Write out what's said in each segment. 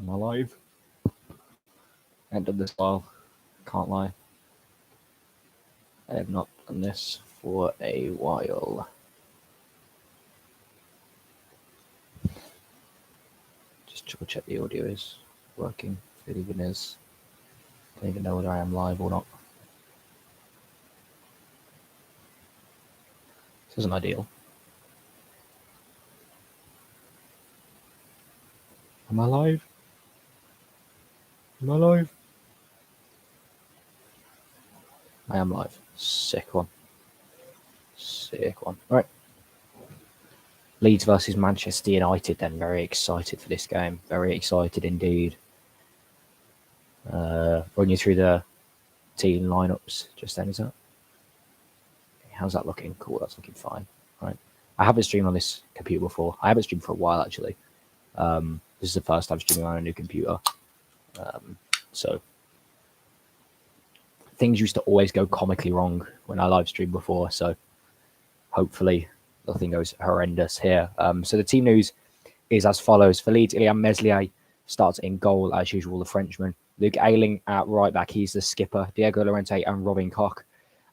Am I live? I haven't done this while. Can't lie. I have not done this for a while. Just triple check the audio is working. If it even is. Don't even know whether I am live or not. This isn't ideal. Am I live? Am I live? I am live. Sick one. Sick one. All right. Leeds versus Manchester United then. Very excited for this game. Very excited indeed. Run you through the team lineups just then, is that? How's that looking? Cool, that's looking fine. Right. I haven't streamed on this computer before. I haven't streamed for a while, actually. This is the first time streaming on a new computer. So things used to always go comically wrong when I live streamed before. So hopefully nothing goes horrendous here. So the team news is as follows. For Leeds, Ilya Meslier starts in goal, as usual, the Frenchman. Luke Ayling at right back. He's the skipper. Diego Llorente and Robin Koch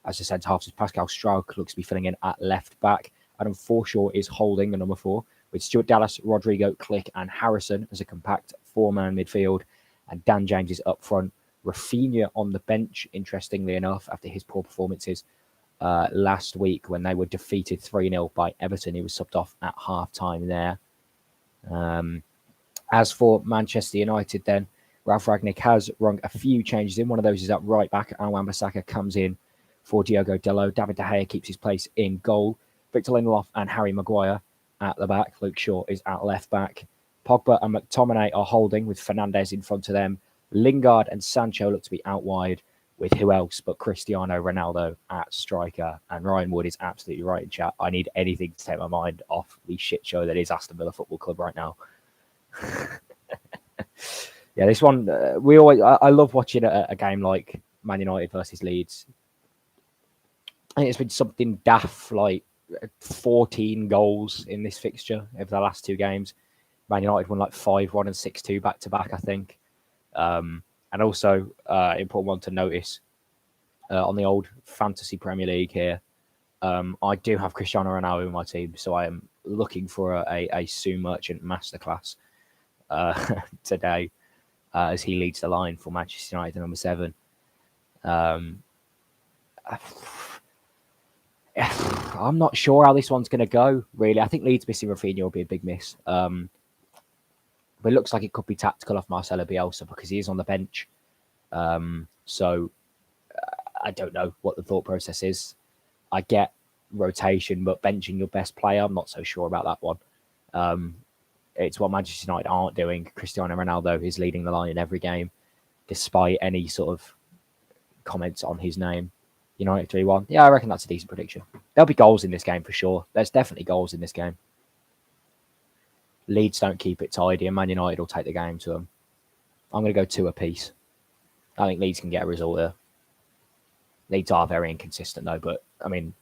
as the centre halves. Pascal Struijk looks to be filling in at left back. Adam Forshaw is holding the number 4, with Stuart Dallas, Rodrigo, Click, and Harrison as a compact 4-man midfield. And Dan James is up front. Rafinha on the bench, interestingly enough, after his poor performances last week when they were defeated 3-0 by Everton. He was subbed off at half-time there. As for Manchester United then, Ralph Rangnick has rung a few changes in. One of those is at right back. Wan-Bissaka comes in for Diogo Dalot. David De Gea keeps his place in goal. Victor Lindelof and Harry Maguire at the back. Luke Shaw is at left back. Pogba and McTominay are holding with Fernandes in front of them. Lingard and Sancho look to be out wide with who else but Cristiano Ronaldo at striker. And Ryan Wood is absolutely right in chat. I need anything to take my mind off the shit show that is Aston Villa Football Club right now. Yeah, this one, I love watching a game like Man United versus Leeds. I think it's been something daft, like 14 goals in this fixture over the last 2 games. Man United won like 5-1 and 6-2 back-to-back, I think. And also, important one to notice, on the old Fantasy Premier League here, I do have Cristiano Ronaldo in my team, so I am looking for a Sue Merchant masterclass today as he leads the line for Manchester United, number 7. I'm not sure how this one's going to go, really. I think Leeds missing Rafinha will be a big miss. But it looks like it could be tactical off Marcelo Bielsa because he is on the bench. So I don't know what the thought process is. I get rotation, but benching your best player, I'm not so sure about that one. It's what Manchester United aren't doing. Cristiano Ronaldo is leading the line in every game, despite any sort of comments on his name. United 3-1. Yeah, I reckon that's a decent prediction. There'll be goals in this game for sure. There's definitely goals in this game. Leeds don't keep it tidy, and Man United will take the game to them. I'm going to go 2 apiece. I think Leeds can get a result there. Leeds are very inconsistent, though, but, I mean,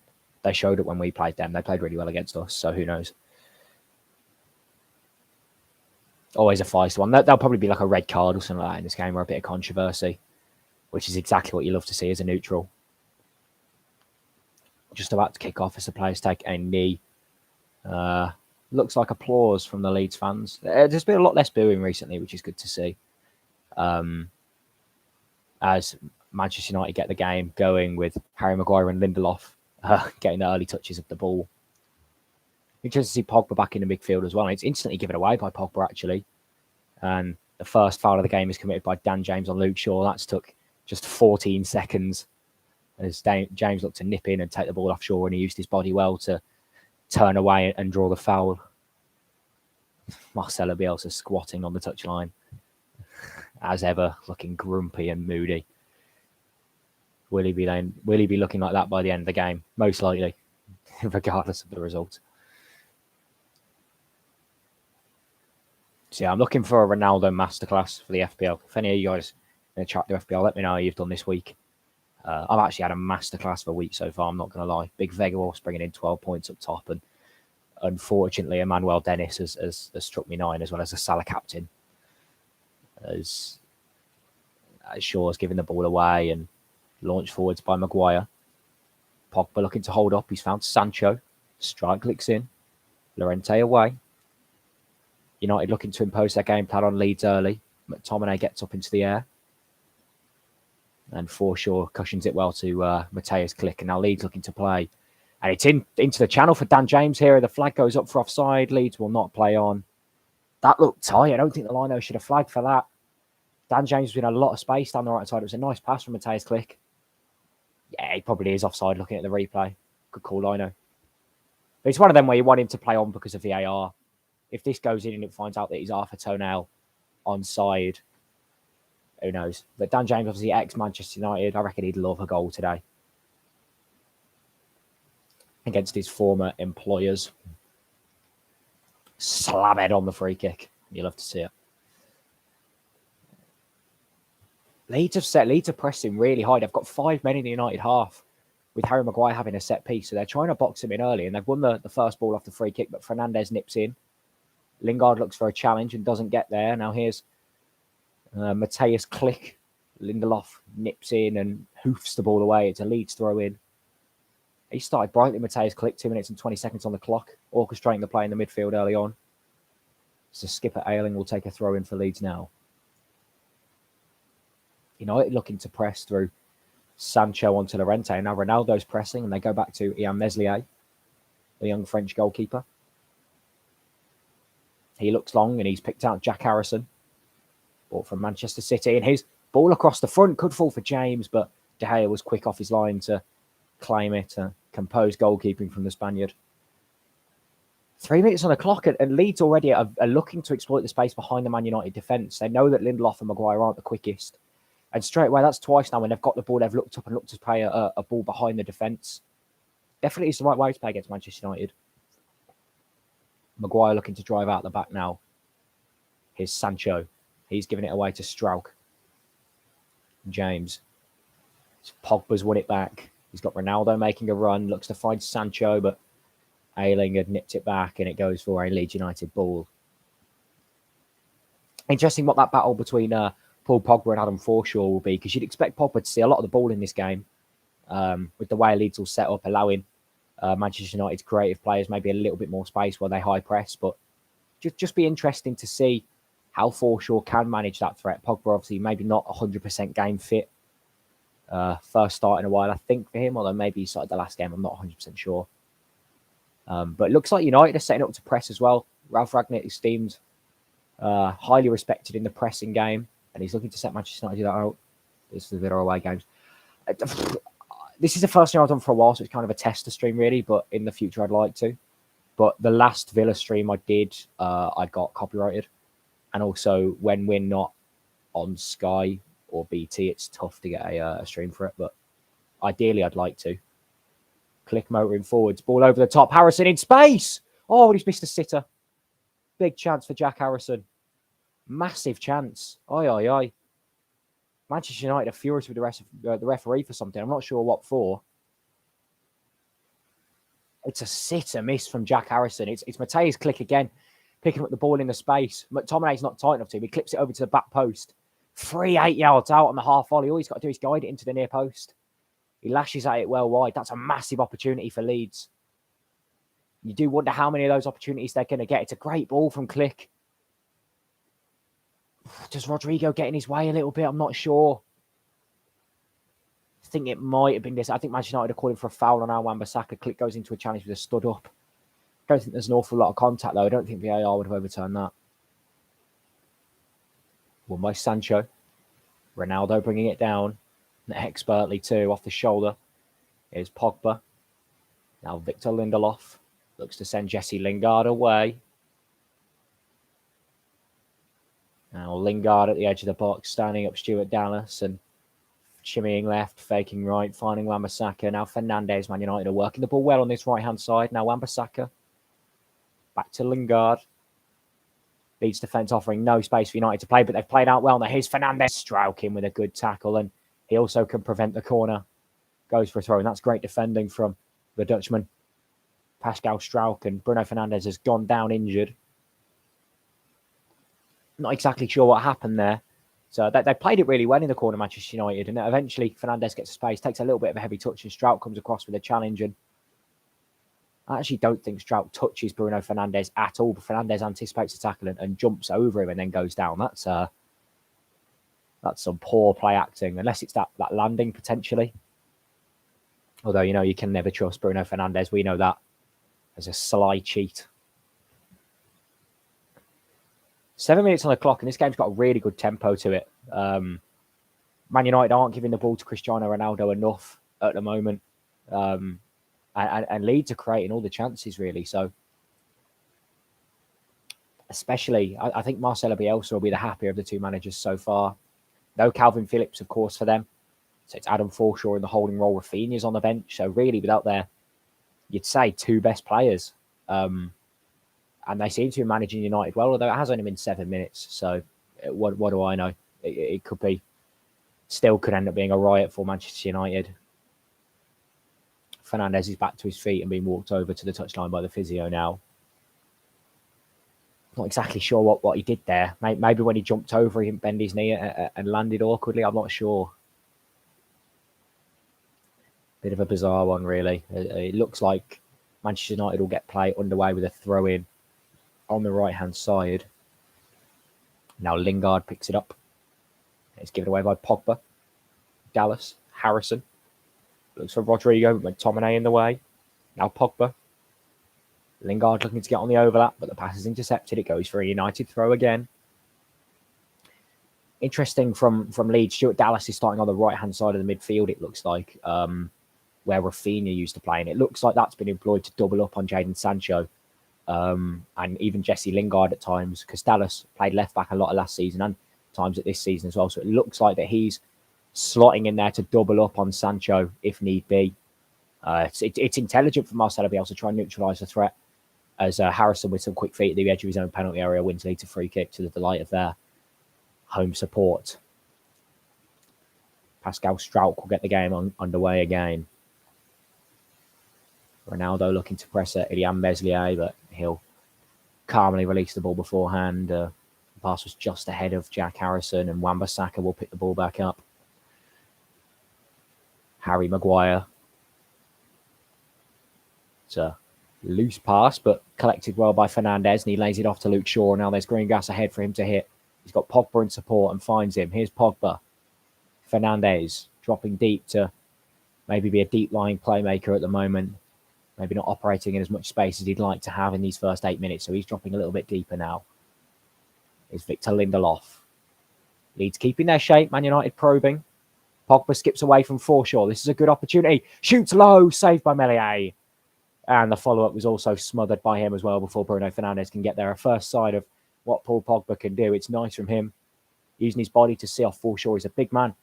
they showed it when we played them. They played really well against us, so who knows? Always a feisty one. There'll probably be like a red card or something like that in this game, or a bit of controversy, which is exactly what you love to see as a neutral. Just about to kick off as the players take a knee. Looks like applause from the Leeds fans. There's been a lot less booing recently, which is good to see. As Manchester United get the game going with Harry Maguire and Lindelof getting the early touches of the ball. Interesting to see Pogba back in the midfield as well. It's instantly given away by Pogba, actually. And the first foul of the game is committed by Dan James on Luke Shaw. That's took just 14 seconds. As James looked to nip in and take the ball off Shaw, and he used his body well to turn away and draw the foul. Marcelo Bielsa squatting on the touchline, as ever, looking grumpy and moody. Will he be looking like that by the end of the game? Most likely, regardless of the result. So yeah, I'm looking for a Ronaldo masterclass for the FPL. If any of you guys in the chat the FPL, let me know how you've done this week. I've actually had a masterclass for a week so far, I'm not going to lie. Big Weghorst bringing in 12 points up top, and unfortunately, Emmanuel Dennis has struck me 9 as well as a Salah captain. as Shaw's giving the ball away and launched forwards by Maguire. Pogba looking to hold up. He's found Sancho. Strike clicks in. Llorente away. United looking to impose their game plan on Leeds early. McTominay gets up into the air. And Forshaw cushions it well to Matthias Klick. And now Leeds looking to play. And it's into the channel for Dan James here. The flag goes up for offside. Leeds will not play on. That looked tight. I don't think the lino should have flagged for that. Dan James was in a lot of space down the right side. It was a nice pass from Matthias Klick. Yeah, he probably is offside looking at the replay. Good call, lino. But it's one of them where you want him to play on because of VAR. If this goes in and it finds out that he's half a toenail onside, who knows? But Dan James, obviously ex-Manchester United, I reckon he'd love a goal today against his former employers. Slab head on the free kick. You'll love to see it. Leeds are pressing really high. They've got 5 men in the United half, with Harry Maguire having a set piece. So they're trying to box him in early, and they've won the first ball off the free kick, but Fernandes nips in. Lingard looks for a challenge and doesn't get there. Now here's Matthias Klick. Lindelof nips in and hoofs the ball away. It's a Leeds throw in. He started brightly, Matthias Klick, 2 minutes and 20 seconds on the clock, orchestrating the play in the midfield early on. So skipper Ayling will take a throw in for Leeds now. United looking to press through Sancho onto Llorente. Now Ronaldo's pressing and they go back to Ian Meslier, the young French goalkeeper. He looks long and he's picked out Jack Harrison, bought from Manchester City. And his ball across the front could fall for James, but De Gea was quick off his line to claim it, compose goalkeeping from the Spaniard. 3 minutes on the clock, and Leeds already are looking to exploit the space behind the Man United defence. They know that Lindelof and Maguire aren't the quickest. And straight away, that's twice now when they've got the ball, they've looked up and looked to play a ball behind the defence. Definitely is the right way to play against Manchester United. Maguire looking to drive out the back now. Here's Sancho. He's giving it away to Strauch. James. Pogba's won it back. He's got Ronaldo making a run. Looks to find Sancho, but Ayling had nipped it back and it goes for a Leeds United ball. Interesting what that battle between Paul Pogba and Adam Forshaw will be, because you'd expect Pogba to see a lot of the ball in this game with the way Leeds will set up, allowing Manchester United's creative players maybe a little bit more space while they high press. But just be interesting to see how Forshaw can manage that threat. Pogba obviously maybe not 100% game fit. First start in a while, I think, for him, although maybe he started the last game. I'm not 100% sure. But it looks like United are setting up to press as well. Ralf Rangnick is deemed highly respected in the pressing game, and he's looking to set Manchester United out. This is the Villa away games. This is the first thing I've done for a while, so it's kind of a tester stream, really, but in the future I'd like to. But the last Villa stream I did, I got copyrighted. And also, when we're not on Sky or BT, it's tough to get a stream for it. But ideally, I'd like to. Klick motoring forwards. Ball over the top. Harrison in space. Oh, he's missed a sitter. Big chance for Jack Harrison. Massive chance. Oi, oi, oi. Manchester United are furious with the referee for something. I'm not sure what for. It's a sitter miss from Jack Harrison. It's Matthias Klick again, picking up the ball in the space. McTominay's not tight enough to him. He clips it over to the back post. 8 yards out on the half volley. All he's got to do is guide it into the near post. He lashes at it well wide. That's a massive opportunity for Leeds. You do wonder how many of those opportunities they're going to get. It's a great ball from Klick. Does Rodrigo get in his way a little bit? I'm not sure. I think it might have been this. I think Manchester United are calling for a foul on Wan-Bissaka. Klick goes into a challenge with a stud up. I don't think there's an awful lot of contact, though. I don't think VAR would have overturned that. Won by Sancho. Ronaldo bringing it down. Expertly, too, off the shoulder. Here's Pogba. Now Victor Lindelof looks to send Jesse Lingard away. Now Lingard at the edge of the box, standing up Stuart Dallas and shimmying left, faking right, finding Wan-Bissaka. Now Fernandes, Man United are working the ball well on this right-hand side. Now Wan-Bissaka. Back to Lingard. Leeds defence offering no space for United to play, but they've played out well. Now here's Fernandes. Strauch in with a good tackle, and he also can prevent the corner. Goes for a throw, and that's great defending from the Dutchman. Pascal Strauch, and Bruno Fernandes has gone down injured. Not exactly sure what happened there. they played it really well in the corner, Manchester United, and eventually Fernandes gets a space, takes a little bit of a heavy touch, and Strout comes across with a challenge. And I actually don't think Strout touches Bruno Fernandes at all, but Fernandes anticipates the tackle and jumps over him and then goes down. That's some poor play acting, unless it's that landing potentially. Although, you can never trust Bruno Fernandes. We know that as a sly cheat. 7 minutes on the clock, and this game's got a really good tempo to it. Man United aren't giving the ball to Cristiano Ronaldo enough at the moment. And Leeds are creating all the chances, really. So, especially, I think Marcelo Bielsa will be the happier of the two managers so far. No Calvin Phillips, of course, for them. So it's Adam Forshaw in the holding role. Rafinha's on the bench. So really, without their, you'd say, two best players. And they seem to be managing United well, although it has only been 7 minutes. So what do I know? It could be, still could end up being a riot for Manchester United. Fernandes is back to his feet and being walked over to the touchline by the physio now. Not exactly sure what he did there. Maybe when he jumped over, he bent his knee and landed awkwardly. I'm not sure. Bit of a bizarre one, really. It looks like Manchester United will get play underway with a throw-in on the right-hand side. Now Lingard picks it up. It's given away by Pogba. Dallas. Harrison. Looks for Rodrigo, but McTominay in the way. Now Pogba. Lingard looking to get on the overlap, but the pass is intercepted. It goes for a United throw again. Interesting from Leeds. Stuart Dallas is starting on the right-hand side of the midfield, it looks like, where Rafinha used to play. And it looks like that's been employed to double up on Jadon Sancho and even Jesse Lingard at times, because Dallas played left-back a lot of last season and times at this season as well. So it looks like that he's slotting in there to double up on Sancho if need be. It's intelligent for Marcelo Bielsa to try and neutralise the threat, as Harrison, with some quick feet at the edge of his own penalty area, wins Leeds a free kick to the delight of their home support. Pascal Struijk will get the game underway again. Ronaldo looking to press at Ilian Meslier, but he'll calmly release the ball beforehand. The pass was just ahead of Jack Harrison, and Wan-Bissaka will pick the ball back up. Harry Maguire. It's a loose pass, but collected well by Fernandes, and he lays it off to Luke Shaw. Now there's green grass ahead for him to hit. He's got Pogba in support and finds him. Here's Pogba. Fernandes dropping deep to maybe be a deep-lying playmaker at the moment. Maybe not operating in as much space as he'd like to have in these first 8 minutes, so he's dropping a little bit deeper now. Is Victor Lindelof. Leeds keeping their shape. Man United probing. Pogba skips away from Forshaw. This is a good opportunity. Shoots low. Saved by Meslier. And the follow-up was also smothered by him as well before Bruno Fernandes can get there. A first sight of what Paul Pogba can do. It's nice from him. Using his body to see off Forshaw. He's a big man.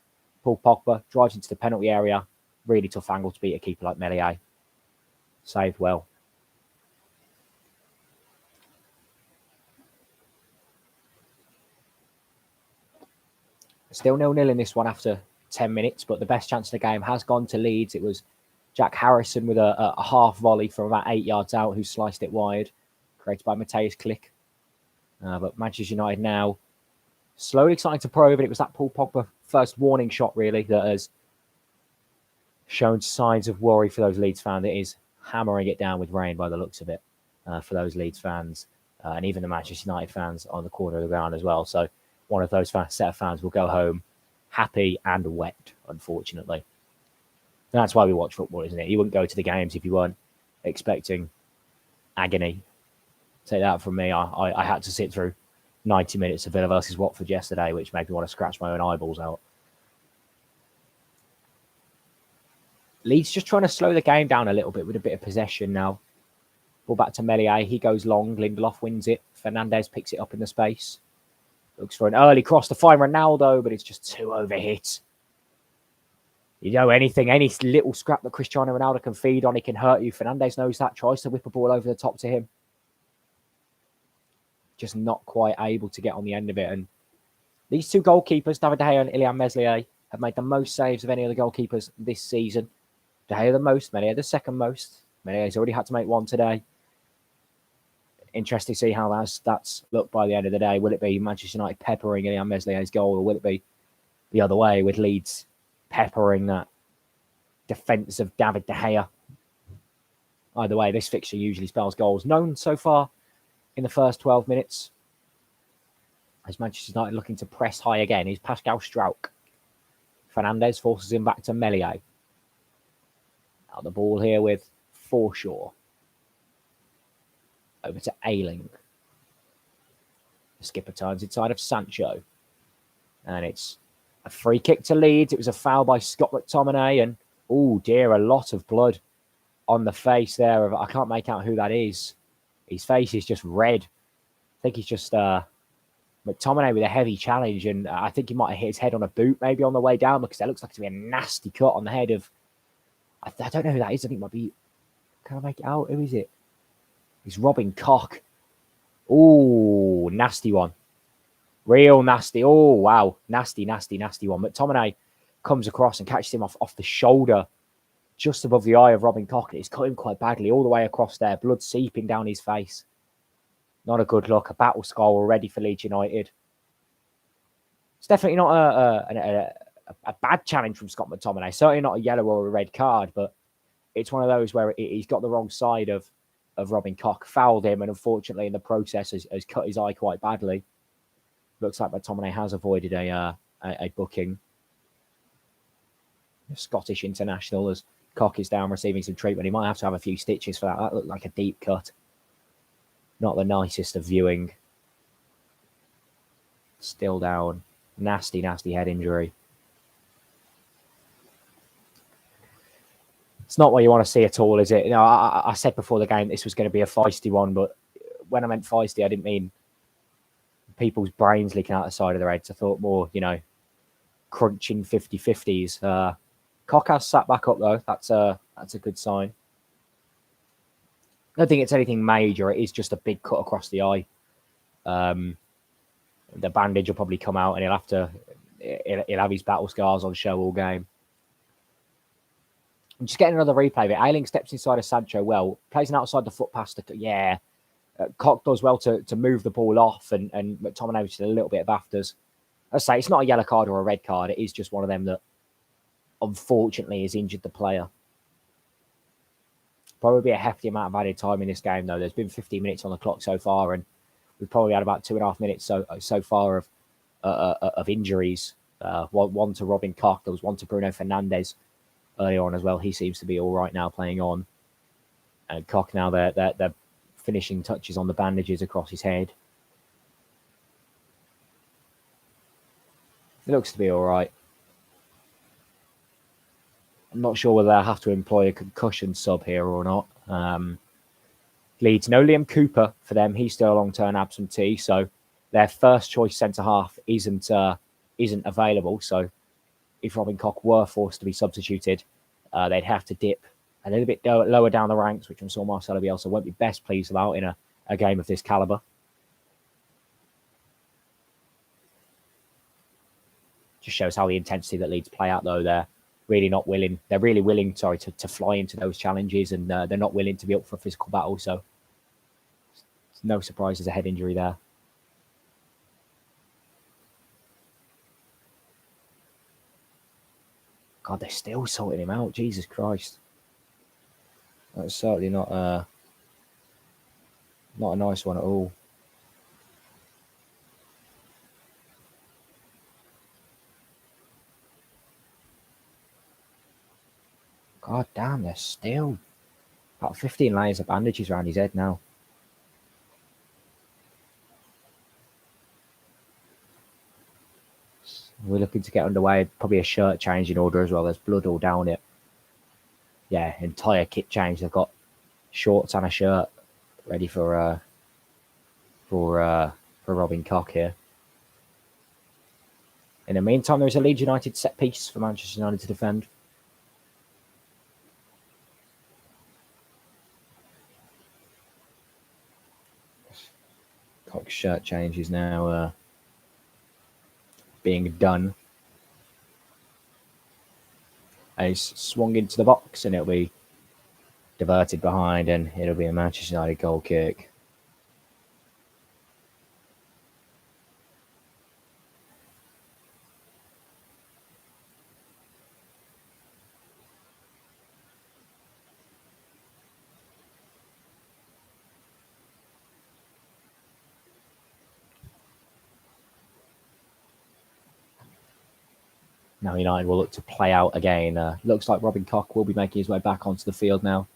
Paul Pogba drives into the penalty area. Really tough angle to beat a keeper like Meslier. Saved well. Still 0-0 in this one after 10 minutes, but the best chance of the game has gone to Leeds. It was Jack Harrison with a half volley from about 8 yards out who sliced it wide, created by Mateusz Klich. But Manchester United now slowly starting to probe, and it was that Paul Pogba first warning shot, really, that has shown signs of worry for those Leeds fans. It is hammering it down with rain by the looks of it for those Leeds fans, and even the Manchester United fans on the corner of the ground as well. So one of those set of fans will go home happy and wet, unfortunately. And that's why we watch football, isn't it? You wouldn't go to the games if you weren't expecting agony. Take that from me. I had to sit through 90 minutes of Villa versus Watford yesterday, which made me want to scratch my own eyeballs out. Leeds just trying to slow the game down a little bit with a bit of possession now. Ball back to Meslier. He goes long. Lindelof wins it. Fernandes picks it up in the space. Looks for an early cross to find Ronaldo, but it's just too overhit. You know, any little scrap that Cristiano Ronaldo can feed on, it can hurt you. Fernandes knows that. Tries to whip a ball over the top to him. Just not quite able to get on the end of it. And these two goalkeepers, David De Gea and Ilian Meslier, have made the most saves of any of the goalkeepers this season. De Gea the most, Meslier the second most. Meslier's already had to make one today. Interesting to see how that's looked by the end of the day. Will it be Manchester United peppering Illan Meslier's goal, or will it be the other way with Leeds peppering that defence of David De Gea? Either way, this fixture usually spells goals. Known so far in the first 12 minutes. As Manchester United looking to press high again is Pascal Struijk. Fernandes forces him back to Meslier. Now the ball here with Forshaw. Over to Ayling. The skipper turns inside of Sancho. And it's a free kick to Leeds. It was a foul by Scott McTominay. And, oh dear, a lot of blood on the face there. I can't make out who that is. His face is just red. I think he's just McTominay with a heavy challenge. And I think he might have hit his head on a boot maybe on the way down, because that looks like to be a nasty cut on the head of... I don't know who that is. I think it might be... Can I make it out? Who is it? It's Robin Koch. Oh, nasty one. Real nasty. Oh, wow. Nasty, nasty, nasty one. McTominay comes across and catches him off the shoulder, just above the eye of Robin Koch. It's cut him quite badly all the way across there. Blood seeping down his face. Not a good look. A battle scar already for Leeds United. It's definitely not a bad challenge from Scott McTominay. Certainly not a yellow or a red card, but it's one of those where he's got the wrong side of Robin Koch, fouled him, and unfortunately in the process has cut his eye quite badly. Looks like McTominay has avoided a booking. A Scottish international, as Koch is down receiving some treatment. He might have to have a few stitches for that. That looked like a deep cut. Not the nicest of viewing. Still down. Nasty, nasty head injury. It's not what you want to see at all, is it? You know, I said before the game this was going to be a feisty one, but when I meant feisty, I didn't mean people's brains leaking out the side of their heads. I thought more, crunching 50-50s. Koch has sat back up, though. That's a good sign. I don't think it's anything major. It is just a big cut across the eye. The bandage will probably come out, and he'll have his battle scars on show all game. I'm just getting another replay of it. Ayling steps inside of Sancho well, plays an outside the foot pass. Koch does well to move the ball off, and McTominay was a little bit of afters. I say it's not a yellow card or a red card. It is just one of them that, unfortunately, has injured the player. Probably a hefty amount of added time in this game, though. There's been 15 minutes on the clock so far, and we've probably had about 2.5 minutes so far of injuries. One to Robin Koch. There was one to Bruno Fernandes earlier on as well. He seems to be all right now playing on. And Koch now, they're finishing touches on the bandages across his head. It looks to be all right. I'm not sure whether I have to employ a concussion sub here or not. Leeds, no Liam Cooper for them. He's still a long-term absentee, so their first choice centre-half isn't available. So if Robin Koch were forced to be substituted, they'd have to dip a little bit lower down the ranks, which I'm sure Marcelo Bielsa won't be best pleased about in a game of this calibre. Just shows how the intensity that Leeds play out, though. They're really willing to fly into those challenges, and they're not willing to be up for a physical battle. So it's no surprise there's a head injury there. God, they're still sorting him out. Jesus Christ. That's certainly not a nice one at all. God damn, there's still about 15 layers of bandages around his head now. We're looking to get underway. Probably a shirt change in order as well. There's blood all down it. Yeah, entire kit change. They've got shorts and a shirt ready for Robin Koch here. In the meantime, there's a Leeds United set piece for Manchester United to defend. Koch's shirt change is now being done. And he's swung into the box, and it'll be diverted behind, and it'll be a Manchester United goal kick. Now United will look to play out again. Looks like Robin Koch will be making his way back onto the field now.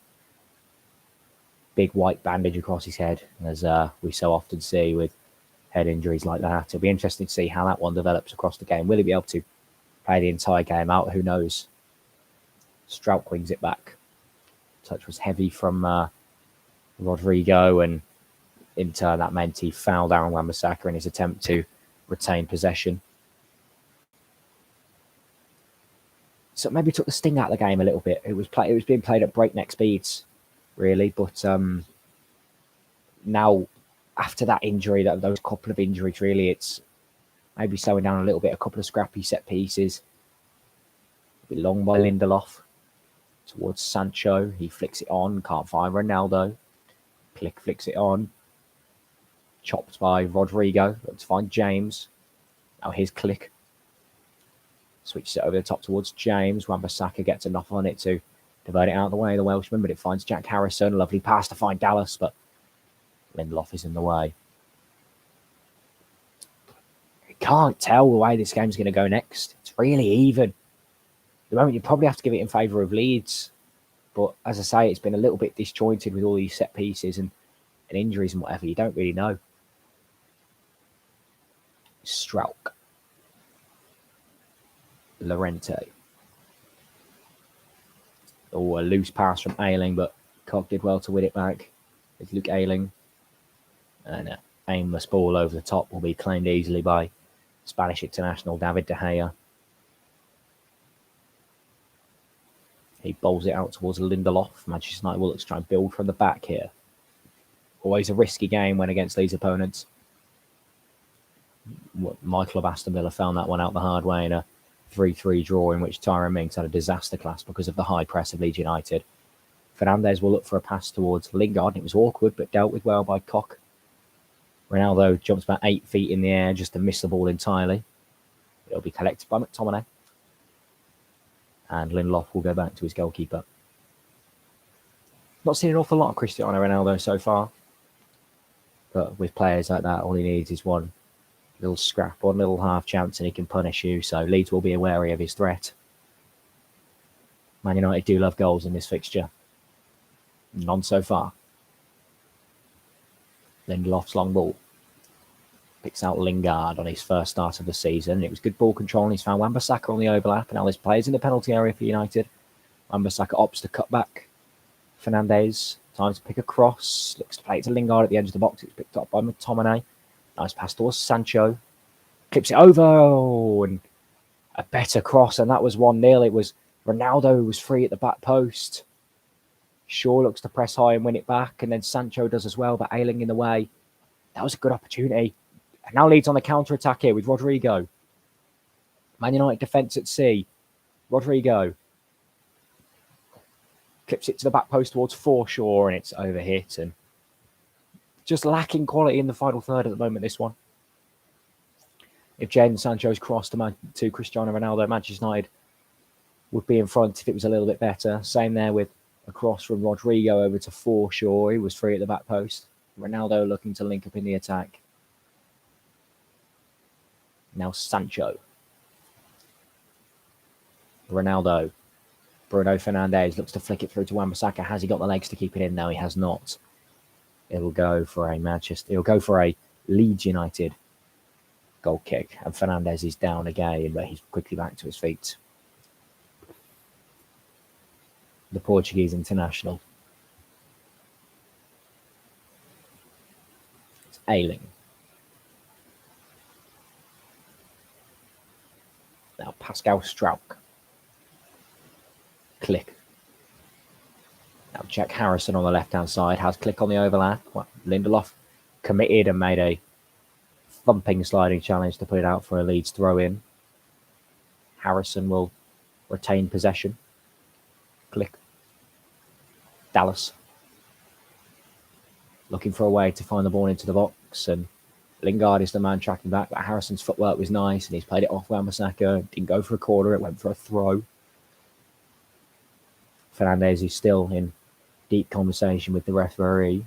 Big white bandage across his head, as we so often see with head injuries like that. It'll be interesting to see how that one develops across the game. Will he be able to play the entire game out? Who knows? Strauch wings it back. Touch was heavy from Rodrigo, and in turn that meant he fouled Aaron Wan-Bissaka in his attempt to retain possession. So maybe took the sting out of the game a little bit. It was being played at breakneck speeds, really. But now, after that injury, those couple of injuries, really, it's maybe slowing down a little bit. A couple of scrappy set pieces. A bit long by Lindelof towards Sancho. He flicks it on. Can't find Ronaldo. Click flicks it on. Chopped by Rodrigo. Let's find James. Now here's Click. Switches it over the top towards James. Wan-Bissaka gets enough on it to divert it out of the way of the Welshman, but it finds Jack Harrison. A lovely pass to find Dallas, but Lindelof is in the way. You can't tell the way this game's going to go next. It's really even. At the moment, you probably have to give it in favour of Leeds. But as I say, it's been a little bit disjointed with all these set pieces and injuries and whatever. You don't really know. Strauch. Llorente. Oh, a loose pass from Ayling, but Koch did well to win it back. It's Luke Ayling. And an aimless ball over the top will be claimed easily by Spanish international David De Gea. He bowls it out towards Lindelof. Manchester United will look to try and build from the back here. Always a risky game when against these opponents. Michael of Aston Villa found that one out the hard way in a 3-3 draw in which Tyrone Mings had a disaster class because of the high press of Leeds United. Fernandes will look for a pass towards Lingard. It was awkward, but dealt with well by Koch. Ronaldo jumps about 8 feet in the air just to miss the ball entirely. It'll be collected by McTominay. And Lindelof will go back to his goalkeeper. Not seen an awful lot of Cristiano Ronaldo so far. But with players like that, all he needs is one little scrap, one little half chance, and he can punish you. So Leeds will be wary of his threat. Man United do love goals in this fixture. None so far. Lindelof's long ball. Picks out Lingard on his first start of the season. It was good ball control, and he's found Wan-Bissaka on the overlap. And now there's players in the penalty area for United. Wan-Bissaka opts to cut back. Fernandes, time to pick a cross. Looks to play it to Lingard at the edge of the box. It's picked up by McTominay. Nice pass towards Sancho. Clips it over. Oh, and a better cross, and that was 1-0. It was Ronaldo who was free at the back post. Shaw looks to press high and win it back, and then Sancho does as well, but Ayling in the way. That was a good opportunity. And now Leeds on the counter-attack here with Rodrigo. Man United defence at sea. Rodrigo. Clips it to the back post towards Forshaw, and it's overhit. And just lacking quality in the final third at the moment, this one. If Jadon Sancho's cross to Cristiano Ronaldo, Manchester United would be in front if it was a little bit better. Same there with a cross from Rodrigo over to Forshaw. He was free at the back post. Ronaldo looking to link up in the attack. Now Sancho. Ronaldo. Bruno Fernandes looks to flick it through to Wan-Bissaka. Has he got the legs to keep it in? No, he has not. It'll go for a Leeds United goal kick. And Fernandes is down again, but he's quickly back to his feet. The Portuguese international. It's Ayling. Now Pascal Strauch. Click. Now Jack Harrison on the left-hand side has Click on the overlap. Well, Lindelof committed and made a thumping sliding challenge to put it out for a Leeds throw-in. Harrison will retain possession. Click. Dallas. Looking for a way to find the ball into the box, and Lingard is the man tracking back, but Harrison's footwork was nice, and he's played it off Wan-Bissaka. Didn't go for a corner, it went for a throw. Fernandes is still in deep conversation with the referee.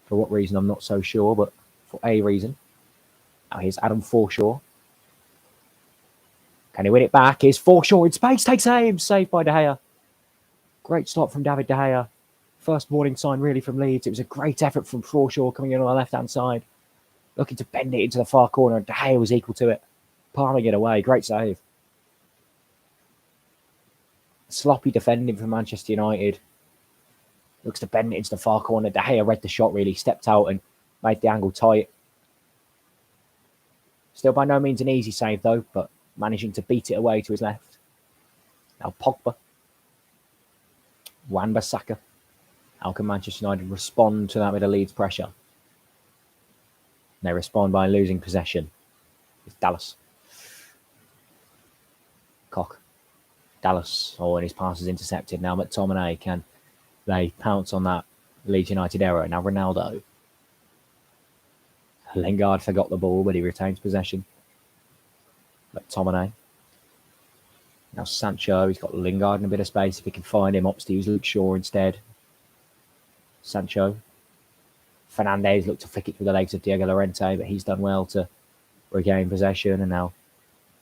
For what reason, I'm not so sure, but for a reason. Now here's Adam Forshaw. Can he win it back? Is Forshaw in space? Takes aim. Saved by De Gea. Great stop from David De Gea. First warning sign really from Leeds. It was a great effort from Forshaw coming in on the left-hand side. Looking to bend it into the far corner. And De Gea was equal to it. Palming it away. Great save. Sloppy defending from Manchester United. Looks to bend it into the far corner. De Gea read the shot really. Stepped out and made the angle tight. Still by no means an easy save though, but managing to beat it away to his left. Now Pogba. Wan-Bissaka. How can Manchester United respond to that with a Leeds pressure? They respond by losing possession. It's Dallas. Koch. Dallas. Oh, and his pass is intercepted. Now McTominay, can they pounce on that Leeds United error? Now Ronaldo. Lingard forgot the ball, but he retains possession. McTominay. Now Sancho, he's got Lingard in a bit of space. If he can find him, opts to use Luke Shaw instead. Sancho. Fernandes looked to flick it through the legs of Diego Llorente, but he's done well to regain possession. And now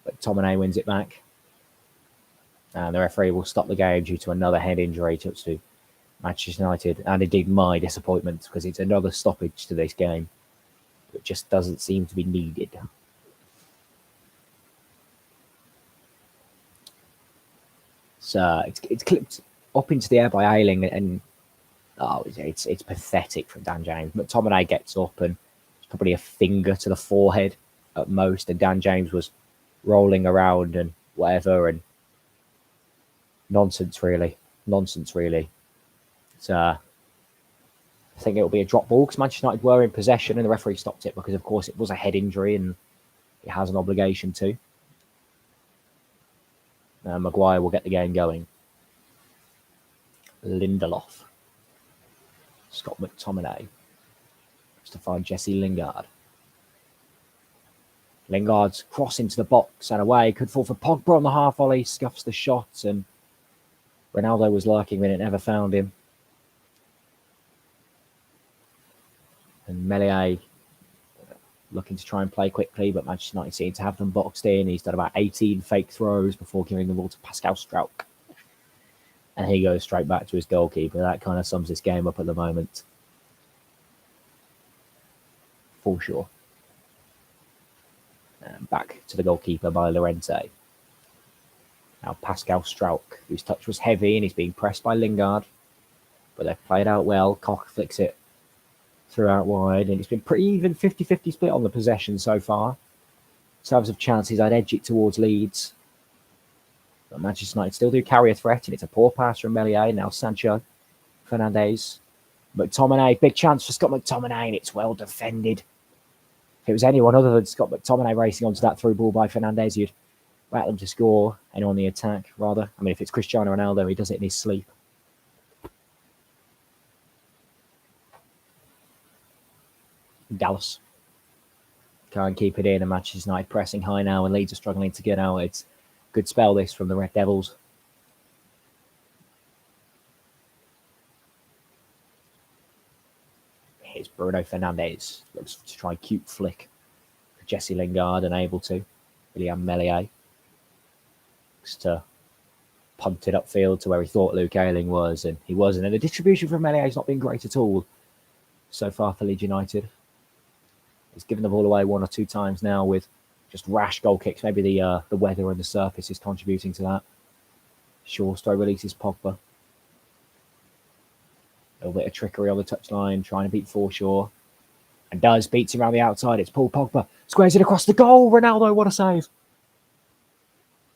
McTominay wins it back. And the referee will stop the game due to another head injury to Manchester United. And indeed my disappointment, because it's another stoppage to this game. It just doesn't seem to be needed. So it's clipped up into the air by Ayling, and it's pathetic from Dan James. McTominay gets up and it's probably a finger to the forehead at most, and Dan James was rolling around and whatever, and nonsense really. So I think it will be a drop ball because Manchester United were in possession and the referee stopped it because, of course, it was a head injury and it has an obligation to. Maguire will get the game going. Lindelof. Scott McTominay. To find Jesse Lingard. Lingard's cross into the box and away. Could fall for Pogba on the half volley. Scuffs the shot and Ronaldo was lurking when it never found him. And Meslier looking to try and play quickly, but Manchester United seem to have them boxed in. He's done about 18 fake throws before giving the ball to Pascal Struijk. And he goes straight back to his goalkeeper. That kind of sums this game up at the moment. For sure. And back to the goalkeeper by Llorente. Now Pascal Struijk, whose touch was heavy and he's being pressed by Lingard. But they've played out well. Koch flicks it throughout wide, and it's been pretty even 50-50 split on the possession so far. In terms of chances, I'd edge it towards Leeds. But Manchester United still do carry a threat, and it's a poor pass from Meslier. Now Sancho, Fernandes, McTominay, big chance for Scott McTominay, and it's well defended. If it was anyone other than Scott McTominay racing onto that through ball by Fernandes, you'd whack them to score, and on the attack, rather. I mean, if it's Cristiano Ronaldo, he does it in his sleep. Dallas can't keep it in, and Manchester United pressing high now, and Leeds are struggling to get out. It's a good spell this from the Red Devils. Here's Bruno Fernandes. Looks to try a cute flick for Jesse Lingard, unable to. William Meslier looks to punt it upfield to where he thought Luke Ayling was, and he wasn't. And the distribution from Meslier has not been great at all so far for Leeds United. He's given the ball away one or two times now with just rash goal kicks. Maybe the weather and the surface is contributing to that. Shawstow releases Pogba. A little bit of trickery on the touchline, trying to beat Forshaw. And beats him around the outside. It's Paul Pogba. Squares it across the goal. Ronaldo, what a save.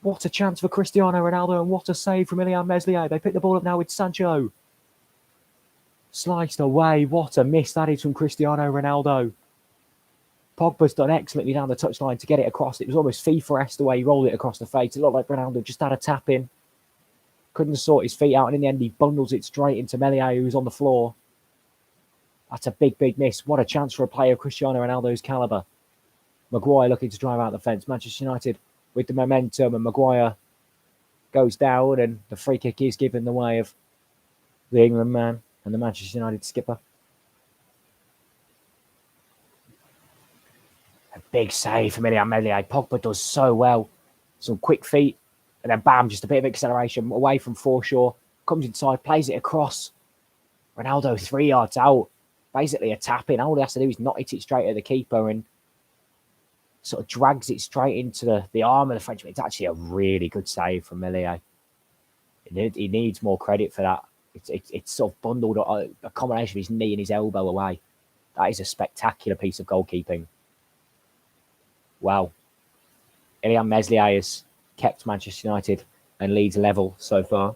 What a chance for Cristiano Ronaldo, and what a save from Ilyan Meslier. They pick the ball up now with Sancho. Sliced away. What a miss that is from Cristiano Ronaldo. Pogba's done excellently down the touchline to get it across. It was almost FIFA-esque the way he rolled it across the face. It looked like Ronaldo just had a tap in. Couldn't sort his feet out, and in the end he bundles it straight into Meslier, who's on the floor. That's a big, big miss. What a chance for a player of Cristiano Ronaldo's calibre. Maguire looking to drive out the fence. Manchester United with the momentum, and Maguire goes down, and the free kick is given the way of the England man and the Manchester United skipper. A big save from Ilyan Meslier. Pogba does so well some quick feet, and then bam, just a bit of acceleration away from Forshaw. Comes inside, plays it across. Ronaldo 3 yards out. Basically a tap in. All he has to do is not hit it straight at the keeper and sort of drags it straight into the arm of the Frenchman. It's actually a really good save from Meslier. He needs more credit for that. It's sort of bundled a combination of his knee and his elbow away. That is a spectacular piece of goalkeeping. Wow. Ilyan Meslier has kept Manchester United and Leeds level so far.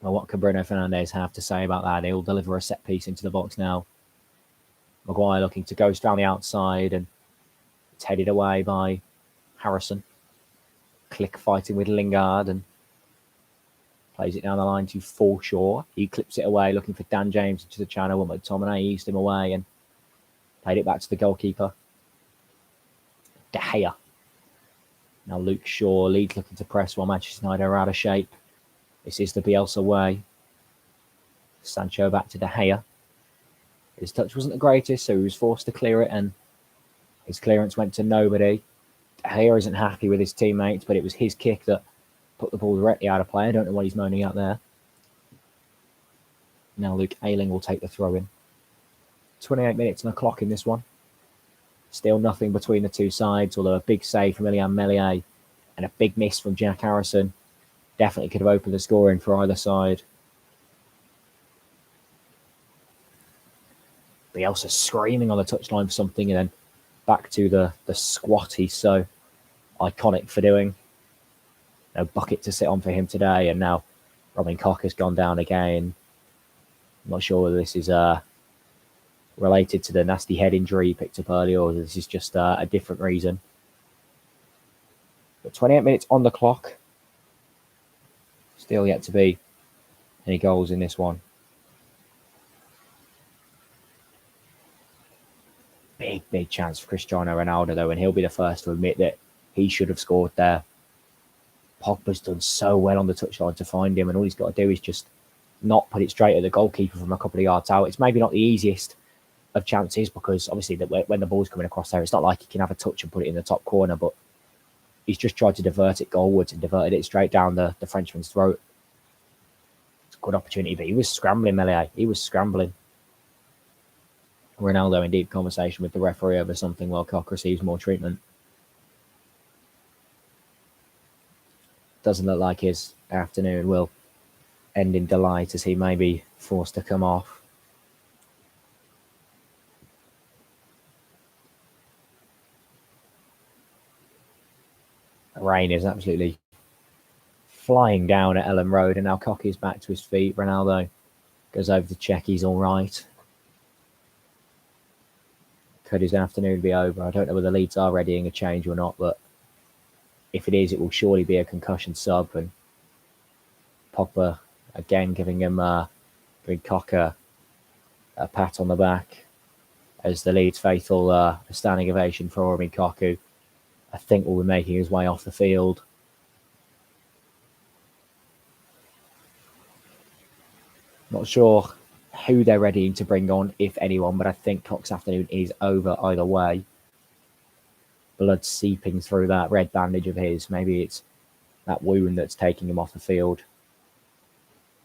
Well, what can Bruno Fernandes have to say about that? He'll deliver a set piece into the box now. Maguire looking to ghost around the outside, and it's headed away by Harrison. Click fighting with Lingard and plays it down the line to Forshaw. He clips it away, looking for Dan James into the channel. But McTominay eased him away and played it back to the goalkeeper. De Gea. Now Luke Shaw. Leeds looking to press while Manchester United are out of shape. This is the Bielsa way. Sancho back to De Gea. His touch wasn't the greatest, so he was forced to clear it, and his clearance went to nobody. De Gea isn't happy with his teammates, but it was his kick that put the ball directly out of play. I don't know what he's moaning out there. Now Luke Ayling will take the throw in. 28 minutes on the clock in this one. Still nothing between the two sides, although a big save from Ilyan Meslier and a big miss from Jack Harrison definitely could have opened the scoring for either side. Bielsa screaming on the touchline for something, and then back to the squat he's so iconic for doing. No bucket to sit on for him today, and now Robin Koch has gone down again. I'm not sure whether this is related to the nasty head injury he picked up earlier, or this is just a different reason. But 28 minutes on the clock. Still yet to be any goals in this one. Big chance for Cristiano Ronaldo, though, and he'll be the first to admit that he should have scored there. Pogba's done so well on the touchline to find him, and all he's got to do is just not put it straight at the goalkeeper from a couple of yards out. It's maybe not the easiest of chances, because obviously when the ball's coming across there, it's not like he can have a touch and put it in the top corner, but he's just tried to divert it goalwards and diverted it straight down the Frenchman's throat. It's a good opportunity, but he was scrambling, Meslier. He was scrambling. Ronaldo in deep conversation with the referee over something while Koch receives more treatment. Doesn't look like his afternoon will end in delight, as he may be forced to come off. The rain is absolutely flying down at Ellen Road, and now Koch is back to his feet. Ronaldo goes over to check he's all right. Could his afternoon be over? I don't know whether Leeds are readying a change or not, but if it is, it will surely be a concussion sub. And Pogba again giving Koch a pat on the back as the Leeds faithful a standing ovation for Robin Koch, who I think will be making his way off the field. Not sure who they're ready to bring on, if anyone, but I think Koch's afternoon is over either way. Blood seeping through that red bandage of his. Maybe it's that wound that's taking him off the field.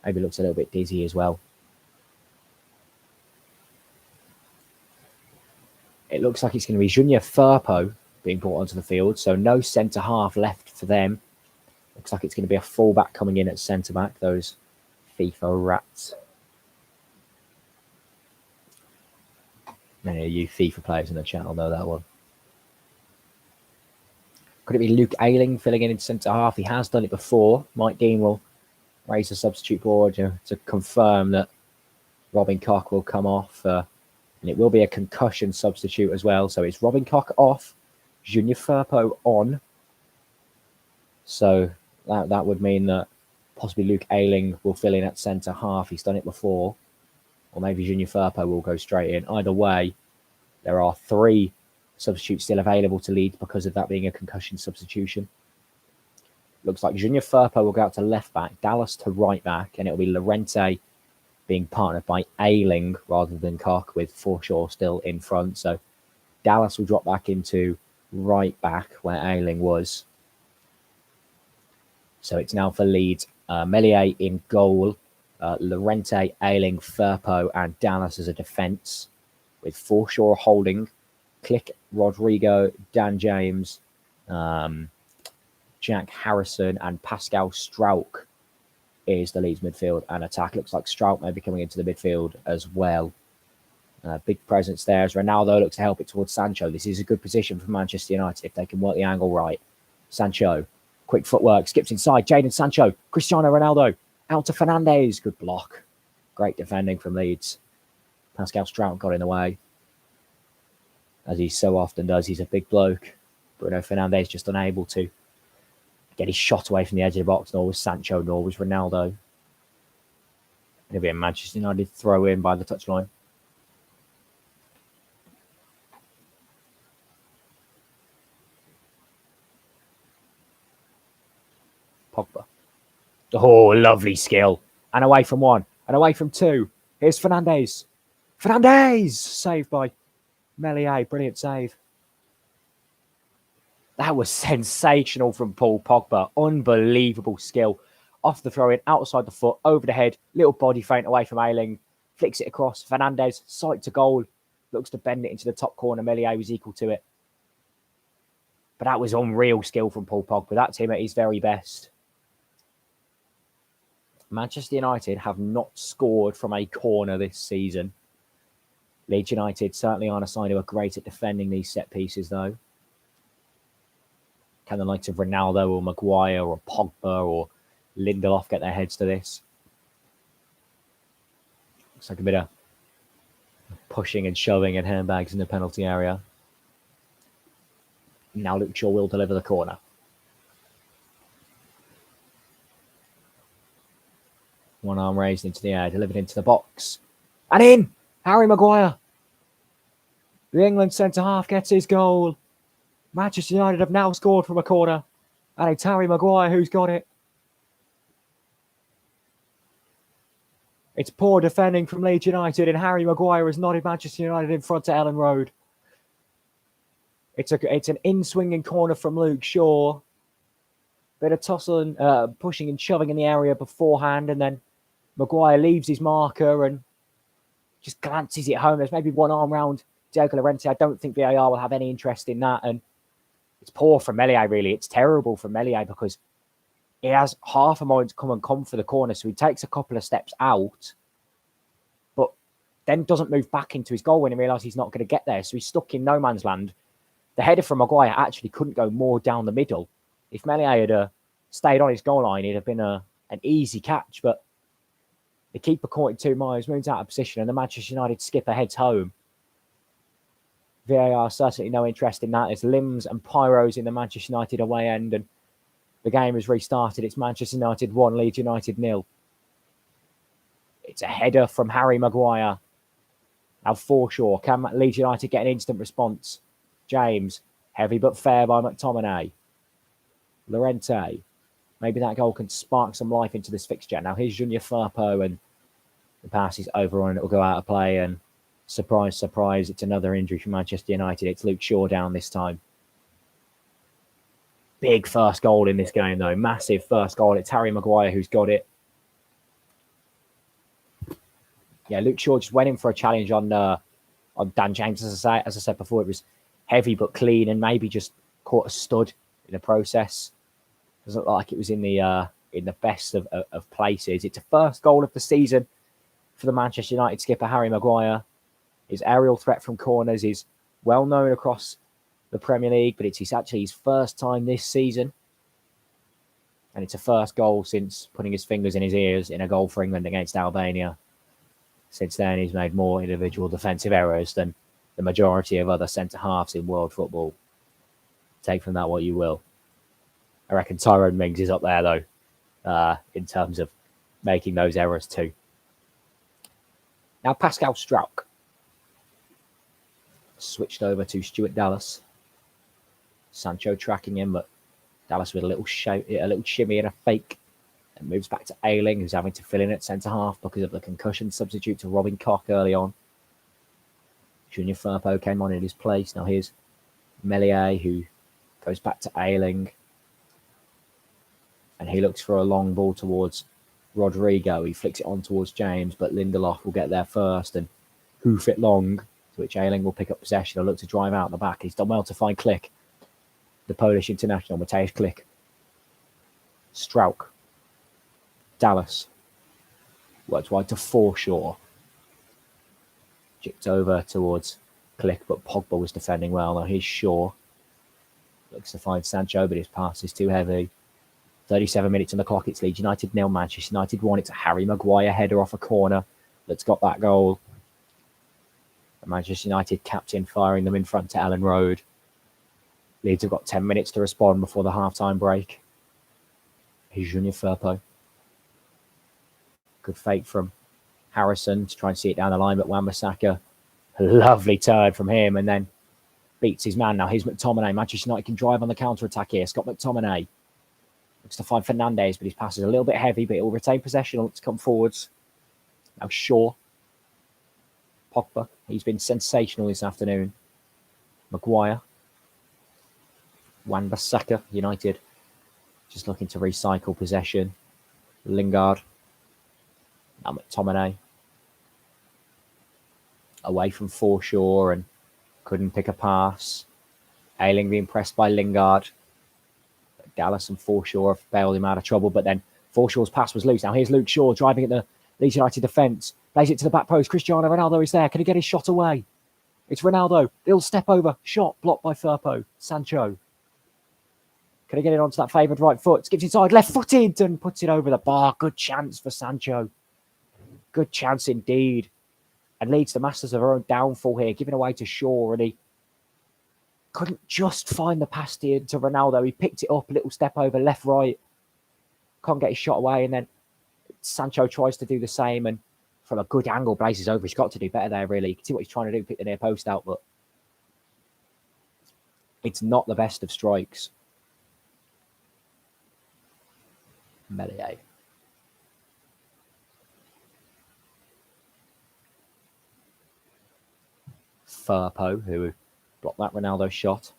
Maybe looks a little bit dizzy as well. It looks like it's going to be Junior Firpo being brought onto the field, so no centre-half left for them. Looks like it's going to be a full-back coming in at centre-back, those FIFA rats. Many of you FIFA players in the channel know that one. Could it be Luke Ayling filling in centre-half? He has done it before. Mike Dean will raise the substitute board to confirm that Robin Koch will come off. And it will be a concussion substitute as well. So it's Robin Koch off, Junior Firpo on. So that would mean that possibly Luke Ayling will fill in at centre-half. He's done it before. Or maybe Junior Firpo will go straight in. Either way, there are 3 substitutes still available to Leeds because of that being a concussion substitution. Looks like Junior Firpo will go out to left back, Dallas to right back, and it'll be Llorente being partnered by Ayling rather than Koch, with Forshaw still in front. So Dallas will drop back into right back where Ayling was. So it's now for Leeds. Meslier in goal. Llorente, Ayling, Firpo, and Dallas as a defence, with Forshaw holding, Click, Rodrigo, Dan James, Jack Harrison, and Pascal Strauch is the Leeds midfield and attack. Looks like Strauch may be coming into the midfield as well. Big presence there as Ronaldo looks to help it towards Sancho. This is a good position for Manchester United if they can work the angle right. Sancho, quick footwork, skips inside. Jadon Sancho, Cristiano Ronaldo, out to Fernandes. Good block. Great defending from Leeds. Pascal Strauch got in the way, as he so often does. He's a big bloke. Bruno Fernandes just unable to get his shot away from the edge of the box, nor was Sancho, nor was Ronaldo. It'll be a Manchester United throw in by the touchline. Pogba. Oh, lovely skill. And away from one. And away from two. Here's Fernandes. Fernandes! Saved by Meslier. Brilliant save. That was sensational from Paul Pogba. Unbelievable skill. Off the throw-in, outside the foot, over the head. Little body feint away from Ayling. Flicks it across. Fernandes, sight to goal. Looks to bend it into the top corner. Meslier was equal to it. But that was unreal skill from Paul Pogba. That's him at his very best. Manchester United have not scored from a corner this season. Leeds United certainly aren't a side who are great at defending these set pieces, though. Can the likes of Ronaldo or Maguire or Pogba or Lindelof get their heads to this? Looks like a bit of pushing and shoving and handbags in the penalty area. Now Luke Shaw will deliver the corner. One arm raised into the air, delivered into the box. And in! Harry Maguire. The England centre-half gets his goal. Manchester United have now scored from a corner. And it's Harry Maguire who's got it. It's poor defending from Leeds United, and Harry Maguire has nodded Manchester United in front to Ellen Road. It's an in-swinging corner from Luke Shaw. Bit of tussling, pushing and shoving in the area beforehand, and then Maguire leaves his marker and just glances it home. There's maybe one arm round Diego Llorente. I don't think VAR will have any interest in that, and it's poor from Meslier, really. It's terrible from Meslier because he has half a mind to come for the corner, so he takes a couple of steps out, but then doesn't move back into his goal when he realises he's not going to get there. So he's stuck in no man's land. The header from Maguire actually couldn't go more down the middle. If Meslier had stayed on his goal line, it'd have been an easy catch, but the keeper caught it 2 miles, moves out of position, and the Manchester United skipper heads home. VAR certainly no interest in that. There's limbs and pyros in the Manchester United away end, and the game has restarted. It's Manchester United 1, Leeds United 0. It's a header from Harry Maguire. Now Forshaw. Can Leeds United get an instant response? James. Heavy but fair by McTominay. Llorente. Maybe that goal can spark some life into this fixture. Now here's Junior Firpo, and the pass is over and it'll go out of play. And surprise, surprise, it's another injury for Manchester United. It's Luke Shaw down this time. Big first goal in this game, though. Massive first goal. It's Harry Maguire who's got it. Yeah, Luke Shaw just went in for a challenge on Dan James. As I said before, it was heavy but clean, and maybe just caught a stud in the process. Doesn't look like it was in the best of places. It's a first goal of the season for the Manchester United skipper, Harry Maguire. His aerial threat from corners is well known across the Premier League, but it's actually his first time this season. And it's a first goal since putting his fingers in his ears in a goal for England against Albania. Since then, he's made more individual defensive errors than the majority of other centre-halves in world football. Take from that what you will. I reckon Tyrone Mings is up there, though, in terms of making those errors too. Now Pascal Strauch. Switched over to Stuart Dallas. Sancho tracking him, but Dallas with a little shimmy and a fake. And moves back to Ayling, who's having to fill in at centre-half because of the concussion substitute to Robin Koch early on. Junior Firpo came on in his place. Now here's Melier, who goes back to Ayling. And he looks for a long ball towards Rodrigo. He flicks it on towards James, but Lindelof will get there first and hoof it long, to which Ayling will pick up possession and look to drive out the back. He's done well to find Klich, the Polish international, Mateusz Klich. Strauch. Dallas. Worked wide to Forshaw. Jicked over towards Klich, but Pogba was defending well. Now he's Shaw. Looks to find Sancho, but his pass is too heavy. 37 minutes on the clock. It's Leeds United 0, Manchester United 1. It's a Harry Maguire header off a corner that's got that goal. The Manchester United captain firing them in front to Ellen Road. Leeds have got 10 minutes to respond before the half-time break. Here's Junior Firpo. Good fake from Harrison to try and see it down the line, but Wan-Bissaka, a lovely turn from him and then beats his man. Now here's McTominay. Manchester United can drive on the counter-attack here. Scott McTominay looks to find Fernandes, but his pass is a little bit heavy, but it will retain possession. Looks to come forwards. Now Shaw. Pogba. He's been sensational this afternoon. Maguire. Wan-Bissaka. United just looking to recycle possession. Lingard. Now McTominay. Away from Forshaw and couldn't pick a pass. Ayling being pressed by Lingard. Dallas and Forshaw have bailed him out of trouble, but then Forshaw's pass was loose. Now here's Luke Shaw driving at the Leeds United defence. Plays it to the back post. Cristiano Ronaldo is there. Can he get his shot away? It's Ronaldo. Little step over. Shot blocked by Firpo. Sancho. Can he get it onto that favoured right foot? Skips inside. Left footed and puts it over the bar. Good chance for Sancho. Good chance indeed. And Leeds, the masters of their own downfall here, giving away to Shaw, and he couldn't just find the pass to Ronaldo. He picked it up, a little step over, left, right. Can't get his shot away, and then Sancho tries to do the same, and from a good angle, blazes over. He's got to do better there, really. You can see what he's trying to do, pick the near post out, but it's not the best of strikes. Melier. Firpo, who blocked that Ronaldo shot.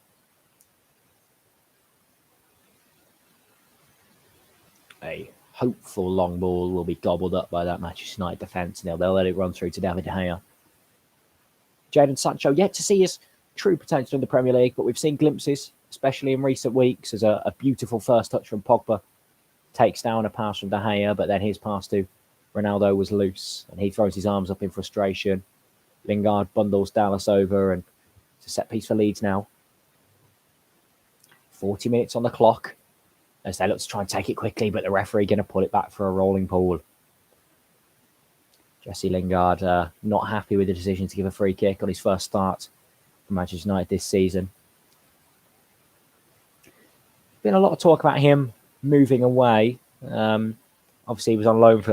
A hopeful long ball will be gobbled up by that Manchester United defence. They'll let it run through to David De Gea. Jadon Sancho, yet to see his true potential in the Premier League, but we've seen glimpses, especially in recent weeks, as a beautiful first touch from Pogba takes down a pass from De Gea, but then his pass to Ronaldo was loose, and he throws his arms up in frustration. Lingard bundles Dallas over, and it's a set piece for Leeds now. 40 minutes on the clock as they look to try and take it quickly, but the referee going to pull it back for a rolling pool. Jesse Lingard not happy with the decision to give a free kick on his first start for Manchester United this season. Been a lot of talk about him moving away. Obviously, he was on loan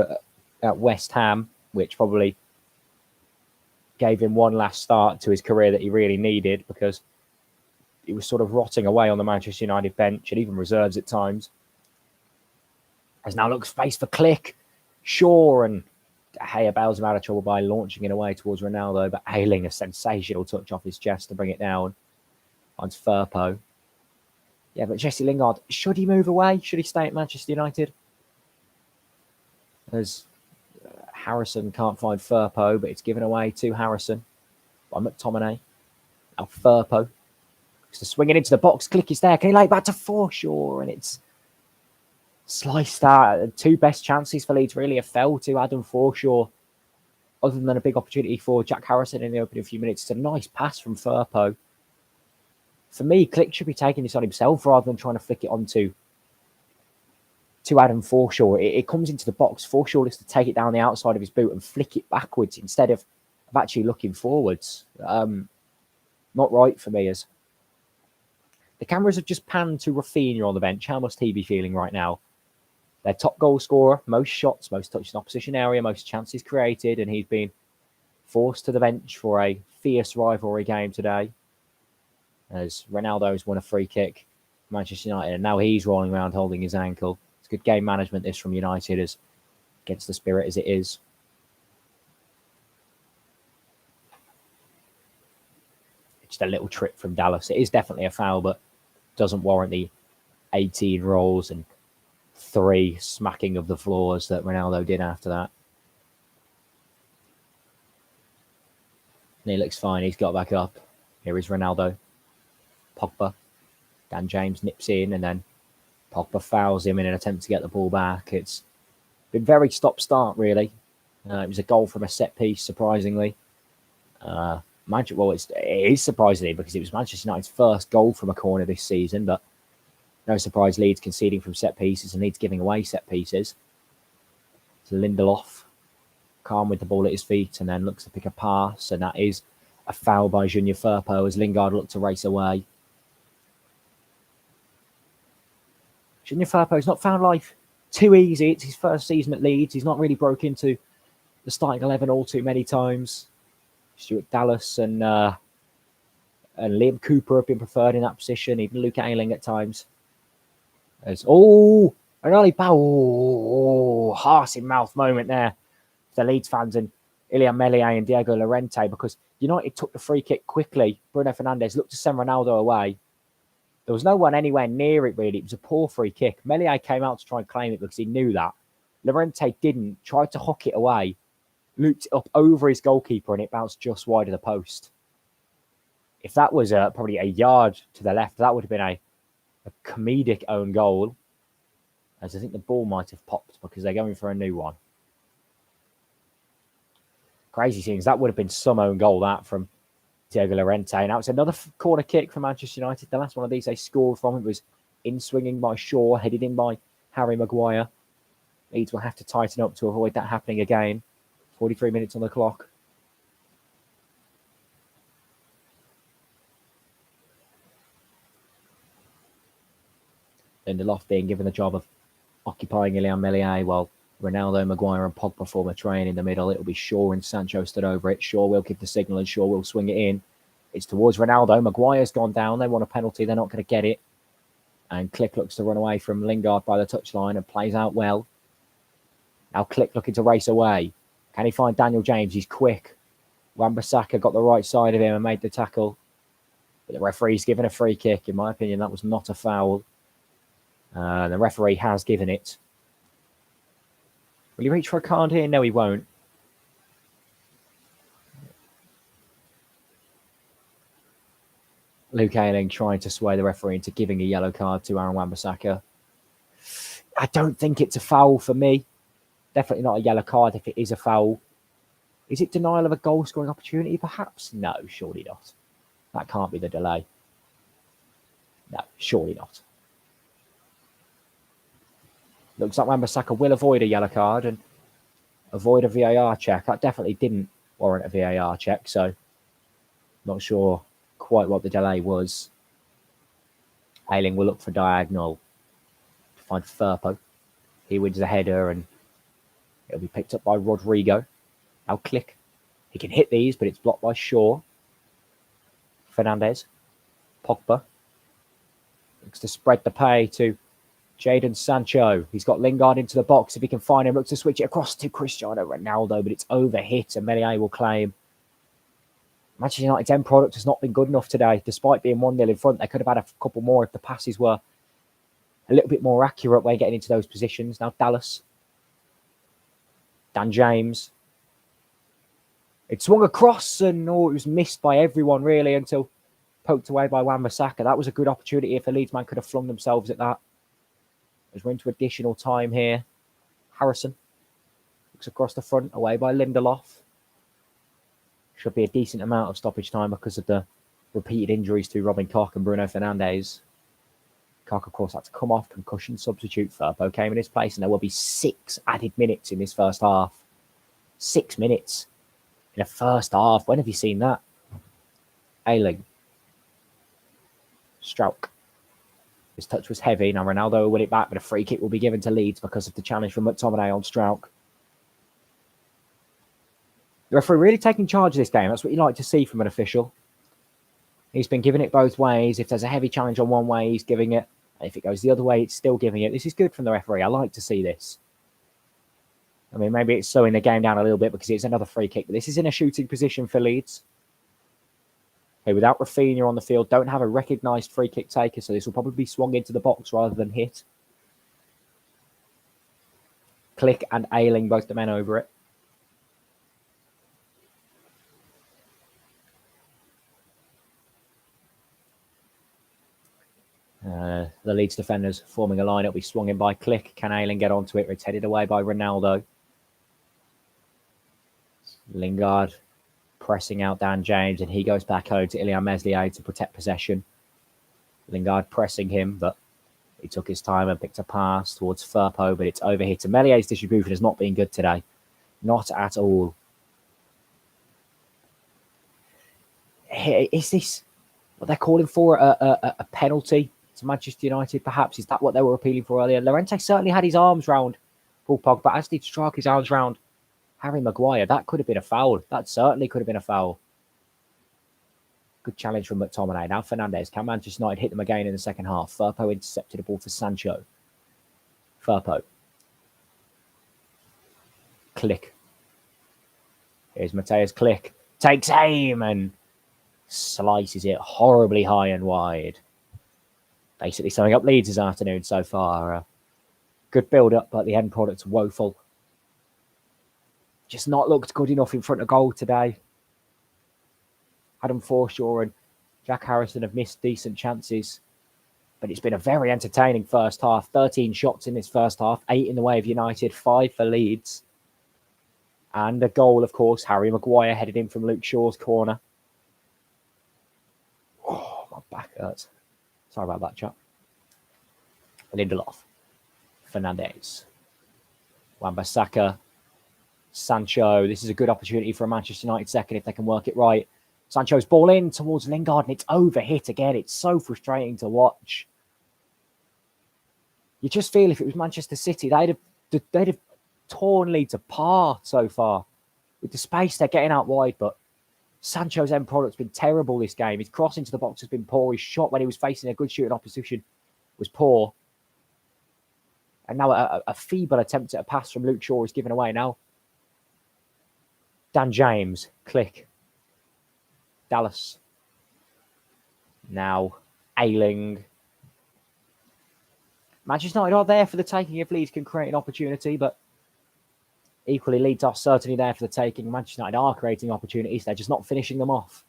at West Ham, which probably gave him one last start to his career that he really needed, because he was sort of rotting away on the Manchester United bench and even reserves at times. As now looks space for Klich, Shaw, and De Gea bails him out of trouble by launching it away towards Ronaldo, but Ayling a sensational touch off his chest to bring it down. Finds Firpo. Yeah, but Jesse Lingard, should he move away? Should he stay at Manchester United? As Harrison can't find Firpo, but it's given away to Harrison by McTominay. Now Firpo. So swinging into the box, Klich is there. Can he lay it back to Forshaw? And it's sliced out. The two best chances for Leeds really have fell to Adam Forshaw, other than a big opportunity for Jack Harrison in the opening few minutes. It's a nice pass from Firpo. For me, Klich should be taking this on himself rather than trying to flick it onto Adam Forshaw. It comes into the box. Forshaw looks to take it down the outside of his boot and flick it backwards instead of actually looking forwards. Not right for me, as the cameras have just panned to Rafinha on the bench. How must he be feeling right now? Their top goal scorer, most shots, most touches in opposition area, most chances created, and he's been forced to the bench for a fierce rivalry game today, as Ronaldo's won a free kick for Manchester United, and now he's rolling around holding his ankle. It's good game management, this, from United, as against the spirit as it is. Just a little trip from Dallas. It is definitely a foul, but doesn't warrant the 18 rolls and 3 smacking of the floors that Ronaldo did after that. And he looks fine. He's got back up. Here is Ronaldo. Pogba. Dan James nips in, and then Pogba fouls him in an attempt to get the ball back. It's been very stop-start, really. It was a goal from a set piece, surprisingly. Well, it is surprisingly because it was Manchester United's first goal from a corner this season, but no surprise Leeds conceding from set pieces and Leeds giving away set pieces. So Lindelof, calm with the ball at his feet, and then looks to pick a pass, and that is a foul by Junior Firpo as Lingard looked to race away. Junior Firpo's not found life too easy. It's his first season at Leeds. He's not really broke into the starting 11 all too many times. Stuart Dallas and Liam Cooper have been preferred in that position, even Luke Ayling at times. An early heart in mouth moment there for the Leeds fans and Ilian Meslier and Diego Llorente, because United took the free kick quickly. Bruno Fernandes looked to send Ronaldo away. There was no one anywhere near it, really. It was a poor free kick. Meslier came out to try and claim it because he knew that. Llorente didn't, tried to hook it away, looped it up over his goalkeeper, and it bounced just wide of the post. If that was probably a yard to the left, that would have been a comedic own goal, as I think the ball might have popped because they're going for a new one. Crazy things. That would have been some own goal, that, from Diego Llorente. Now it's another corner kick for Manchester United. The last one of these they scored from, it was in-swinging by Shaw, headed in by Harry Maguire. Leeds will have to tighten up to avoid that happening again. 43 minutes on the clock. Lindelof being given the job of occupying Ilian Meslier while Ronaldo, Maguire and Pogba form a train in the middle. It'll be Shaw and Sancho stood over it. Shaw will give the signal and Shaw will swing it in. It's towards Ronaldo. Maguire's gone down. They want a penalty. They're not going to get it. And Click looks to run away from Lingard by the touchline and plays out well. Now Click looking to race away. Can he find Daniel James? He's quick. Wan-Bissaka got the right side of him and made the tackle. But the referee's given a free kick. In my opinion, that was not a foul. The referee has given it. Will he reach for a card here? No, he won't. Luke Ayling trying to sway the referee into giving a yellow card to Aaron Wan-Bissaka. I don't think it's a foul for me. Definitely not a yellow card if it is a foul. Is it denial of a goal-scoring opportunity? Perhaps? No, surely not. That can't be the delay. No, surely not. Looks like Wan-Bissaka will avoid a yellow card and avoid a VAR check. That definitely didn't warrant a VAR check, so not sure quite what the delay was. Ayling will look for diagonal to find Firpo. He wins the header and it'll be picked up by Rodrigo. Now Click. He can hit these, but it's blocked by Shaw. Fernandes. Pogba. Looks to spread the pay to Jadon Sancho. He's got Lingard into the box. If he can find him, looks to switch it across to Cristiano Ronaldo, but it's overhit and Meslier will claim. Manchester United's end product has not been good enough today. Despite being 1-0 in front, they could have had a couple more if the passes were a little bit more accurate when getting into those positions. Now Dallas. Dan James. It swung across and it was missed by everyone really until poked away by Wan-Bissaka. That was a good opportunity if the Leeds man could have flung themselves at that. As we're into additional time here. Harrison looks across the front, away by Lindelof. Should be a decent amount of stoppage time because of the repeated injuries to Robin Koch and Bruno Fernandes. Koch, of course, had to come off concussion substitute. Firpo came in his place, and there will be 6 added minutes in this first half. 6 minutes in a first half. When have you seen that? Ayling. Strauch. His touch was heavy. Now Ronaldo will win it back, but a free kick will be given to Leeds because of the challenge from McTominay on Strauch. The referee really taking charge of this game. That's what you like to see from an official. He's been giving it both ways. If there's a heavy challenge on one way, he's giving it. And if it goes the other way, it's still giving it. This is good from the referee. I like to see this. I mean, maybe it's slowing the game down a little bit because it's another free kick. But this is in a shooting position for Leeds. Okay, without Rafinha on the field, don't have a recognised free kick taker, so this will probably be swung into the box rather than hit. Click and Ayling, both the men over it. The Leeds defenders forming a line. It'll be swung in by Click. Can Ayling get onto it? It's headed away by Ronaldo. Lingard pressing out Dan James, and he goes back home to Ilya Meslier to protect possession. Lingard pressing him, but he took his time and picked a pass towards Firpo, but it's overhit. And Melier's distribution has not been good today. Not at all. Is this what they're calling for? A penalty to Manchester United, perhaps? Is that what they were appealing for earlier? Llorente certainly had his arms round Paul Pogba, as did Strike his arms round Harry Maguire. That could have been a foul. That certainly could have been a foul. Good challenge from McTominay. Now Fernandes. Can Manchester United hit them again in the second half? Firpo intercepted a ball for Sancho. Firpo. Click. Here's Mateus Click. Takes aim and slices it horribly high and wide. Basically summing up Leeds this afternoon so far. Good build-up, but the end product's woeful. Just not looked good enough in front of goal today. Adam Forshaw and Jack Harrison have missed decent chances. But it's been a very entertaining first half. 13 shots in this first half. 8 in the way of United. 5 for Leeds. And a goal, of course. Harry Maguire headed in from Luke Shaw's corner. Oh, my back hurts. Sorry about that, chap. Lindelof. Fernandes. Wan-Bissaka. Sancho. This is a good opportunity for a Manchester United second if they can work it right. Sancho's ball in towards Lingard, and it's overhit again. It's so frustrating to watch. You just feel if it was Manchester City, they'd have torn Leeds apart so far with the space they're getting out wide. But Sancho's end product's been terrible this game. His cross into the box has been poor. His shot when he was facing a good shooting opposition was poor. And now a feeble attempt at a pass from Luke Shaw is given away now. Dan James, Click. Dallas. Now, Ayling. Manchester United are there for the taking if Leeds can create an opportunity, but equally, Leeds are certainly there for the taking. Manchester United are creating opportunities. They're just not finishing them off.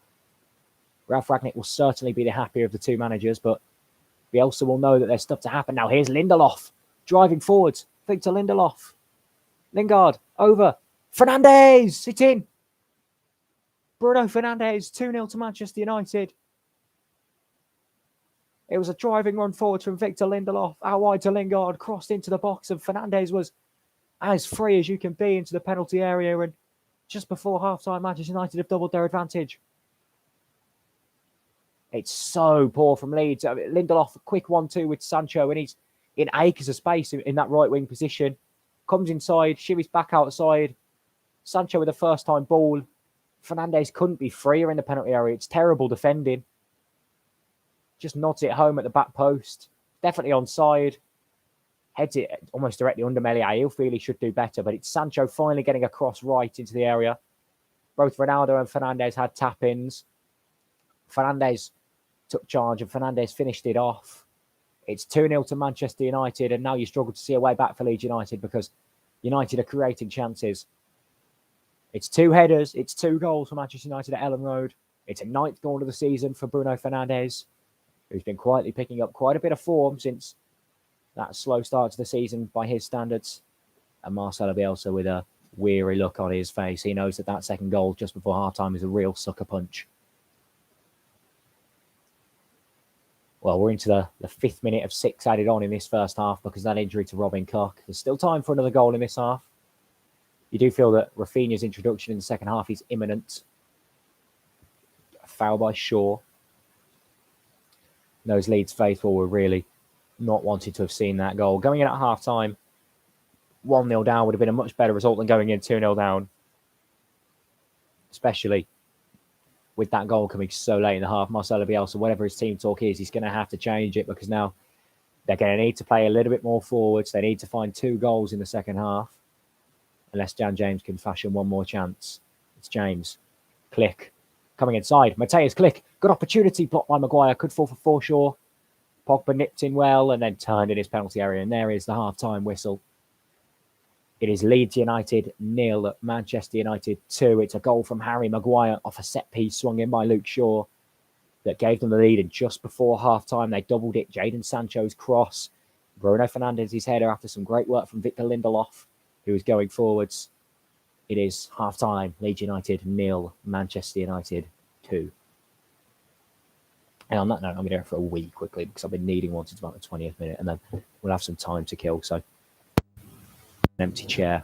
Ralph Rangnick will certainly be the happier of the two managers, but Bielsa will know that there's stuff to happen. Now, here's Lindelof driving forwards. Victor Lindelof. Lingard over. Fernandes! It's in. Bruno Fernandes, 2-0 to Manchester United. It was a driving run forward from Victor Lindelof. Out wide to Lingard, crossed into the box, and Fernandes was as free as you can be into the penalty area. And just before half-time, Manchester United have doubled their advantage. It's so poor from Leeds. Lindelof, a quick 1-2 with Sancho, and he's in acres of space in that right-wing position. Comes inside, shivvies back outside. Sancho with a first-time ball. Fernandes couldn't be freer in the penalty area. It's terrible defending. Just nods it home at the back post. Definitely onside. Heads it almost directly under Meslier. He'll feel he should do better, but it's Sancho finally getting a cross right into the area. Both Ronaldo and Fernandes had tap-ins. Fernandes took charge and Fernandes finished it off. It's 2-0 to Manchester United, and now you struggle to see a way back for Leeds United because United are creating chances. It's 2 headers. It's 2 goals for Manchester United at Ellen Road. It's a 9th goal of the season for Bruno Fernandes, who's been quietly picking up quite a bit of form since that slow start to the season by his standards. And Marcelo Bielsa with a weary look on his face. He knows that second goal just before half-time is a real sucker punch. Well, we're into the 5th minute of 6 added on in this first half because of that injury to Robin Koch. There's still time for another goal in this half. You do feel that Rafinha's introduction in the second half is imminent. A foul by Shaw. Those Leeds faithful were really not wanting to have seen that goal. Going in at half-time, 1-0 down would have been a much better result than going in 2-0 down. Especially with that goal coming so late in the half. Marcelo Bielsa, whatever his team talk is, he's going to have to change it because now they're going to need to play a little bit more forwards. They need to find 2 goals in the second half. Unless Dan James can fashion one more chance. It's James. Click. Coming inside. Mateus Click. Good opportunity blocked by Maguire. Could fall for Forshaw. Pogba nipped in well and then turned in his penalty area. And there is the half-time whistle. It is Leeds United 0, Manchester United 2. It's a goal from Harry Maguire off a set piece swung in by Luke Shaw that gave them the lead. And just before half-time, they doubled it. Jadon Sancho's cross. Bruno Fernandes's header after some great work from Victor Lindelof, who was going forwards. It is half-time. Leeds United 0, Manchester United 2. And on that note, I'm going to go for a wee quickly because I've been needing one since about the 20th minute, and then we'll have some time to kill. So, an empty chair.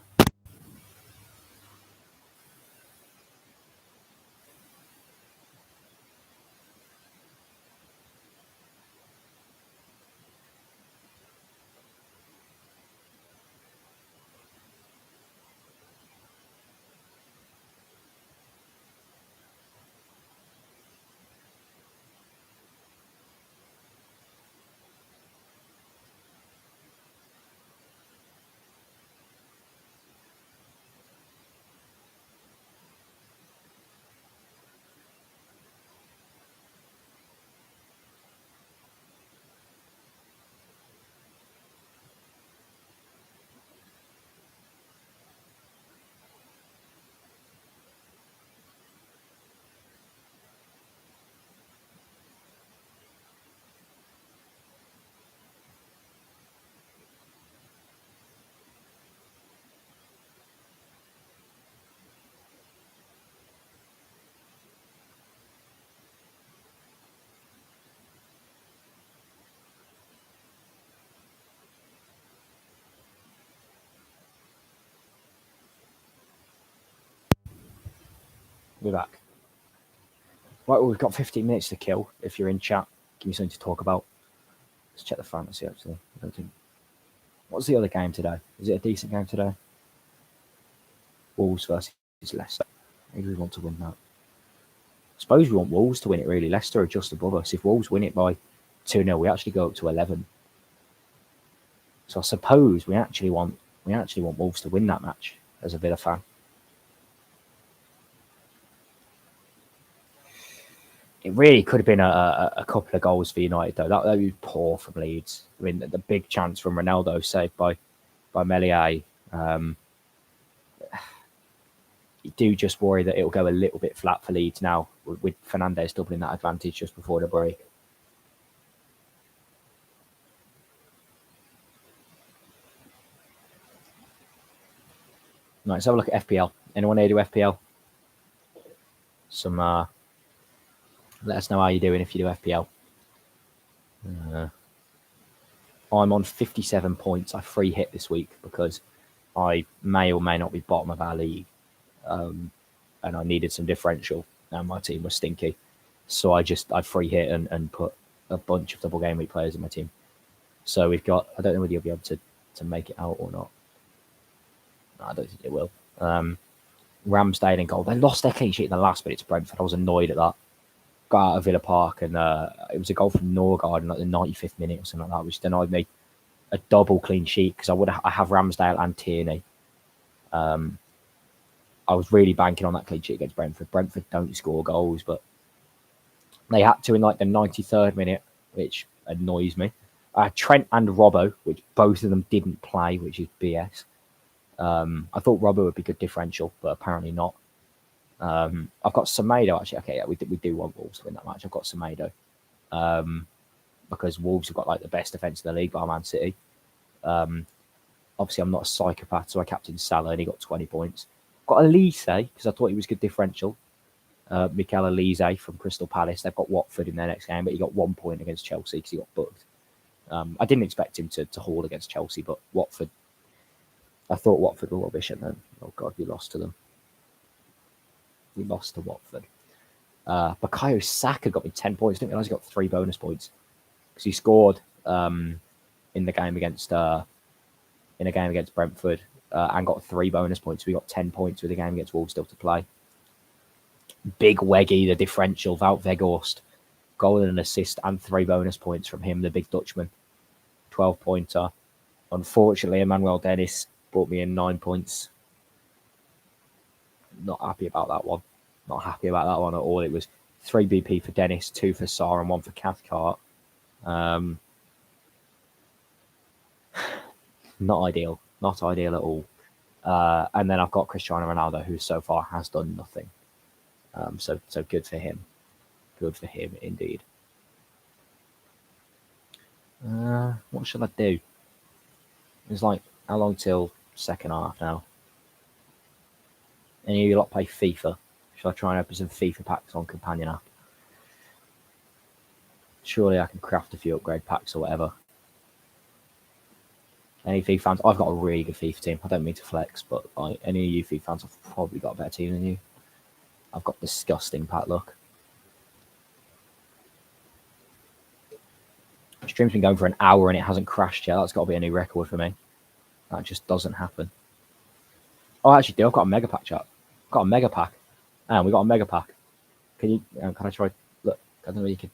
We're back. Right, well, we've got 15 minutes to kill. If you're in chat, give me something to talk about. Let's check the fantasy, actually. I don't think... What's the other game today? Is it a decent game today? Wolves versus Leicester. Maybe we want to win that. I suppose we want Wolves to win it, really. Leicester are just above us. If Wolves win it by 2-0, we actually go up to 11. So I suppose we actually want Wolves to win that match as a Villa fan. It really could have been a couple of goals for United, though. That would be poor from Leeds. I mean, the big chance from Ronaldo saved by Meslier. You do just worry that it'll go a little bit flat for Leeds now, with Fernandes doubling that advantage just before the break. Right, let's have a look at FPL. Anyone here do FPL? Let us know how you're doing if you do FPL. I'm on 57 points. I free hit this week because I may or may not be bottom of our league. And I needed some differential. And my team was stinky. So I free hit and put a bunch of double game week players in my team. So we've got, I don't know whether you'll be able to make it out or not. No, I don't think it will. Ramsdale in goal. They lost their clean sheet in the last minute to Brentford. I was annoyed at that. Got out of Villa Park and it was a goal from Norgard in like the 95th minute or something like that, which denied me a double clean sheet because I have Ramsdale and Tierney. I was really banking on that clean sheet against Brentford. Brentford don't score goals, but they had to in like the 93rd minute, which annoys me. Trent and Robbo, which both of them didn't play, which is BS. I thought Robbo would be good differential, but apparently not. I've got Semedo, actually. Okay, yeah, we do want Wolves to win that match. I've got Semedo. Because Wolves have got like the best defence in the league by Man City. Obviously, I'm not a psychopath, so I captained Salah and he got 20 points. Got Elise, because I thought he was good differential. Mikel Elise from Crystal Palace. They've got Watford in their next game, but he got 1 point against Chelsea because he got booked. I didn't expect him to haul against Chelsea, but Watford, I thought Watford were rubbish, and then, oh God, we lost to them. We lost to Watford. Bukayo Saka got me 10 points. Didn't realise he got 3 bonus points because he scored in the game against Brentford and got 3 bonus points. We got 10 points with the game against Wolves still to play. Big Weggy, the differential, Wout Weghorst, goal and an assist and 3 bonus points from him, the big Dutchman. 12-pointer. Unfortunately, Emmanuel Dennis brought me in 9 points. Not happy about that one. Not happy about that one at all. It was 3 BP for Dennis, 2 for Sarr, and 1 for Cathcart. Not ideal. Not ideal at all. And then I've got Cristiano Ronaldo, who so far has done nothing. So good for him. Good for him, indeed. What should I do? It's like, how long till second half now? Any of you lot play FIFA? Should I try and open some FIFA packs on Companion app? Surely I can craft a few upgrade packs or whatever. Any FIFA fans? I've got a really good FIFA team. I don't mean to flex, but any of you FIFA fans have probably got a better team than you. I've got disgusting pack luck. The stream's been going for an hour and it hasn't crashed yet. That's got to be a new record for me. That just doesn't happen. Oh, I actually do. I've got a mega pack, chat. I've got a mega pack. And we got a mega pack. Can I try? Look, I don't know if you can.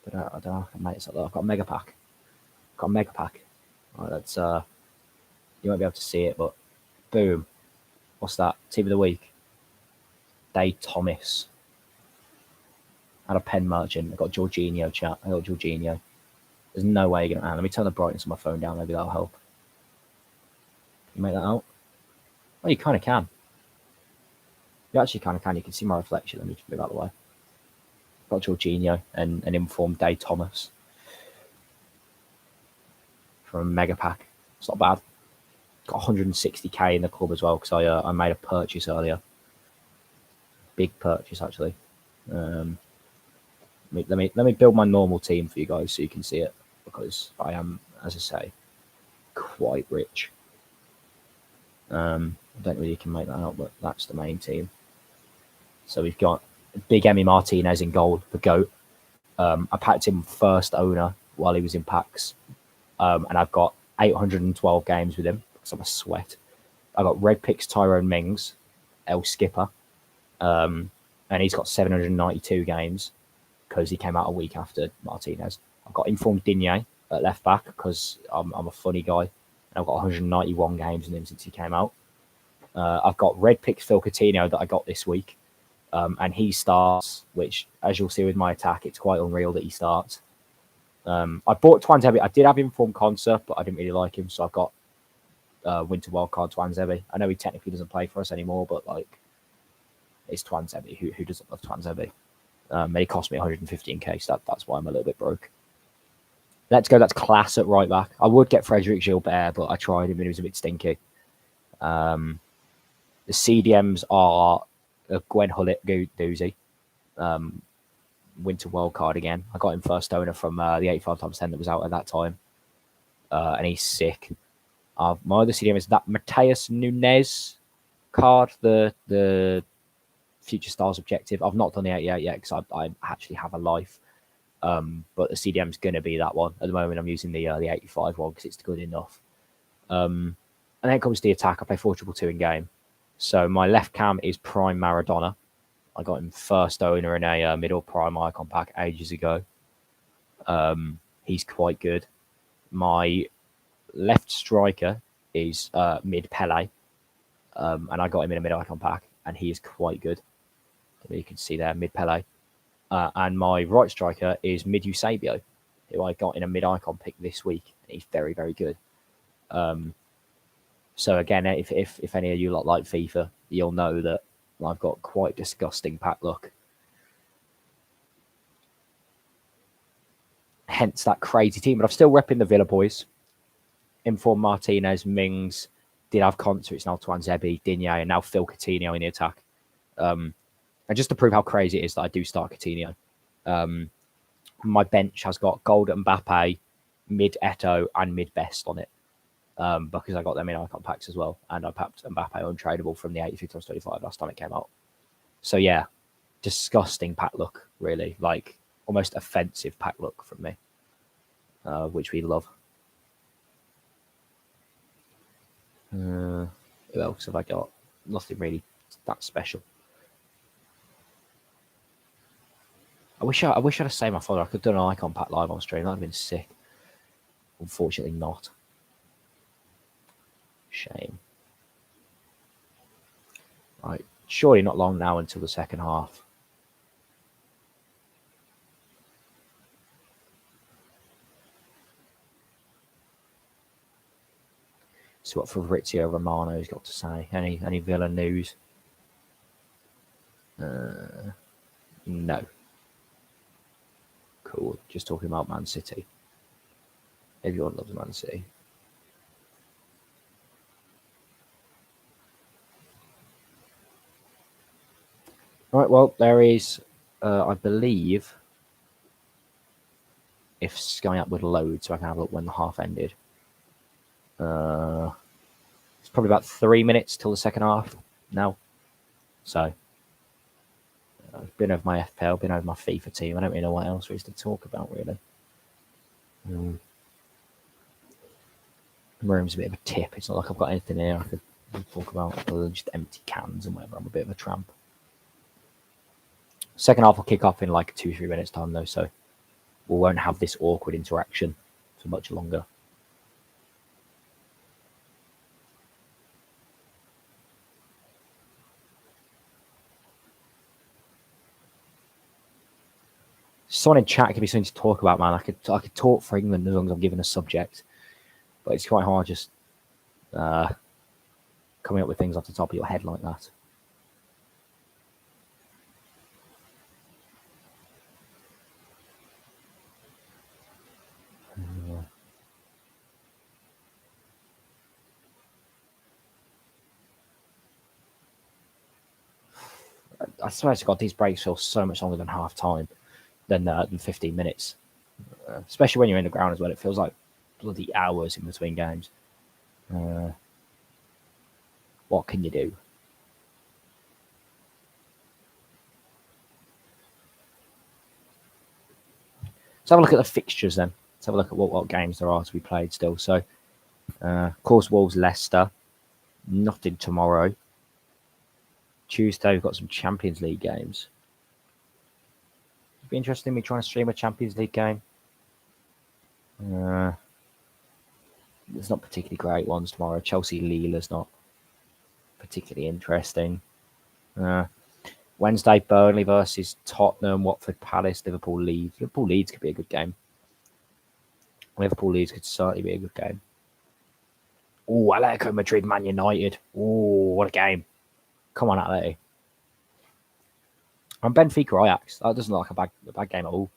I don't know. I can make it look. I've got a mega pack. I've got a mega pack. All right, that's you won't be able to see it, but boom. What's that? Team of the week. Dave Thomas. I had a pen merchant. I got Jorginho, chat. I got Jorginho. There's no way you're gonna. Let me turn the brightness of my phone down. Maybe that'll help. Can you make that out? Oh, you kind of can. You actually kind of can. You can see my reflection. Let me just move out of the way. Got Jorginho and an informed Dave Thomas from a mega pack. It's not bad. Got 160k in the club as well because I made a purchase earlier. Big purchase actually. Let me build my normal team for you guys so you can see it because I am, as I say, quite rich. I don't know if you can make that out, but that's the main team. So we've got Big Emmy Martinez in goal, the GOAT. I packed him first owner while he was in packs. And I've got 812 games with him because I'm a sweat. I got Red Picks Tyrone Mings, El Skipper. And he's got 792 games because he came out a week after Martinez. I've got Informed Digne at left back because I'm a funny guy. And I've got 191 games in him since he came out. I've got Red Picks Phil Coutinho that I got this week. And he starts, which, as you'll see with my attack, it's quite unreal that he starts. I bought Twanzebe. I did have him from concert, but I didn't really like him, so I've got Winter Wildcard Twanzebe. I know he technically doesn't play for us anymore, but like, it's Twanzebe. Who doesn't love Twanzebe? And he cost me 115k, so that's why I'm a little bit broke. Let's go. That's class at right back. I would get Frederick Gilbert, but I tried him and he was a bit stinky. The CDMs are Gwen Hullet Doozy. Winter Wildcard again. I got him first owner from the 85x10 that was out at that time. And he's sick. My other CDM is that Mateus Nunes card, the Future Stars objective. I've not done the 88 yet because I actually have a life. But the CDM's going to be that one. At the moment, I'm using the 85 one because it's good enough. And then it comes to the attack. I play 4-2-2 in game. So my left cam is Prime Maradona. I got him first owner in a middle prime icon pack ages ago. He's quite good. My left striker is mid Pele. And I got him in a mid icon pack and he is quite good. You can see there, mid Pele. And my right striker is mid Eusebio, who I got in a mid icon pick this week. He's very, very good. So again, if any of you lot like FIFA, you'll know that I've got quite disgusting pack luck. Hence that crazy team. But I'm still repping the Villa boys. Inform Martinez, Mings, did have concerts, now Twanzebe, Digne, and now Phil Coutinho in the attack. And just to prove how crazy it is that I do start Coutinho. My bench has got Gold Mbappe, mid Eto, and mid Best on it. Because I got them in icon packs as well. And I packed Mbappe untradeable from the 83x25 last time it came out. So yeah, disgusting pack look, really. Like, almost offensive pack look from me. Which we love. Who else have I got? Nothing really that special. I wish I had saved my folder. I could have done an icon pack live on stream. That would have been sick. Unfortunately not. Shame. Right. Surely not long now until the second half. See what Fabrizio Romano's got to say. Any Villa news? No. Cool. Just talking about Man City. Everyone loves Man City. Right, well, there is, I believe, if Sky App would load so I can have a look when the half ended. It's probably about 3 minutes till the second half now. So, I've been over my FPL, been over my FIFA team. I don't really know what else there is to talk about, really. The room's a bit of a tip. It's not like I've got anything here I could talk about other than just empty cans and whatever. I'm a bit of a tramp. Second half will kick off in like 2-3 minutes time though, so we won't have this awkward interaction for much longer. Someone in chat could be something to talk about, man. I could talk for England as long as I'm given a subject, but it's quite hard just coming up with things off the top of your head like that. I swear to God, these breaks feel so much longer than half time than 15 minutes. Especially when you're in the ground as well. It feels like bloody hours in between games. What can you do? Let's have a look at the fixtures then. Let's have a look at what games there are to be played still. So, of course, Wolves, Leicester. Nothing tomorrow. Tuesday, we've got some Champions League games. It'd be interesting me trying to stream a Champions League game. There's not particularly great ones tomorrow. Chelsea Lille is not particularly interesting. Wednesday, Burnley versus Tottenham, Watford Palace, Liverpool Leeds. Liverpool Leeds could be a good game. Liverpool Leeds could certainly be a good game. Oh, Atletico Madrid, Man United. Oh, what a game. Come on, Atleti. And Benfica Ajax. That doesn't look like a bad game at all.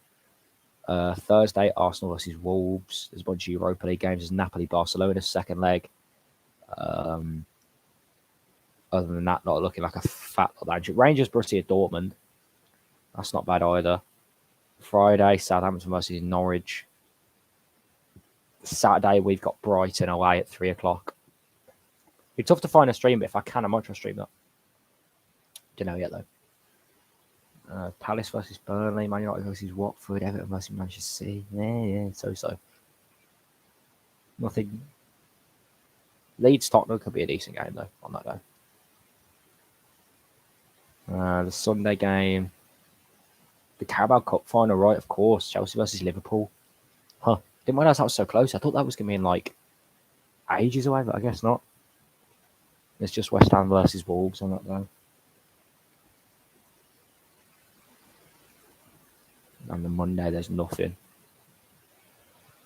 Thursday, Arsenal versus Wolves. There's a bunch of Europa League games. There's Napoli, Barcelona, second leg. Other than that, not looking like a fat lot. Rangers, Borussia Dortmund. That's not bad either. Friday, Southampton versus Norwich. Saturday, we've got Brighton away at 3 o'clock. It's tough to find a stream, but if I can, I might try to stream that. Don't know yet, though. Palace versus Burnley, Man United versus Watford, Everton versus Manchester City. Yeah, so. Nothing. Leeds Tottenham could be a decent game, though, on that day. The Sunday game. The Carabao Cup final, right? Of course. Chelsea versus Liverpool. Huh. Didn't realize that was so close. I thought that was going to be in like ages away, but I guess not. It's just West Ham versus Wolves on that day. And the Monday, there's nothing.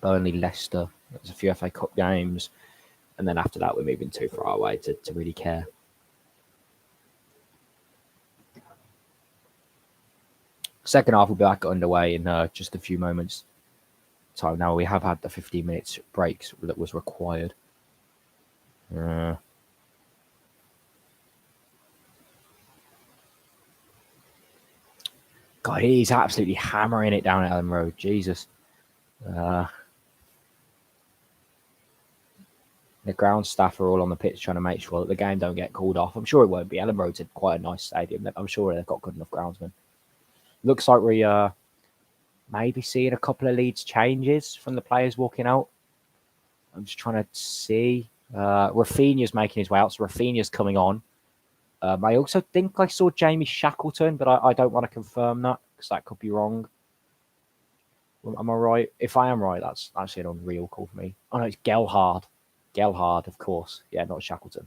Burnley, Leicester. There's a few FA Cup games. And then after that, we're moving too far away to really care. Second half will be back underway in just a few moments' time. Now, we have had the 15 minutes breaks that was required. God, he's absolutely hammering it down at Ellen Road. Jesus. The ground staff are all on the pitch trying to make sure that the game don't get called off. I'm sure it won't be. Ellen Road's quite a nice stadium. I'm sure they've got good enough groundsmen. Looks like we maybe seeing a couple of Leeds changes from the players walking out. I'm just trying to see. Rafinha's making his way out, so Rafinha's coming on. I also think I saw Jamie Shackleton, but I don't want to confirm that because that could be wrong. Am I right? If I am right, that's actually an unreal call for me. Oh, no, it's Gelhard. Gelhard, of course. Yeah, not Shackleton.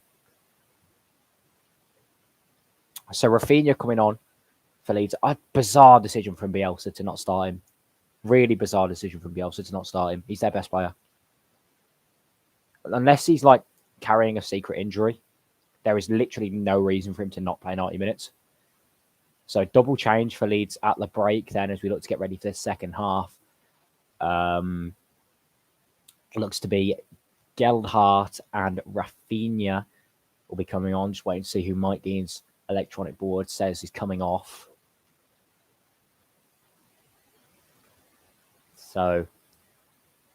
So Rafinha coming on for Leeds. A bizarre decision from Bielsa to not start him. Really bizarre decision from Bielsa to not start him. He's their best player. Unless he's like carrying a secret injury. There is literally no reason for him to not play 90 minutes. So double change for Leeds at the break then as we look to get ready for the second half. It looks to be Geldhart and Rafinha will be coming on. Just waiting to see who Mike Dean's electronic board says is coming off. So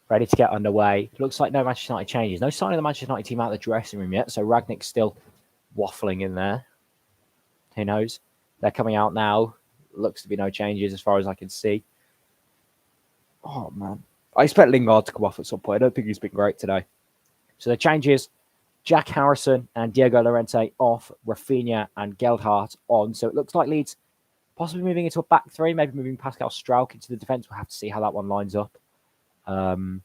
ready to get underway. Looks like no Manchester United changes. No sign of the Manchester United team out of the dressing room yet. So Ragnick's still waffling in there. Who knows? They're coming out now. Looks to be no changes as far as I can see. Oh, man. I expect Lingard to come off at some point. I don't think he's been great today. So the changes, Jack Harrison and Diego Llorente off, Rafinha and Geldhart on. So it looks like Leeds possibly moving into a back three, maybe moving Pascal Struijk into the defence. We'll have to see how that one lines up. And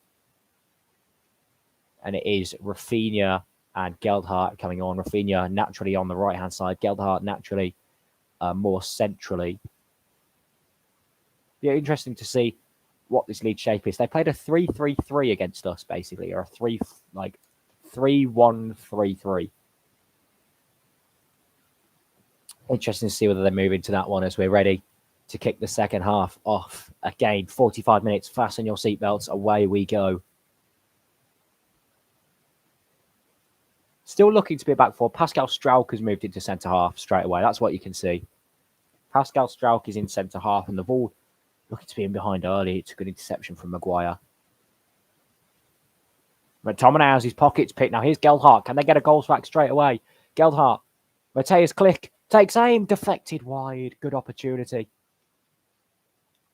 it is Rafinha and Geldhart coming on. Rafinha naturally on the right-hand side. Geldhart naturally more centrally. Yeah, interesting to see what this lead shape is. They played a 3-3-3 against us, basically, or a 3-1-3-3. Interesting to see whether they move into that one as we're ready to kick the second half off. Again, 45 minutes, fasten your seatbelts, away we go. Still looking to be a back four. Pascal Struijk has moved into centre half straight away. That's what you can see. Pascal Struijk is in centre half, and the ball looking to be in behind early. It's a good interception from Maguire. McTominay has his pockets picked. Now here's Geldhart. Can they get a goal back straight away? Geldhart. Mateus Click takes aim. Deflected wide. Good opportunity.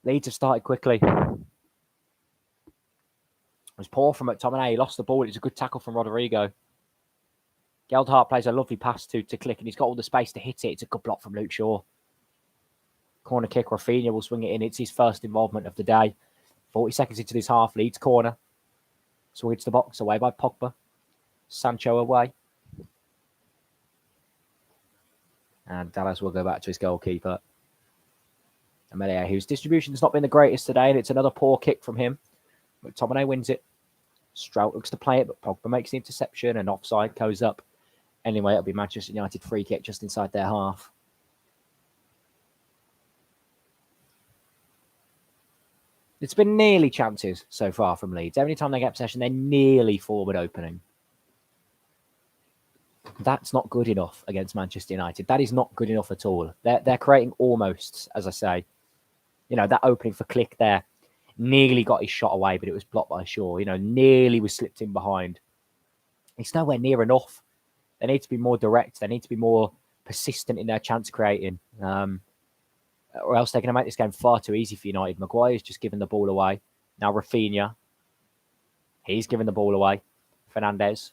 Leeds have started quickly. It was poor from McTominay. He lost the ball. It's a good tackle from Rodrigo. Geldhart plays a lovely pass to Click, and he's got all the space to hit it. It's a good block from Luke Shaw. Corner kick, Rafinha will swing it in. It's his first involvement of the day. 40 seconds into this half, Leeds corner. Swing into the box, away by Pogba. Sancho away. And Dallas will go back to his goalkeeper. Amelia, whose distribution's not been the greatest today, and it's another poor kick from him. McTominay wins it. Strout looks to play it, but Pogba makes the interception, and offside goes up. Anyway, it'll be Manchester United free kick just inside their half. It's been nearly chances so far from Leeds. Every time they get possession, they're nearly forward opening. That's not good enough against Manchester United. That is not good enough at all. They're creating almost, as I say, you know, that opening for Click there. Nearly got his shot away, but it was blocked by Shaw. You know, nearly was slipped in behind. It's nowhere near enough. They need to be more direct. They need to be more persistent in their chance creating. Or else they're going to make this game far too easy for United. Maguire's just given the ball away. Now Rafinha. He's given the ball away. Fernandes.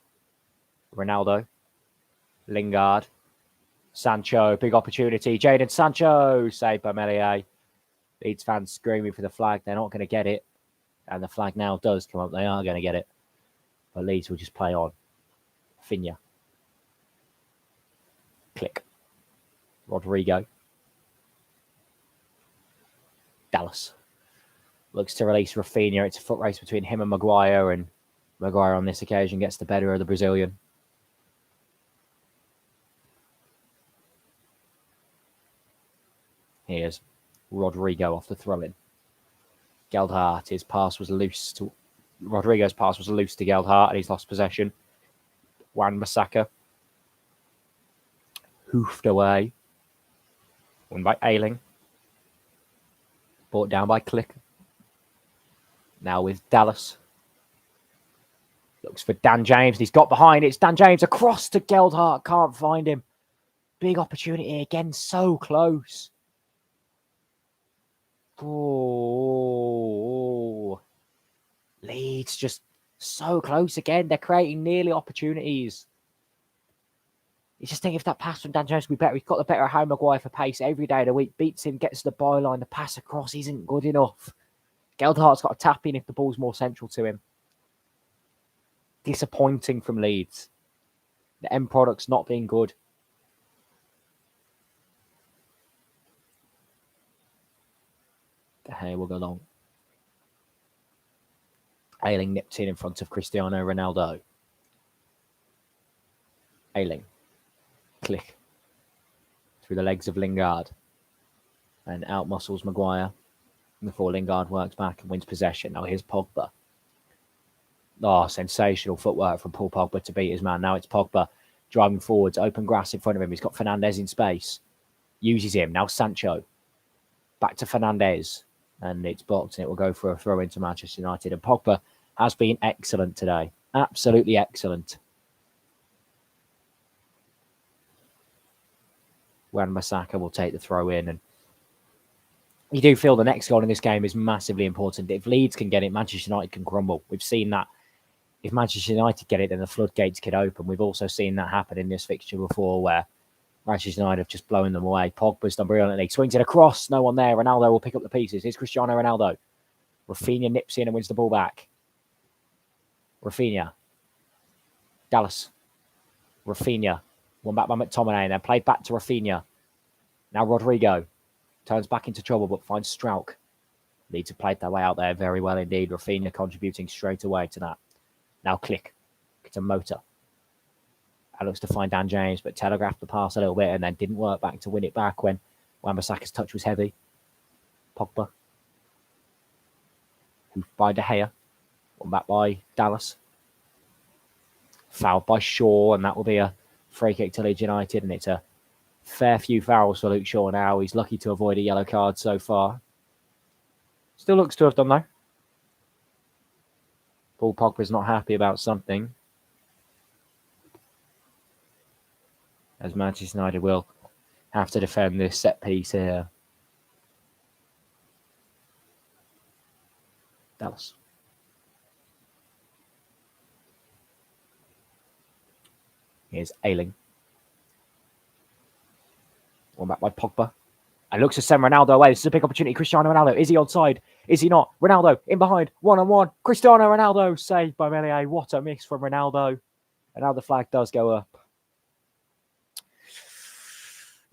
Ronaldo. Lingard. Sancho. Big opportunity. Jadon Sancho. Saved by Meslier. Leeds fans screaming for the flag. They're not going to get it. And the flag now does come up. They are going to get it. But Leeds will just play on. Rafinha. Click. Rodrigo. Dallas looks to release Rafinha. It's a foot race between him and Maguire, and Maguire on this occasion gets the better of the Brazilian. Here's Rodrigo off the throw-in. Geldhart, his pass was loose to... Rodrigo's pass was loose to Geldhart, and he's lost possession. Wan-Bissaka. Hoofed away. Won by Ayling. Brought down by Click. Now with Dallas. Looks for Dan James. He's got behind. It's Dan James across to Geldhart. Can't find him. Big opportunity again. So close. Oh. Leeds just so close again. They're creating nearly opportunities. You just think if that pass from Dan James would be better. He's got the better of Harry Maguire for pace every day of the week. Beats him, gets to the byline. The pass across isn't good enough. Geldhart's got a tap in if the ball's more central to him. Disappointing from Leeds. The end product's not being good. Hey, we'll go long. Ayling nipped in front of Cristiano Ronaldo. Ayling. Click. Through the legs of Lingard. And out muscles Maguire. Before Lingard works back and wins possession. Now here's Pogba. Oh, sensational footwork from Paul Pogba to beat his man. Now it's Pogba driving forwards. Open grass in front of him. He's got Fernandes in space. Uses him. Now Sancho. Back to Fernandes. And it's blocked and it will go for a throw into Manchester United. And Pogba has been excellent today. Absolutely excellent. Wan-Bissaka will take the throw in. And you do feel the next goal in this game is massively important. If Leeds can get it, Manchester United can crumble. We've seen that. If Manchester United get it, then the floodgates could open. We've also seen that happen in this fixture before where Manchester United have just blown them away. Pogba's done brilliantly. Swings it across. No one there. Ronaldo will pick up the pieces. Here's Cristiano Ronaldo. Rafinha nips in and wins the ball back. Rafinha. Dallas. Rafinha. One back by McTominay and then played back to Rafinha. Now Rodrigo. Turns back into trouble but finds Strauch. Leeds have played their way out there very well indeed. Rafinha contributing straight away to that. Now Click. It's a motor. And looks to find Dan James, but telegraphed the pass a little bit and then didn't work back to win it back when Wan-Bissaka's touch was heavy. Pogba. Who by De Gea. One back by Dallas. Fouled by Shaw, and that will be a free kick to Leeds United, and it's a fair few fouls for Luke Shaw now. He's lucky to avoid a yellow card so far. Still looks to have done, though. Paul Pogba's not happy about something. As Manchester United will have to defend this set piece here. Dallas. Here's Ayling. One back by Pogba. And looks to send Ronaldo away. This is a big opportunity. Cristiano Ronaldo. Is he onside? Is he not? Ronaldo in behind. One-on-one. Cristiano Ronaldo saved by Meslier. What a miss from Ronaldo. And now the flag does go up.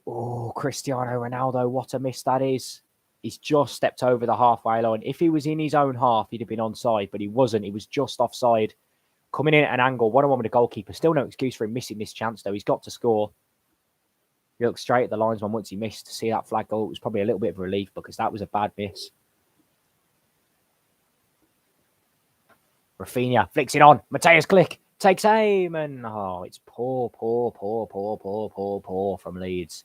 Oh, Cristiano Ronaldo. What a miss that is. He's just stepped over the halfway line. If he was in his own half, he'd have been onside. But he wasn't. He was just offside. Coming in at an angle. One-on-one with the goalkeeper. Still no excuse for him missing this chance, though. He's got to score. He looked straight at the linesman once he missed. To see that flag goal, it was probably a little bit of relief because that was a bad miss. Rafinha flicks it on. Mateus Click takes aim. And oh, it's poor from Leeds.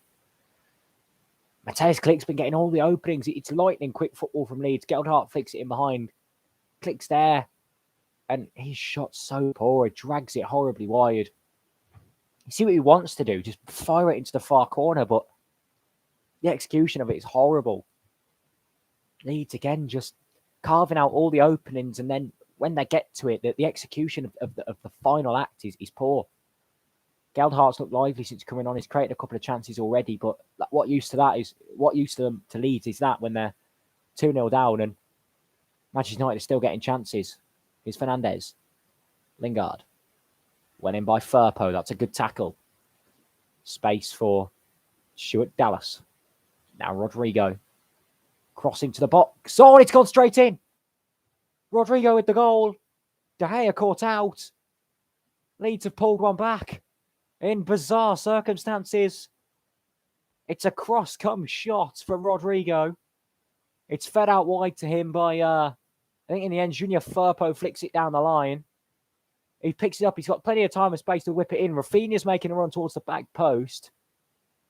Mateus Click's been getting all the openings. It's lightning quick football from Leeds. Geldhart flicks it in behind. Click's there. And his shot's so poor. It drags it horribly wide. You see what he wants to do. Just fire it into the far corner. But the execution of it is horrible. Leeds, again, just carving out all the openings. And then when they get to it, the execution of the final act is poor. Geldhart's looked lively since coming on. He's created a couple of chances already. But what use to Leeds is that when they're 2-0 down and Manchester United is still getting chances. Here's Fernandes. Lingard. Went in by Firpo. That's a good tackle. Space for Stuart Dallas. Now Rodrigo. Crossing to the box. Oh, it's gone straight in. Rodrigo with the goal. De Gea caught out. Leeds have pulled one back. In bizarre circumstances. It's a cross-come shot from Rodrigo. It's fed out wide to him by, I think in the end, Junior Firpo flicks it down the line. He picks it up. He's got plenty of time and space to whip it in. Rafinha's making a run towards the back post.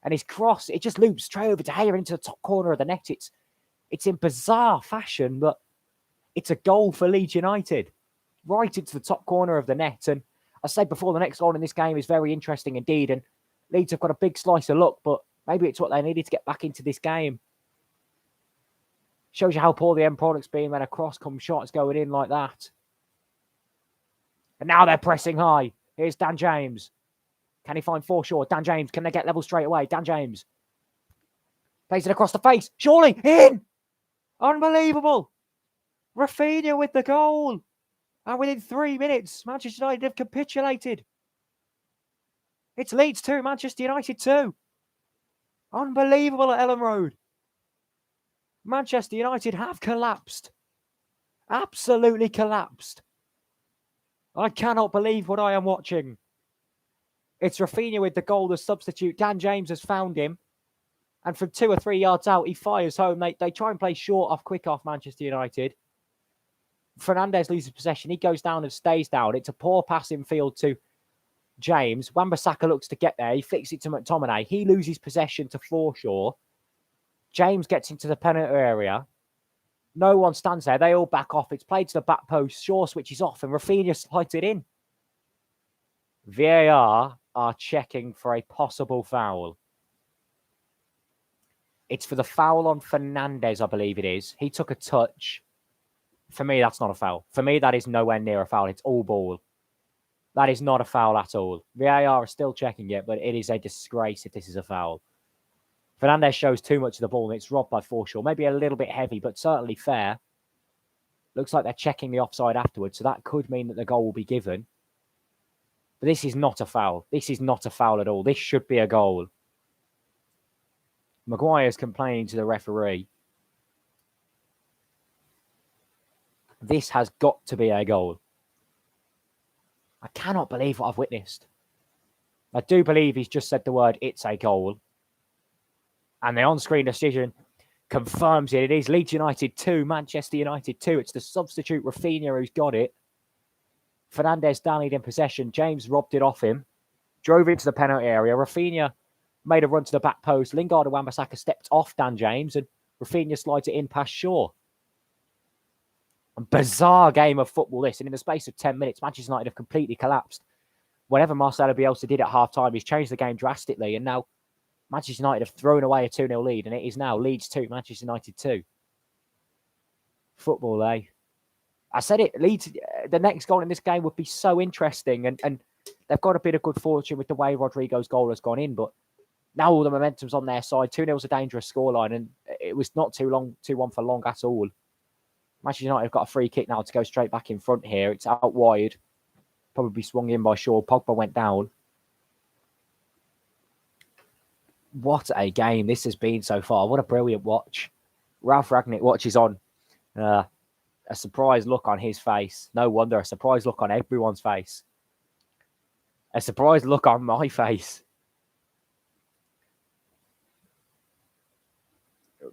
And his cross, it just loops straight over to Gea into the top corner of the net. It's in bizarre fashion, but it's a goal for Leeds United. Right into the top corner of the net. And I said before, the next goal in this game is very interesting indeed. And Leeds have got a big slice of luck, but maybe it's what they needed to get back into this game. Shows you how poor the end product's been when a cross-come shot is going in like that. And now they're pressing high. Here's Dan James. Can he find Forshaw? Dan James, can they get level straight away? Dan James. Plays it across the face. Surely, in! Unbelievable! Rafinha with the goal. And within 3 minutes, Manchester United have capitulated. It's Leeds 2, Manchester United 2. Unbelievable at Ellen Road. Manchester United have collapsed. Absolutely collapsed. I cannot believe what I am watching. It's Rafinha with the goal as substitute. Dan James has found him. And from 2 or 3 yards out, he fires home. They try and play short off Manchester United. Fernandes loses possession. He goes down and stays down. It's a poor passing field to James. Wan-Bissaka looks to get there. He flicks it to McTominay. He loses possession to Forshaw. James gets into the penalty area. No one stands there. They all back off. It's played to the back post. Shaw switches off and Rafinha slides it in. VAR are checking for a possible foul. It's for the foul on Fernandes, I believe it is. He took a touch. For me, that's not a foul. For me, that is nowhere near a foul. It's all ball. That is not a foul at all. VAR are still checking it, but it is a disgrace if this is a foul. Fernandes shows too much of the ball and it's robbed by Forshaw. Maybe a little bit heavy, but certainly fair. Looks like they're checking the offside afterwards, so that could mean that the goal will be given. But this is not a foul. This is not a foul at all. This should be a goal. Maguire is complaining to the referee. This has got to be a goal. I cannot believe what I've witnessed. I do believe he's just said the word, it's a goal. And the on-screen decision confirms it. It is Leeds United 2, Manchester United 2. It's the substitute Rafinha who's got it. Fernandes dallied in possession. James robbed it off him. Drove into the penalty area. Rafinha made a run to the back post. Lingard and Wan-Bissaka stepped off Dan James. And Rafinha slides it in past Shaw. A bizarre game of football this. And in the space of 10 minutes, Manchester United have completely collapsed. Whatever Marcelo Bielsa did at half-time, he's changed the game drastically. And now Manchester United have thrown away a 2-0 lead, and it is now Leeds 2, Manchester United 2. Football, eh? I said it, Leeds, the next goal in this game would be so interesting, and they've got a bit of good fortune with the way Rodrigo's goal has gone in, but now all the momentum's on their side. 2-0 is a dangerous scoreline, and it was not too long, 2-1 for long at all. Manchester United have got a free kick now to go straight back in front here. It's out wide. Probably swung in by Shaw. Pogba went down. What a game this has been so far. What a brilliant watch. Ralph Rangnick watches on. A surprised look on his face. No wonder, a surprised look on everyone's face. A surprised look on my face.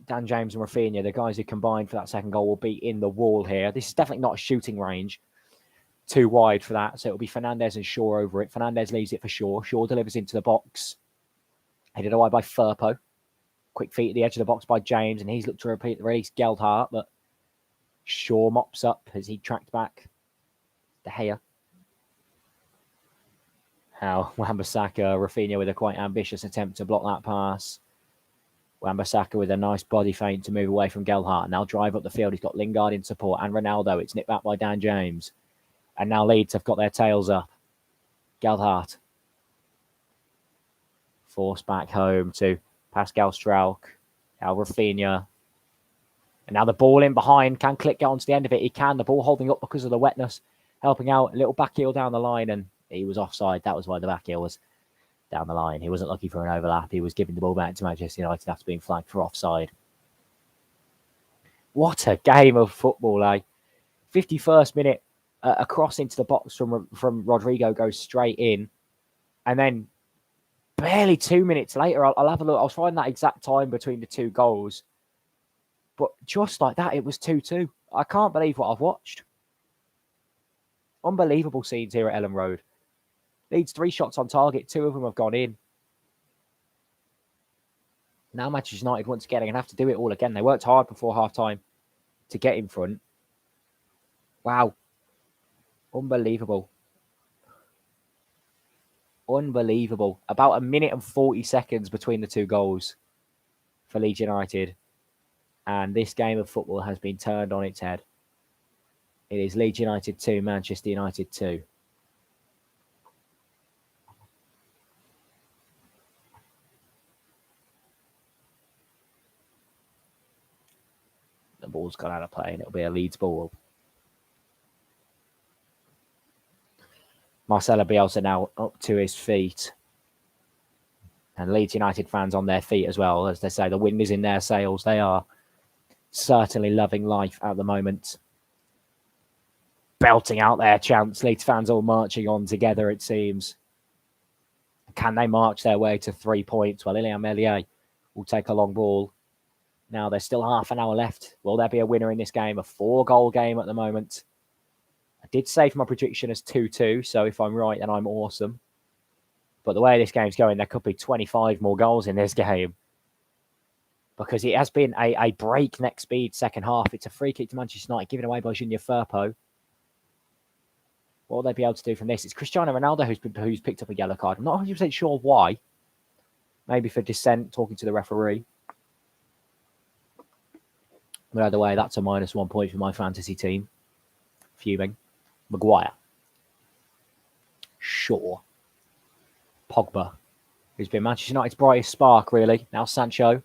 Dan James and Rafinha, the guys who combined for that second goal, will be in the wall here. This is definitely not a shooting range. Too wide for that. So it'll be Fernandes and Shaw over it. Fernandes leaves it for Shaw. Shaw delivers into the box. Headed away by Firpo. Quick feet at the edge of the box by James, and he's looked to repeat the release Geldhart, but Shaw mops up as he tracked back De Gea. How Wan-Bissaka, Rafinha with a quite ambitious attempt to block that pass. Wan-Bissaka with a nice body feint to move away from Geldhart. Now drive up the field. He's got Lingard in support and Ronaldo. It's nipped back by Dan James. And now Leeds have got their tails up. Geldhart. Forced back home to Pascal Strauch. Now Rafinha. And now the ball in behind. Can Click get onto the end of it? He can. The ball holding up because of the wetness. Helping out. A little back heel down the line. And he was offside. That was why the back heel was down the line. He wasn't looking for an overlap. He was giving the ball back to Manchester United after being flagged for offside. What a game of football, eh? 51st minute. A cross into the box from Rodrigo goes straight in. And then barely 2 minutes later, I'll have a look. I'll find that exact time between the two goals. But just like that, it was 2-2. I can't believe what I've watched. Unbelievable scenes here at Elland Road. Leeds 3 shots on target. 2 of them have gone in. Now Manchester United, once again, are going to have to do it all again. They worked hard before half-time to get in front. Wow. Unbelievable. Unbelievable. About a minute and 40 seconds between the two goals for Leeds United. And this game of football has been turned on its head. It is Leeds United 2, Manchester United 2. The ball's gone out of play and it'll be a Leeds ball. Marcelo Bielsa now up to his feet. And Leeds United fans on their feet as well. As they say, the wind is in their sails. They are certainly loving life at the moment. Belting out their chants. Leeds fans all marching on together, it seems. Can they march their way to 3 points? Well, Ilian Meslier will take a long ball. Now, there's still half an hour left. Will there be a winner in this game? A 4-goal game at the moment. I did save my prediction as 2-2, so if I'm right, then I'm awesome. But the way this game's going, there could be 25 more goals in this game. Because it has been a breakneck speed second half. It's a free kick to Manchester United, given away by Junior Firpo. What will they be able to do from this? It's Cristiano Ronaldo who's picked up a yellow card. I'm not 100% sure why. Maybe for dissent, talking to the referee. But either way, that's a -1 point for my fantasy team. Fuming. Maguire. Shaw. Pogba, who's been Manchester United's brightest spark, really. Now Sancho.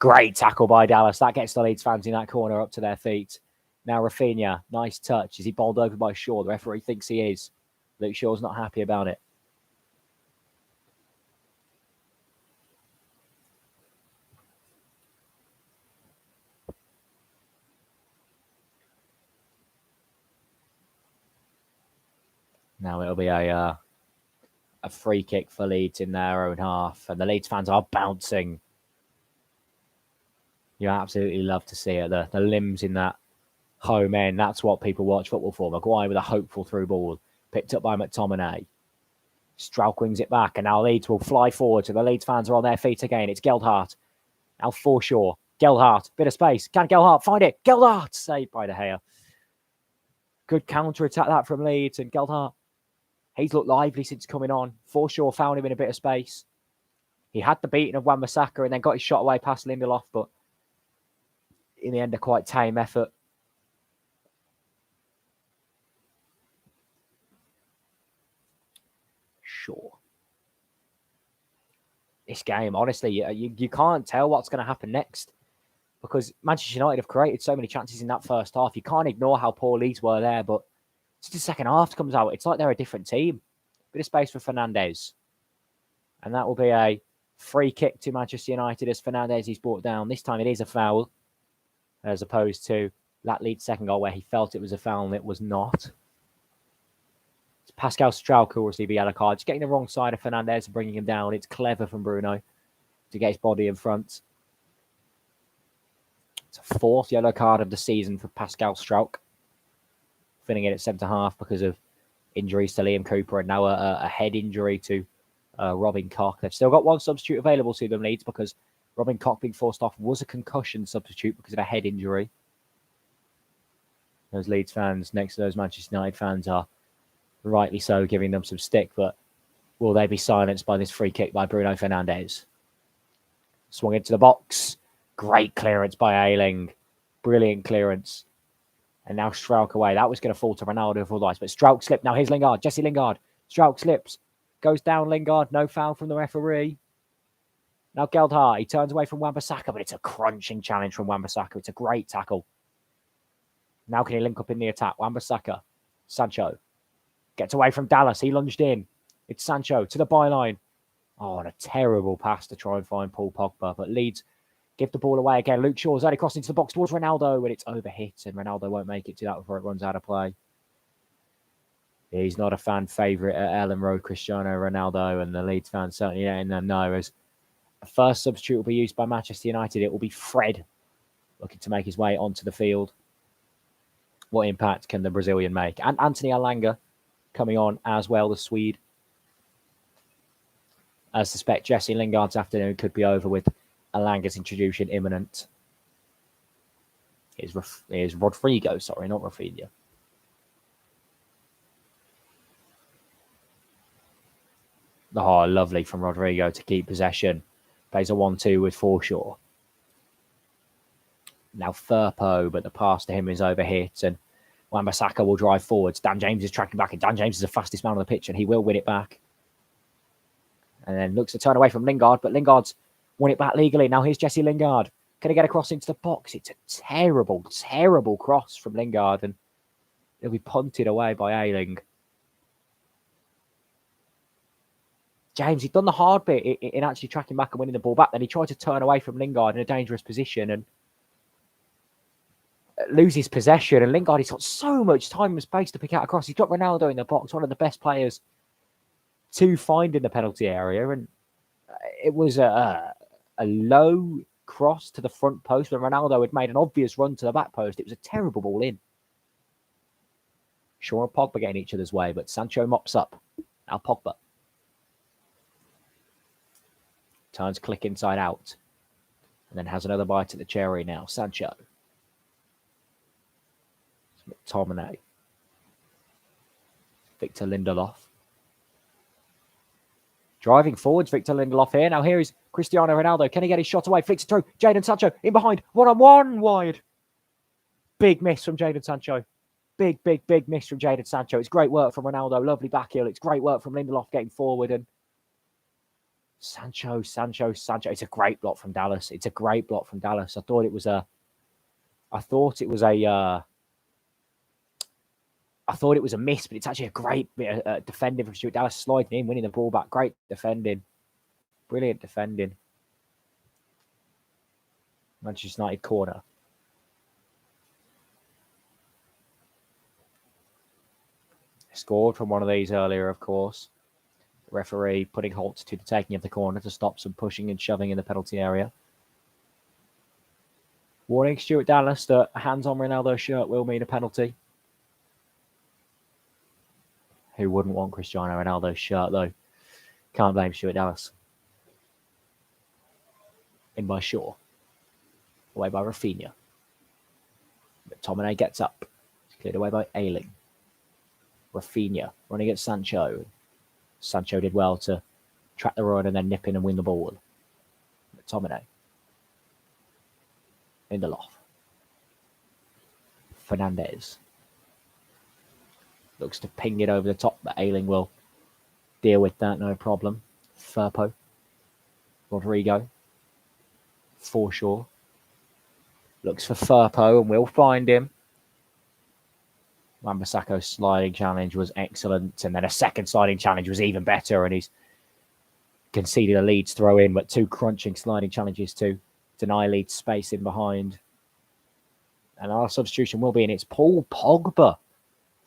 Great tackle by Dallas. That gets the Leeds fans in that corner up to their feet. Now Rafinha. Nice touch. Is he bowled over by Shaw? The referee thinks he is. Luke Shaw's not happy about it. Now it'll be a free kick for Leeds in their own half. And the Leeds fans are bouncing. You absolutely love to see it. The limbs in that home end. That's what people watch football for. Maguire with a hopeful through ball. Picked up by McTominay. Strauch wings it back. And now Leeds will fly forward. So the Leeds fans are on their feet again. It's Gelhardt. Now Forshaw. Gelhardt. Bit of space. Can Gelhardt find it? Gelhardt. Saved by De Gea. Good counter-attack that from Leeds. And Gelhardt. He's looked lively since coming on. Forshaw found him in a bit of space. He had the beating of Wan-Bissaka and then got his shot away past Lindelof, but in the end, a quite tame effort. Sure. This game, honestly, you can't tell what's going to happen next because Manchester United have created so many chances in that first half. You can't ignore how poor Leeds were there, but as the second half comes out, it's like they're a different team. Bit of space for Fernandes. And that will be a free kick to Manchester United as Fernandes is brought down. This time it is a foul, as opposed to that Leeds second goal where he felt it was a foul and it was not. It's Pascal Strauch who will receive a yellow card. Just getting the wrong side of Fernandes and bringing him down. It's clever from Bruno to get his body in front. It's a 4th yellow card of the season for Pascal Strauch. Filling in at centre-half because of injuries to Liam Cooper and now a head injury to Robin Koch. They've still got one substitute available to them, Leeds, because Robin Koch being forced off was a concussion substitute because of a head injury. Those Leeds fans next to those Manchester United fans are rightly so giving them some stick, but will they be silenced by this free kick by Bruno Fernandes? Swung into the box. Great clearance by Ayling. Brilliant clearance. And now Strauch away. That was going to fall to Ronaldo for life. But Strauch slipped. Now here's Lingard. Jesse Lingard. Strauch slips. Goes down Lingard. No foul from the referee. Now Gelhardt. He turns away from Wan-Bissaka. But it's a crunching challenge from Wan-Bissaka. It's a great tackle. Now can he link up in the attack? Wan-Bissaka. Sancho. Gets away from Dallas. He lunged in. It's Sancho to the byline. Oh, and a terrible pass to try and find Paul Pogba. But Leeds give the ball away again. Luke Shaw's only crossing into the box towards Ronaldo, and it's overhit, and Ronaldo won't make it to that before it runs out of play. He's not a fan favourite at Ellen Road, Cristiano Ronaldo, and the Leeds fans certainly letting them know. As the first substitute will be used by Manchester United, it will be Fred looking to make his way onto the field. What impact can the Brazilian make? And Anthony Elanga coming on as well, the Swede. I suspect Jesse Lingard's afternoon could be over with Alanga's introduction imminent. Here's Rodrigo, sorry, not Rafinha. Oh, lovely from Rodrigo to keep possession. Plays a 1-2 with Forshaw. Now Firpo, but the pass to him is overhit, and Wan-Bissaka will drive forwards. Dan James is tracking back, and Dan James is the fastest man on the pitch, and he will win it back. And then looks to turn away from Lingard, but Lingard's won it back legally. Now here's Jesse Lingard. Can he get across into the box? It's a terrible, terrible cross from Lingard, and it'll be punted away by Ayling. James, he'd done the hard bit in actually tracking back and winning the ball back. Then he tried to turn away from Lingard in a dangerous position and loses possession. And Lingard, he's got so much time and space to pick out across. He's got Ronaldo in the box, one of the best players to find in the penalty area, and it was a low cross to the front post when Ronaldo had made an obvious run to the back post. It was a terrible ball in. Shaw and Pogba getting each other's way, but Sancho mops up. Now Pogba. Turns click inside out. And then has another bite at the cherry now. Sancho. McTominay. Victor Lindelof. Driving forwards, Victor Lindelof here. Now here is Cristiano Ronaldo. Can he get his shot away? Flicks it through. Jadon Sancho in behind. 1-on-1 wide. Big miss from Jadon Sancho. Big miss from Jadon Sancho. It's great work from Ronaldo. Lovely back heel. It's great work from Lindelof getting forward. And Sancho. It's a great block from Dallas. I thought it was a miss, but it's actually a great bit of defending from Stuart Dallas, sliding in, winning the ball back. Great defending. Brilliant defending. Manchester United corner. Scored from one of these earlier, of course. The referee putting halt to the taking of the corner to stop some pushing and shoving in the penalty area. Warning Stuart Dallas that hands on Ronaldo's shirt will mean a penalty. Who wouldn't want Cristiano Ronaldo's shirt, though? Can't blame Stuart Dallas. In by Shaw. Away by Rafinha. McTominay gets up. It's cleared away by Ayling. Rafinha running at Sancho. Sancho did well to track the run and then nip in and win the ball. McTominay. Lindelof. Fernandes. Looks to ping it over the top, but Ayling will deal with that, no problem. Firpo. Rodrigo. Forshaw. Looks for Firpo and will find him. Wan-Bissako's sliding challenge was excellent, and then a second sliding challenge was even better, and he's conceded a Leeds throw in, but two crunching sliding challenges to deny Leeds space in behind. And our substitution will be in. It's Paul Pogba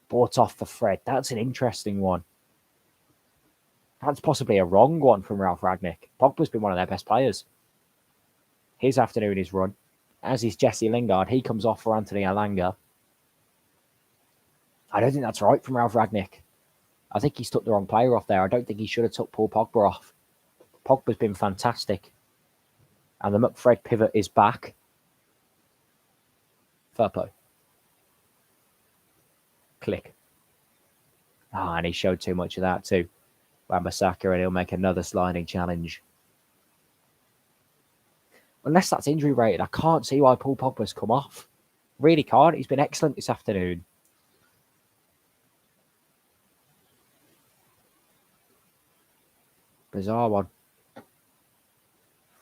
brought off for Fred. That's an interesting one. That's possibly a wrong one from Ralph Rangnick. Pogba's been one of their best players. His afternoon is run, as is Jesse Lingard. He comes off for Anthony Elanga. I don't think that's right from Ralph Rangnick. I think he's took the wrong player off there. I don't think he should have took Paul Pogba off. Pogba's been fantastic. And the McFred pivot is back. Firpo. Click. And he showed too much of that too. Wan-Bissaka, and he'll make another sliding challenge. Unless that's injury rated, I can't see why Paul Pogba's come off. Really can't. He's been excellent this afternoon. Bizarre one.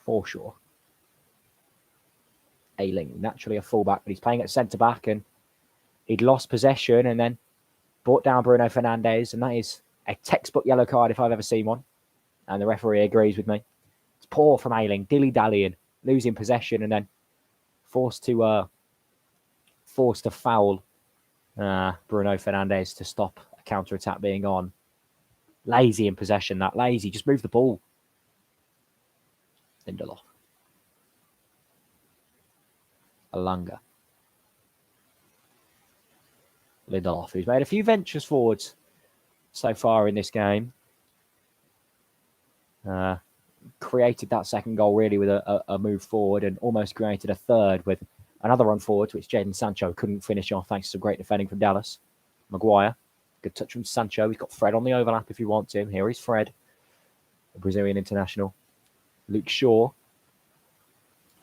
Forshaw. Ayling, naturally a fullback, but he's playing at centre-back, and he'd lost possession and then brought down Bruno Fernandes, and that is a textbook yellow card if I've ever seen one. And the referee agrees with me. It's poor from Ayling, dilly-dallying, losing possession, and then forced to foul Bruno Fernandes to stop a counter-attack being on. Lazy in possession, that lazy. Just move the ball. Lindelof. Elanga. Lindelof, who's made a few ventures forwards so far in this game. Created that second goal really with a move forward, and almost created a third with another run forward, which Jadon Sancho couldn't finish off thanks to great defending from Dallas. Maguire. Good touch from Sancho. He's got Fred on the overlap if you want him. Here is Fred, the Brazilian international. Luke Shaw.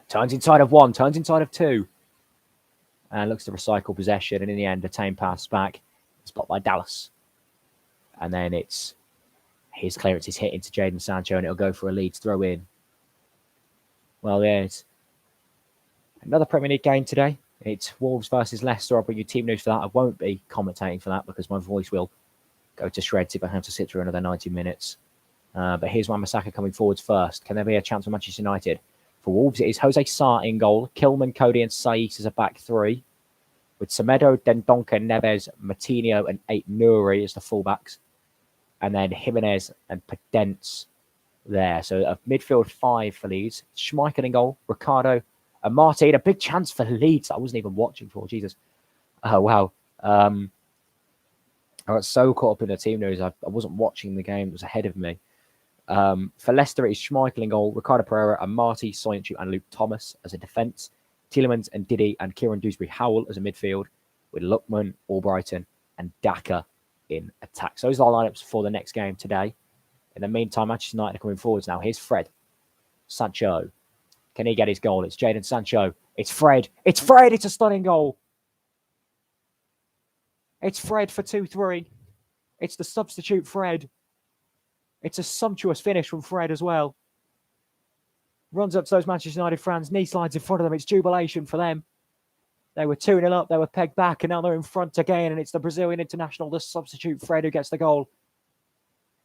Turns inside of one, turns inside of two. And looks to recycle possession. And in the end, a tame pass back. It's blocked by Dallas. And then it's his clearance is hit into Jadon Sancho, and it'll go for a Leeds throw in. Well, yeah, it's another Premier League game today. It's Wolves versus Leicester. I'll bring you team news for that. I won't be commentating for that because my voice will go to shreds if I have to sit through another 90 minutes. But here's Wan-Bissaka coming forwards first. Can there be a chance for Manchester United? For Wolves, it is Jose Sarr in goal. Kilman, Cody and Saiss as a back three. With Semedo, Dendoncker, Neves, Matinho and Ait Nouri as the fullbacks. and then Jimenez and Podence there. So a midfield 5 for Leeds. Schmeichel in goal, Ricardo and Martin. A big chance for Leeds. I wasn't even watching for. Jesus. Oh, wow. I got so caught up in the team news. I wasn't watching the game. It was ahead of me. For Leicester, it is Schmeichel in goal, Ricardo Pereira and Marty, Soyuncu and Luke Thomas as a defence. Tielemans and Diddy and Kieran Dewsbury-Howell as a midfield, with Lookman, Albrighton and Daka in attack. So those are our lineups for the next game today. In the meantime, Manchester United are coming forwards now. Here's Fred. Sancho. Can he get his goal? It's Jadon Sancho. It's Fred. It's Fred. It's a stunning goal. It's Fred for 2-3. It's the substitute Fred. It's a sumptuous finish from Fred as well. Runs up to those Manchester United fans. Knee slides in front of them. It's jubilation for them. They were 2-0 up. They were pegged back. And now they're in front again. And it's the Brazilian international, the substitute Fred, who gets the goal.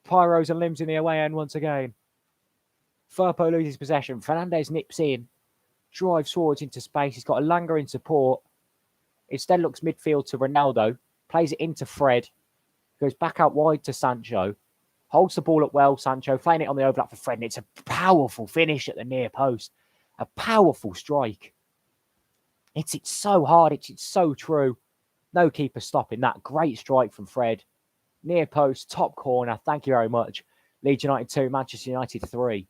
Pyros and limbs in the away end once again. Firpo loses possession. Fernandes nips in. Drives forwards into space. He's got Elanga in support. Instead looks midfield to Ronaldo. Plays it into Fred. Goes back out wide to Sancho. Holds the ball up well, Sancho. Playing it on the overlap for Fred. And it's a powerful finish at the near post. A powerful strike. It's so hard. It's so true. No keeper stopping that. Great strike from Fred. Near post, top corner. Thank you very much. Leeds United 2, Manchester United 3.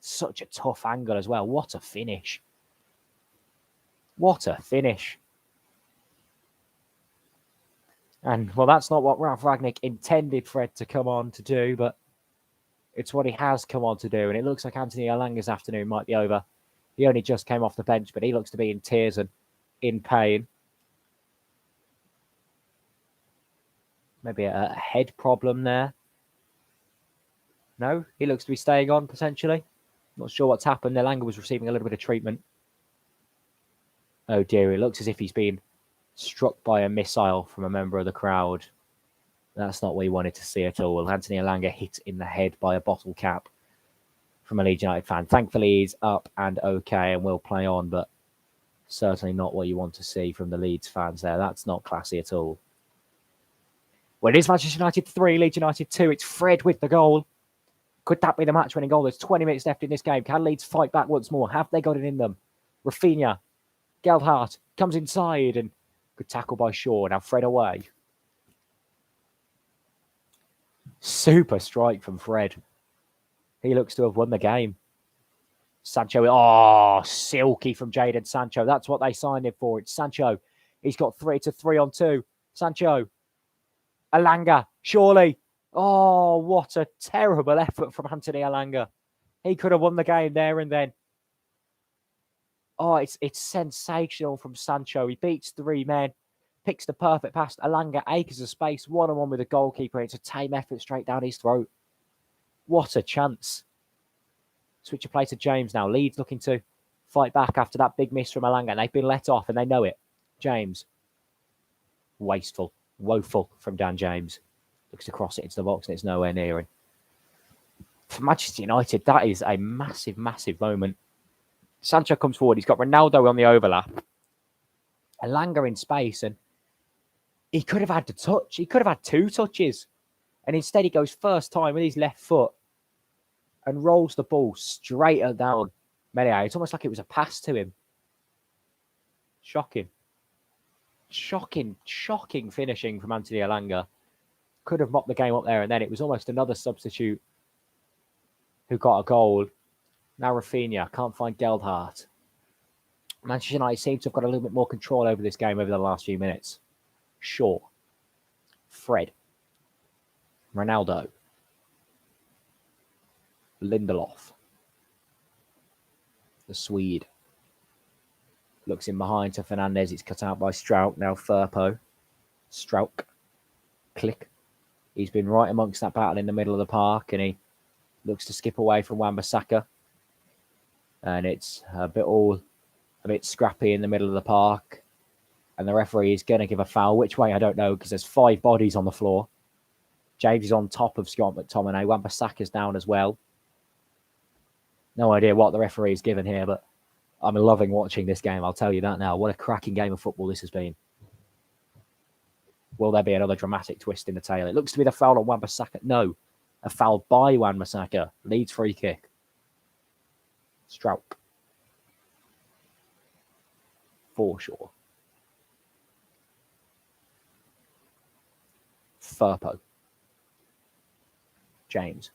Such a tough angle as well. What a finish. What a finish. And, well, that's not what Ralph Rangnick intended Fred to come on to do, but it's what he has come on to do. And it looks like Anthony Elanga's afternoon might be over. He only just came off the bench, but he looks to be in tears and in pain. Maybe a head problem there. No, he looks to be staying on, potentially. Not sure what's happened. Elanga was receiving a little bit of treatment. Oh, dear. It looks as if he's been struck by a missile from a member of the crowd. That's not what we wanted to see at all. Anthony Elanga hit in the head by a bottle cap from a Leeds United fan. Thankfully, he's up and okay and will play on, but certainly not what you want to see from the Leeds fans there. That's not classy at all. Well, it is Manchester United 3, Leeds United 2. It's Fred with the goal. Could that be the match-winning goal? There's 20 minutes left in this game. Can Leeds fight back once more? Have they got it in them? Rafinha, Gelhardt comes inside and good tackle by Shaw. Now Fred away. Super strike from Fred. He looks to have won the game. Sancho, oh, silky from Jadon Sancho. That's what they signed him for. It's Sancho. He's got 3-on-2. Sancho. Elanga, surely. Oh, what a terrible effort from Anthony Elanga. He could have won the game there and then. Oh, it's sensational from Sancho. He beats 3 men, picks the perfect pass. Elanga acres of space, one-on-one with the goalkeeper. It's a tame effort straight down his throat. What a chance. Switch of play to James now. Leeds looking to fight back after that big miss from Elanga. And they've been let off and they know it. James. Wasteful. Woeful from Dan James. Looks to cross it into the box and it's nowhere near him. For Manchester United, that is a massive, massive moment. Sancho comes forward. He's got Ronaldo on the overlap. Elanga in space. And he could have had the touch. He could have had 2 touches. And instead he goes first time with his left foot and rolls the ball straight down Melia. It's almost like it was a pass to him. Shocking. Shocking finishing from Anthony Elanga. Could have mopped the game up there and then. It was almost another substitute who got a goal. Now Rafinha. Can't find Gelhardt. Manchester United seem to have got a little bit more control over this game over the last few minutes. Shaw. Fred. Ronaldo. Lindelof. The Swede. Looks in behind to Fernandes. It's cut out by Strouk. Now Firpo. Strouk. Click. He's been right amongst that battle in the middle of the park and he looks to skip away from Wan-Bissaka. And it's a bit scrappy in the middle of the park. And the referee is going to give a foul. Which way, I don't know, because there's 5 bodies on the floor. James is on top of Scott McTominay. Wan-Bissaka's down as well. No idea what the referee is given here, but I'm loving watching this game. I'll tell you that now. What a cracking game of football this has been. Will there be another dramatic twist in the tale? It looks to be the foul on Wan-Bissaka. No, a foul by Wan-Bissaka. Leeds free kick. Strauch. Forshaw. Firpo. James.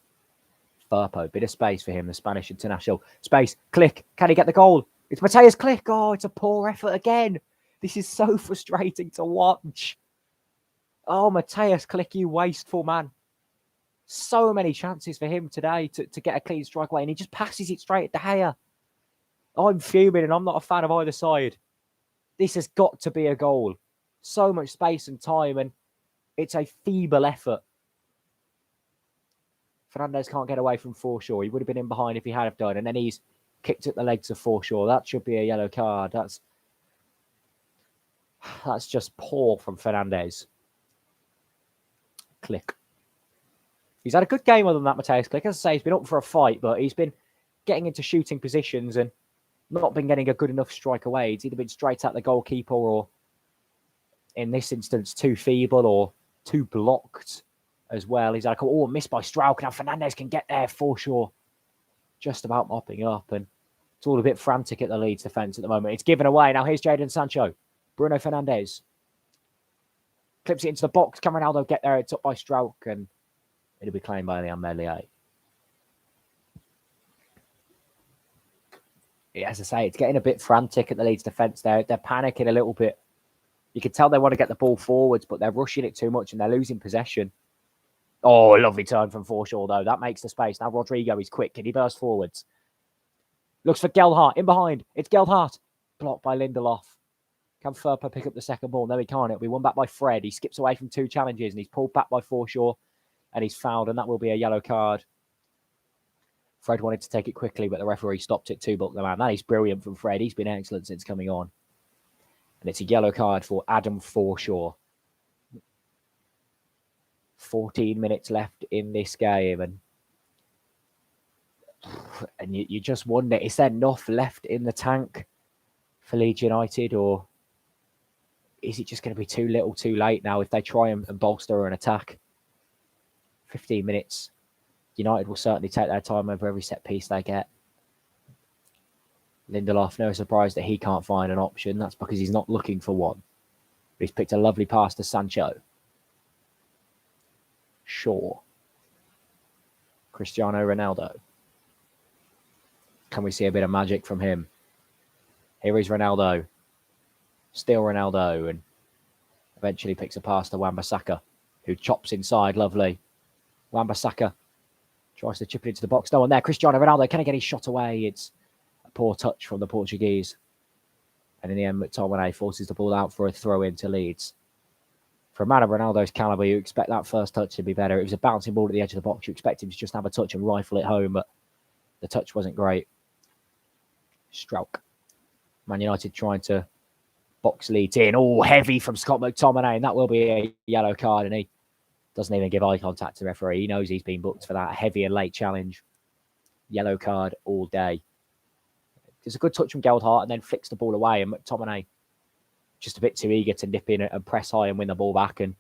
Firpo. Bit of space for him, the Spanish international. Space. Click. Can he get the goal? It's Mateus Click. Oh, it's a poor effort again. This is so frustrating to watch. Oh, Mateus Click, you wasteful man. So many chances for him today to get a clean strike away, and he just passes it straight at De Gea. I'm fuming, and I'm not a fan of either side. This has got to be a goal. So much space and time, and it's a feeble effort. Fernandes can't get away from Forshaw. He would have been in behind if he had have done, and then he's kicked at the legs of Forshaw. That should be a yellow card. That's just poor from Fernandes. Click. He's had a good game other than that, Mateus Click. As I say, he's been up for a fight, but he's been getting into shooting positions and not been getting a good enough strike away. It's either been straight at the goalkeeper or, in this instance, too feeble or too blocked as well. He's like, oh, missed by Strauch. Now Fernandes can get there. Forshaw just about mopping up, and it's all a bit frantic at the Leeds defence at the moment. It's given away. Now here's Jadon Sancho. Bruno Fernandes clips it into the box. Can Ronaldo get there? It's up by Strauch, and it'll be claimed by Leon Meslier. Yeah, as I say, it's getting a bit frantic at the Leeds defence there. They're panicking a little bit. You can tell they want to get the ball forwards, but they're rushing it too much and they're losing possession. Oh, a lovely turn from Forshaw, though. That makes the space. Now Rodrigo is quick. Can he burst forwards? Looks for Gelhardt. In behind. It's Gelhardt. Blocked by Lindelof. Can Firpo pick up the second ball? No, he can't. It'll be won back by Fred. He skips away from two challenges and he's pulled back by Forshaw and he's fouled, and that will be a yellow card. Fred wanted to take it quickly, but the referee stopped it too. But the man, that is brilliant from Fred. He's been excellent since coming on. And it's a yellow card for Adam Forshaw. 14 minutes left in this game. And you just wonder, is there enough left in the tank for Leeds United, or is it just going to be too little too late now if they try and bolster an attack? 15 minutes. United will certainly take their time over every set piece they get. Lindelof, no surprise that he can't find an option. That's because he's not looking for one. But he's picked a lovely pass to Sancho. Shaw. Cristiano Ronaldo. Can we see a bit of magic from him? Here is Ronaldo. Still Ronaldo. And eventually picks a pass to Wan-Bissaka, who chops inside. Lovely. Wan-Bissaka tries to chip it into the box. No one there. Cristiano Ronaldo, can he get his shot away? It's a poor touch from the Portuguese. And in the end, McTominay forces the ball out for a throw-in to Leeds. For a man of Ronaldo's calibre, you expect that first touch to be better. It was a bouncing ball at the edge of the box. You expect him to just have a touch and rifle it home, but the touch wasn't great. Strauch. Man United trying to box Leeds in. Oh, heavy from Scott McTominay, and that will be a yellow card, and he doesn't even give eye contact to the referee. He knows he's been booked for that heavy and late challenge. Yellow card all day. There's a good touch from Gelhardt and then flicks the ball away, and McTominay just a bit too eager to nip in and press high and win the ball back and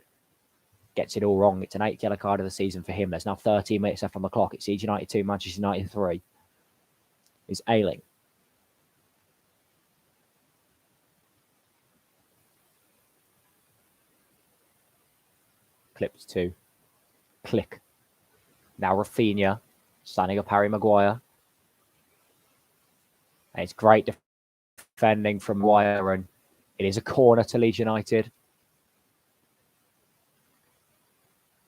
gets it all wrong. It's an 8th yellow card of the season for him. There's now 13 minutes left on the clock. It's Leeds United 2, Manchester United 3. It's Ayling. Clips to Click. Now Rafinha standing up Harry Maguire. And it's great defending from Maguire, and it is a corner to Leeds United.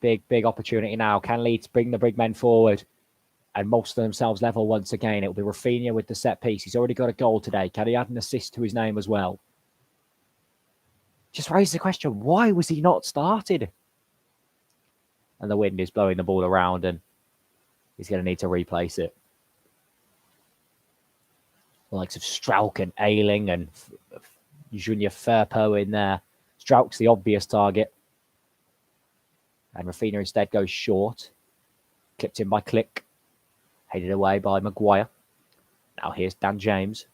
Big opportunity now. Can Leeds bring the big men forward and bolster themselves level once again? It will be Rafinha with the set piece. He's already got a goal today. Can he add an assist to his name as well? Just raises the question, why was he not started? And the wind is blowing the ball around, and he's going to need to replace it. The likes of Strauch and Ayling and Junior Firpo in there. Strauch's the obvious target. And Rafinha instead goes short. Clipped in by Click. Headed away by Maguire. Now here's Dan James.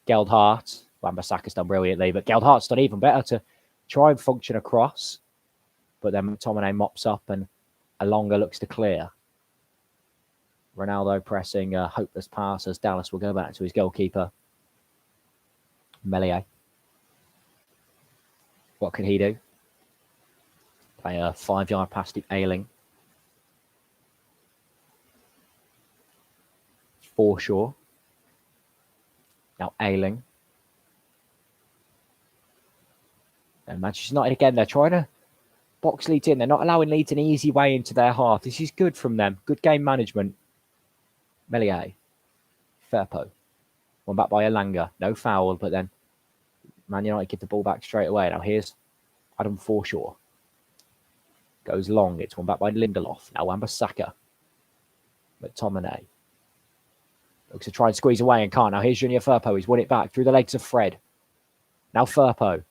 Gelhardt. Wan-Bissaka's done brilliantly, but Gelhardt's done even better to try and function across, but then McTominay mops up and Alonga looks to clear. Ronaldo pressing a hopeless pass as Dallas will go back to his goalkeeper, Meslier. What can he do? Play a 5-yard pass to Ayling. Forshaw. Now Ayling. And Manchester United again, they're trying to box Leeds in. They're not allowing Leeds an easy way into their half. This is good from them. Good game management. Meslier. Firpo. One back by Alanga. No foul, but then Man United give the ball back straight away. Now here's Adam Forshaw. Goes long. It's one back by Lindelof. Now Wan-Bissaka. McTominay. Looks to try and squeeze away and can't. Now here's Junior Firpo. He's won it back through the legs of Fred. Now Firpo.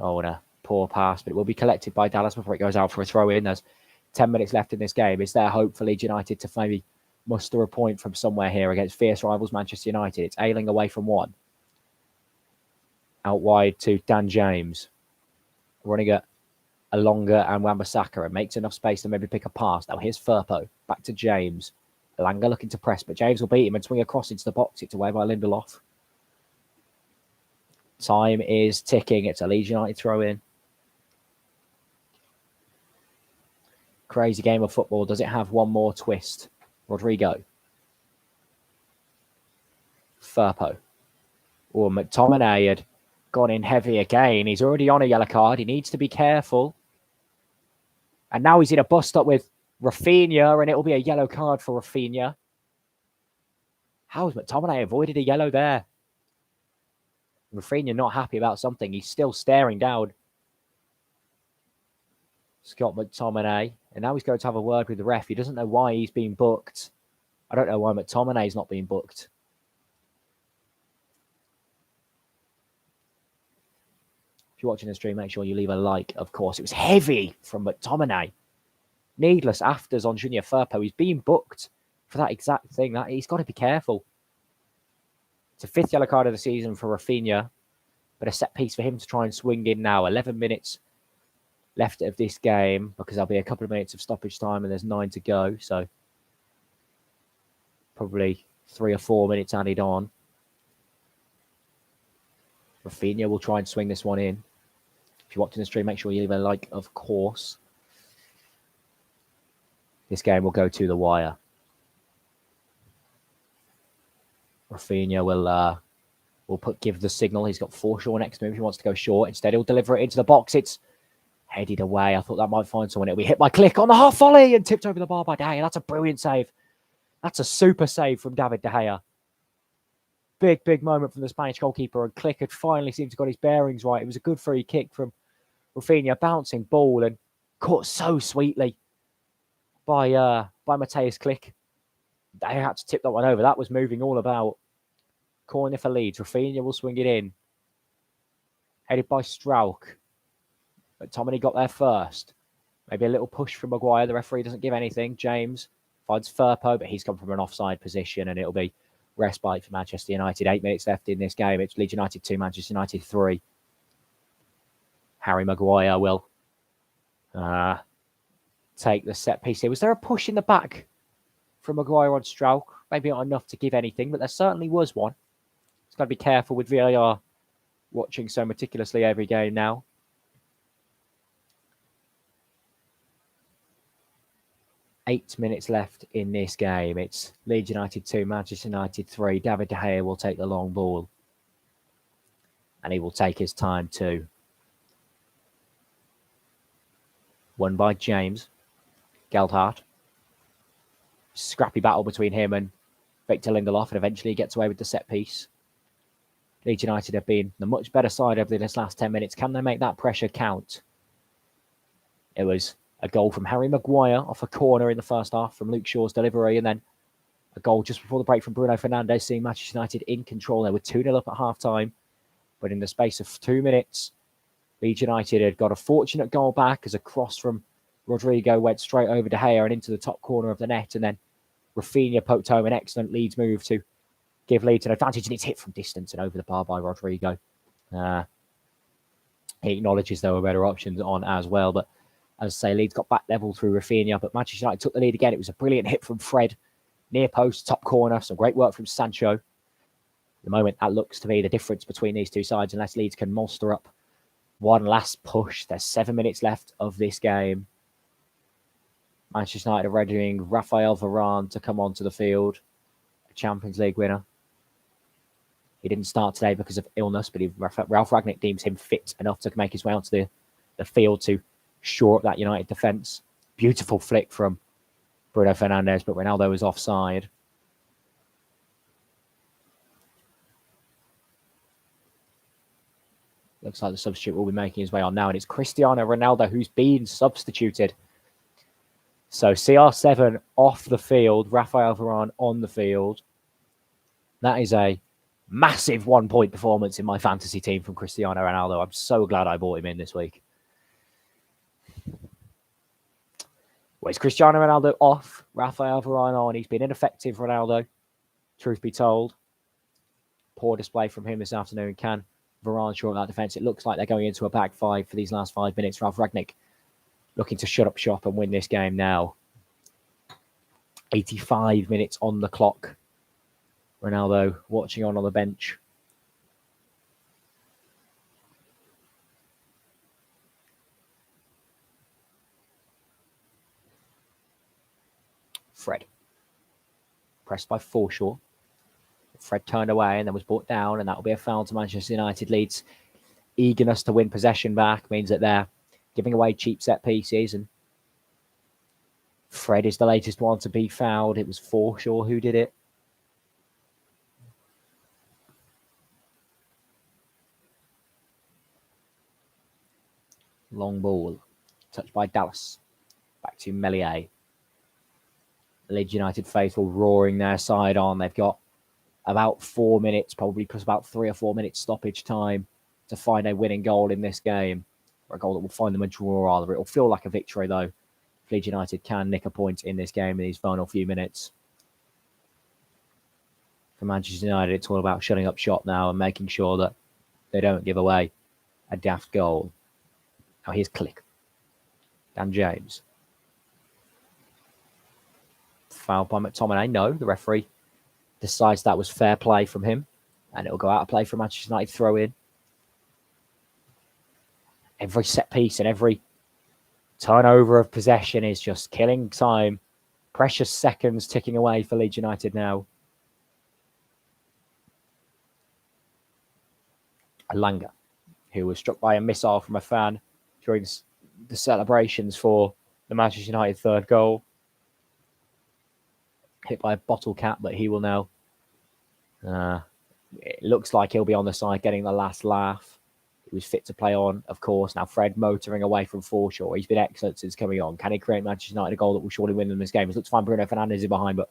Oh, and a poor pass, but it will be collected by Dallas before it goes out for a throw-in. There's 10 minutes left in this game. Is there hope for Leeds United to maybe muster a point from somewhere here against fierce rivals Manchester United? It's Ayling away from one. Out wide to Dan James. Running at Alonga and Wan-Bissaka and makes enough space to maybe pick a pass. Now here's Firpo. Back to James. Alanga looking to press, but James will beat him and swing across into the box. It's away by Lindelof. Time is ticking. It's a Leeds United throw-in. Crazy game of football. Does it have one more twist? Rodrigo. Firpo. Oh, McTominay had gone in heavy again. He's already on a yellow card. He needs to be careful. And now he's in a bust-up with Rafinha, and it'll be a yellow card for Rafinha. How has McTominay avoided a yellow there? Rafinha not happy about something. He's still staring down Scott McTominay. And now he's going to have a word with the ref. He doesn't know why he's been booked. I don't know why McTominay's not being booked. If you're watching the stream, make sure you leave a like, of course. It was heavy from McTominay. Needless afters on Junior Firpo. He's being booked for that exact thing. He's got to be careful. It's a 5th yellow card of the season for Rafinha, but a set piece for him to try and swing in now. 11 minutes left of this game because there'll be a couple of minutes of stoppage time and there's 9 to go. So probably 3 or 4 minutes added on. Rafinha will try and swing this one in. If you're watching the stream, make sure you leave a like, of course. This game will go to the wire. Rafinha will give the signal. He's got Forshaw next to him if he wants to go short. Instead, he'll deliver it into the box. It's headed away. I thought that might find someone. It'll be hit by Click on the half volley and tipped over the bar by De Gea. That's a brilliant save. That's a super save from David De Gea. Big moment from the Spanish goalkeeper, and Click had finally seemed to got his bearings right. It was a good free kick from Rafinha, bouncing ball and caught so sweetly by Mateus Click. They had to tip that one over. That was moving all about. Corner for Leeds. Rafinha will swing it in. Headed by Strauch. But Tomini got there first. Maybe a little push from Maguire. The referee doesn't give anything. James finds Firpo, but he's come from an offside position, and it'll be respite for Manchester United. 8 minutes left in this game. It's Leeds United 2, Manchester United 3. Harry Maguire will take the set piece here. Was there a push in the back from Maguire on Strauch? Maybe not enough to give anything, but there certainly was one. It's got to be careful with VAR watching so meticulously every game now. Eight minutes left in this game. It's Leeds United 2, Manchester United 3. David De Gea will take the long ball. And he will take his time too. Won by James. Geldhart. Scrappy battle between him and Victor Lindelof, and eventually he gets away with the set piece. Leeds United have been the much better side over this last 10 minutes. Can they make that pressure count? It was a goal from Harry Maguire off a corner in the first half from Luke Shaw's delivery, and then a goal just before the break from Bruno Fernandes, seeing Manchester United in control. They were 2-0 up at half-time, but in the space of 2 minutes, Leeds United had got a fortunate goal back as a cross from Rodrigo went straight over De Gea and into the top corner of the net, and then Rafinha poked home an excellent Leeds move to give Leeds an advantage, and it's hit from distance and over the bar by Rodrigo. He acknowledges there were better options on as well. But as I say, Leeds got back level through Rafinha, but Manchester United took the lead again. It was a brilliant hit from Fred. Near post, top corner. Some great work from Sancho. At the moment, that looks to be the difference between these two sides, unless Leeds can muster up one last push. There's 7 minutes left of this game. Manchester United are readying Rafael Varane to come onto the field. A Champions League winner. He didn't start today because of illness, but Ralph Rangnick deems him fit enough to make his way onto the field to shore up that United defence. Beautiful flick from Bruno Fernandes, but Ronaldo was offside. Looks like the substitute will be making his way on now, and it's Cristiano Ronaldo who's been substituted. So CR7 off the field, Rafael Varane on the field. That is a massive 1 point performance in my fantasy team from Cristiano Ronaldo. I'm so glad I bought him in this week. Well, it's Cristiano Ronaldo off, Rafael Varane on. He's been ineffective, Ronaldo, truth be told. Poor display from him this afternoon. Can Varane short that defence? It looks like they're going into a back five for these last 5 minutes. Ralph Rangnick looking to shut up shop and win this game now. 85 minutes on the clock. Ronaldo watching on the bench. Fred. Pressed by Forshaw. Fred turned away and then was brought down, and that will be a foul to Manchester United. Leeds' eagerness to win possession back means that they're giving away cheap set pieces, and Fred is the latest one to be fouled. It was Forshaw who did it. Long ball. Touched by Dallas. Back to Melier. Leeds United faithful roaring their side on. They've got about 4 minutes, probably plus about 3 or 4 minutes stoppage time to find a winning goal in this game. Or a goal that will find them a draw, rather. It'll feel like a victory, though, if Leeds United can nick a point in this game in these final few minutes. For Manchester United, it's all about shutting up shop now and making sure that they don't give away a daft goal. Now here's Click. Dan James. Foul by McTominay. No, the referee decides that was fair play from him, and it'll go out of play for Manchester United throw in. Every set piece and every turnover of possession is just killing time. Precious seconds ticking away for Leeds United now. Alanga, who was struck by a missile from a fan during the celebrations for the Manchester United third goal. Hit by a bottle cap, but he will now... it looks like he'll be on the side getting the last laugh. He was fit to play on, of course. Now Fred motoring away from Forshaw. He's been excellent since coming on. Can he create Manchester United a goal that will surely win them this game? It looks fine. Bruno Fernandes is behind, but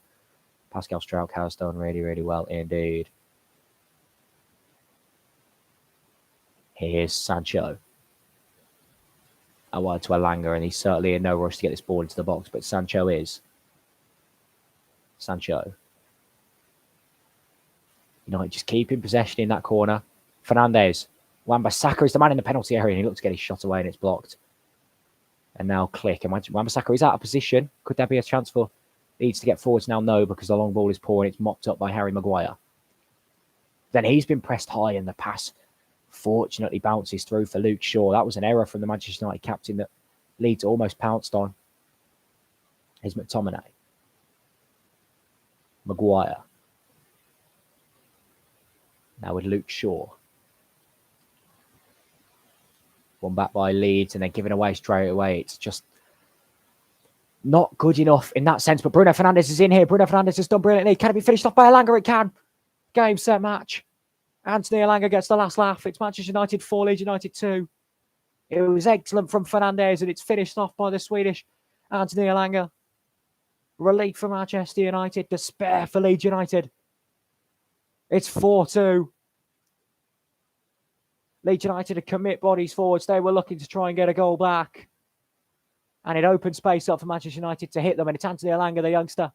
Pascal Struijk has done really, really well indeed. Here's Sancho. A wide to Alanga, and he's certainly in no rush to get this ball into the box, but Sancho is. Sancho. United just keeping possession in that corner. Fernandes. Wan-Bissaka is the man in the penalty area, and he looks to get his shot away, and it's blocked. And now Click. And Wan-Bissaka is out of position. Could there be a chance for Leeds to get forwards now? No, because the long ball is poor, and it's mopped up by Harry Maguire. Then he's been pressed high, and the pass fortunately bounces through for Luke Shaw. That was an error from the Manchester United captain that Leeds almost pounced on. Here's McTominay. Maguire. Now with Luke Shaw. One back by Leeds and then given away straight away. It's just not good enough in that sense. But Bruno Fernandes is in here. Bruno Fernandes has done brilliantly. Can it be finished off by Alanga? It can. Game, set, match. Anthony Alanga gets the last laugh. It's Manchester United 4, Leeds United 2. It was excellent from Fernandes, and it's finished off by the Swedish Anthony Alanga. Relief for Manchester United. Despair for Leeds United. It's 4-2. Leeds United to commit bodies forwards. They were looking to try and get a goal back. And it opened space up for Manchester United to hit them. And it's Anthony Alanga, the youngster,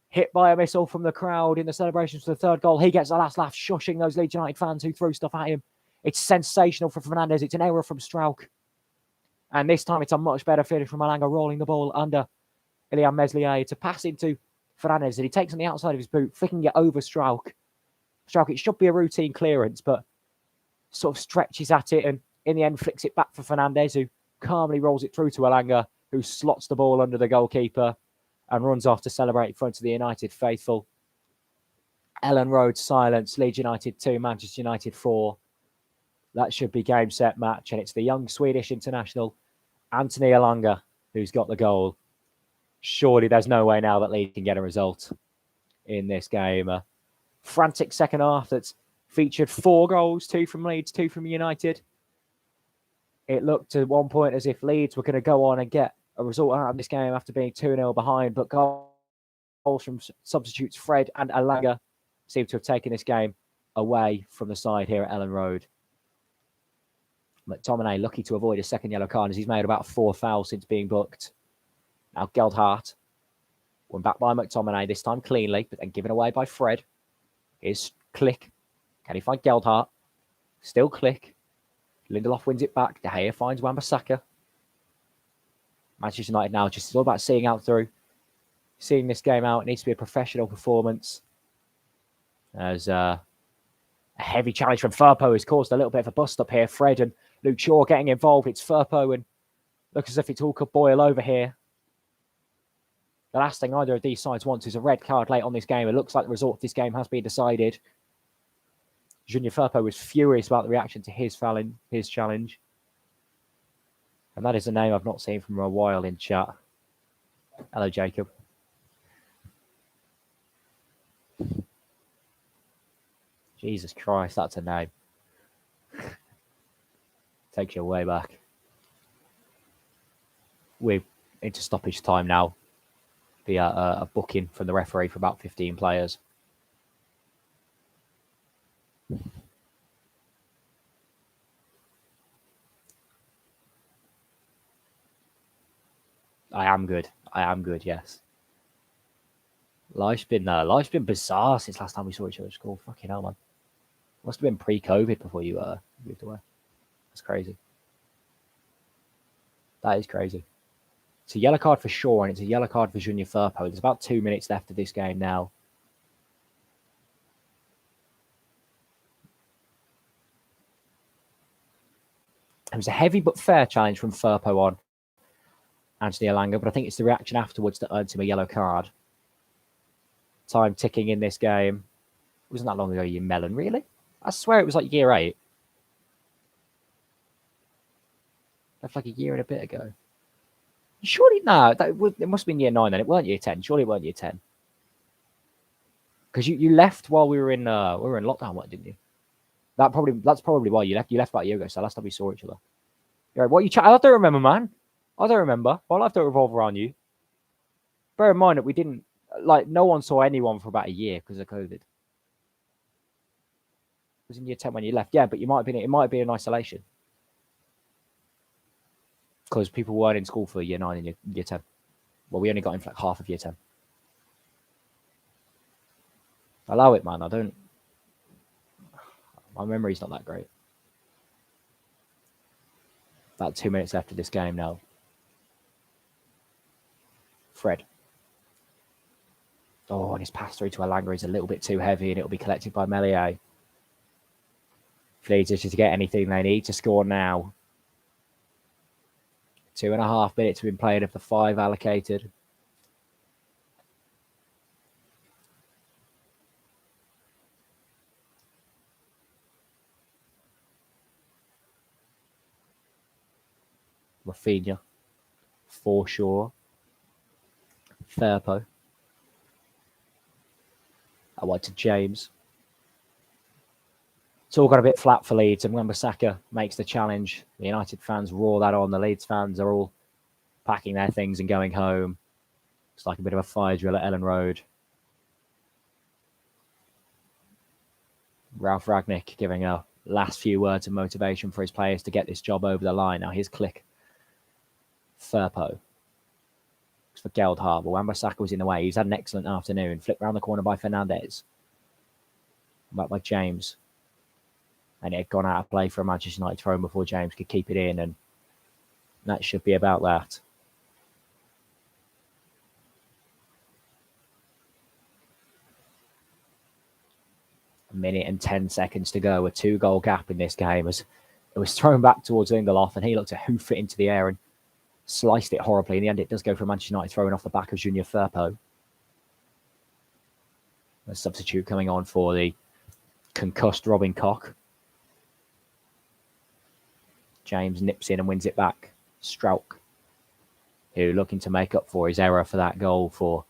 hit by a missile from the crowd in the celebrations for the third goal. He gets the last laugh, shushing those Leeds United fans who threw stuff at him. It's sensational for Fernandes. It's an error from Strauch. And this time it's a much better finish from Elanga, rolling the ball under Ilya Meslier to pass into Fernandes. And he takes on the outside of his boot, flicking it over Strauch. Strauch, it should be a routine clearance, but sort of stretches at it and in the end flicks it back for Fernandes, who calmly rolls it through to Elanga, who slots the ball under the goalkeeper and runs off to celebrate in front of the United faithful. Ellen Road silence, Leeds United 2, Manchester United 4. That should be game, set, match. And it's the young Swedish international, Anthony Elanga, who's got the goal. Surely there's no way now that Leeds can get a result in this game. A frantic second half that's featured 4 goals, 2 from Leeds, 2 from United. It looked at one point as if Leeds were going to go on and get a result out of this game after being 2-0 behind, but goals from substitutes Fred and Elanga seem to have taken this game away from the side here at Ellen Road. McTominay lucky to avoid a second yellow card as he's made about 4 fouls since being booked. Now Geldhart won back by McTominay, this time cleanly, but then given away by Fred. Here's Click. Can he find Geldhart? Still Click. Lindelof wins it back. De Gea finds Wan-Bissaka. Manchester United now just all about seeing out through. Seeing this game out. It needs to be a professional performance. As a heavy challenge from Firpo has caused a little bit of a bust up here. Fred and Luke Shaw getting involved. It's Firpo and looks as if it all could boil over here. The last thing either of these sides wants is a red card late on this game. It looks like the result of this game has been decided. Junior Firpo was furious about the reaction to his challenge. And that is a name I've not seen from a while in chat. Hello, Jacob. Jesus Christ, that's a name. Takes you way back. We're into stoppage time now. Be a booking from the referee for about 15 players. I am good, yes. Life's been bizarre since last time we saw each other at school. Fucking hell, man. Must have been pre-COVID before you moved away. That's crazy. That is crazy. It's a yellow card for Shaw and it's a yellow card for Junior Firpo. There's about 2 minutes left of this game now. It was a heavy but fair challenge from Firpo on Anthony Elanga, but I think it's the reaction afterwards that earned him a yellow card. Time ticking in this game. It wasn't that long ago, you melon, really? I swear it was like year 8. That's like a year and a bit ago. Surely, no, it must have been year 9 then. It weren't year 10. Surely it weren't year 10. Because you left while we were in lockdown, didn't you? That's probably why you left. You left about a year ago, so last time we saw each other. You're right, what you chat? I don't remember, man. I don't remember. My life don't revolve around you. Bear in mind that we didn't, no one saw anyone for about a year because of COVID. It was in year 10 when you left. Yeah, but it might have been in isolation. Because people weren't in school for year 9 and year 10. Well, we only got in for like half of year 10. Allow it, man. My memory's not that great. About 2 minutes left of this game now. Fred. Oh, and his pass through to Elanga is a little bit too heavy and it'll be collected by Meslier. Leeds to get anything they need to score now. 2.5 minutes have been played of the 5 allocated. Rafinha. Forshaw. Firpo. I went to James. It's all got a bit flat for Leeds, and Wan-Bissaka makes the challenge. The United fans roar that on. The Leeds fans are all packing their things and going home. It's like a bit of a fire drill at Ellen Road. Ralph Ragnick giving a last few words of motivation for his players to get this job over the line. Now here's Click. Firpo. It's for Geldhart, but Wan-Bissaka was in the way. He's had an excellent afternoon. Flipped round the corner by Fernandes. Back by James. and it had gone out of play for a Manchester United throw before James could keep it in, and that should be about that. A minute and 10 seconds to go, a 2-goal gap in this game as it was thrown back towards Lindelof, and he looked to hoof it into the air and sliced it horribly. In the end, it does go for Manchester United throwing off the back of Junior Firpo. A substitute coming on for the concussed Robin Koch. James nips in and wins it back. Strauch, who looking to make up for his error for that goal for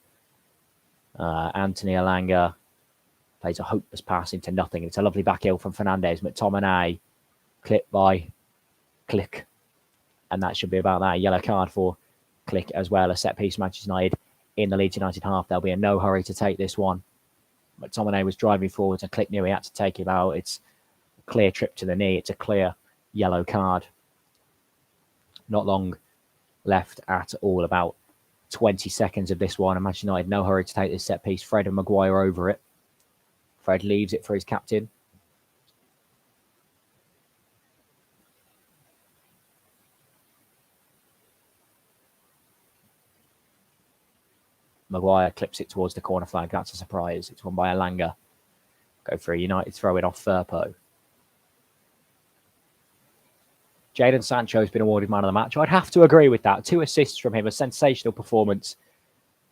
Anthony Elanga, plays a hopeless pass into nothing. It's a lovely back heel from Fernandes. McTominay clipped by Click. And that should be about that. Yellow card for Click as well. A set piece Manchester United in the Leeds United half. They'll be in no hurry to take this one. McTominay was driving forwards and Click knew he had to take him out. It's a clear trip to the knee. It's a clear yellow card. Not long left at all. About 20 seconds of this one. And Manchester United no hurry to take this set piece. Fred and Maguire over it. Fred leaves it for his captain. Maguire clips it towards the corner flag. That's a surprise. It's won by Elanga. Go for a United throw in off Firpo. Jadon Sancho has been awarded man of the match. I'd have to agree with that. 2 assists from him. A sensational performance.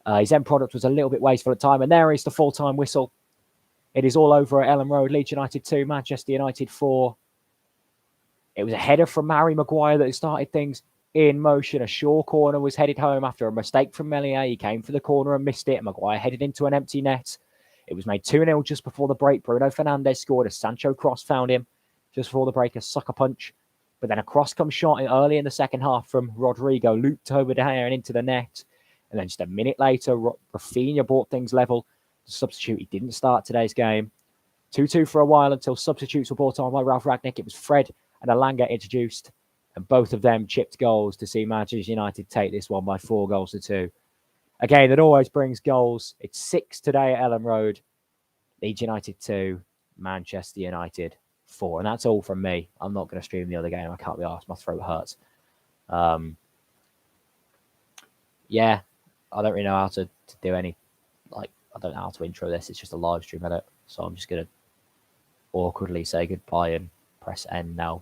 His end product was a little bit wasteful at time. And there is the full-time whistle. It is all over at Ellen Road. Leeds United 2, Manchester United 4. It was a header from Harry Maguire that started things in motion. A Shaw corner was headed home after a mistake from Meslier. He came for the corner and missed it. Maguire headed into an empty net. It was made 2-0 just before the break. Bruno Fernandes scored. A Sancho cross found him just before the break. A sucker punch. But then a cross comes shot early in the second half from Rodrigo. Looped over there and into the net. And then just a minute later, Rafinha brought things level. The substitute, he didn't start today's game. 2-2 for a while until substitutes were brought on by Ralph Rangnick. It was Fred and Elanga introduced. And both of them chipped goals to see Manchester United take this one by 4-2. Again, that always brings goals. It's 6 today at Ellen Road. Leeds United 2, Manchester United 4. And that's all from me. I'm not going to stream the other game. I can't be arsed. My throat hurts. Yeah, I don't really know how to do any, I don't know how to intro this. It's just a live stream edit. So I'm just going to awkwardly say goodbye and press end now.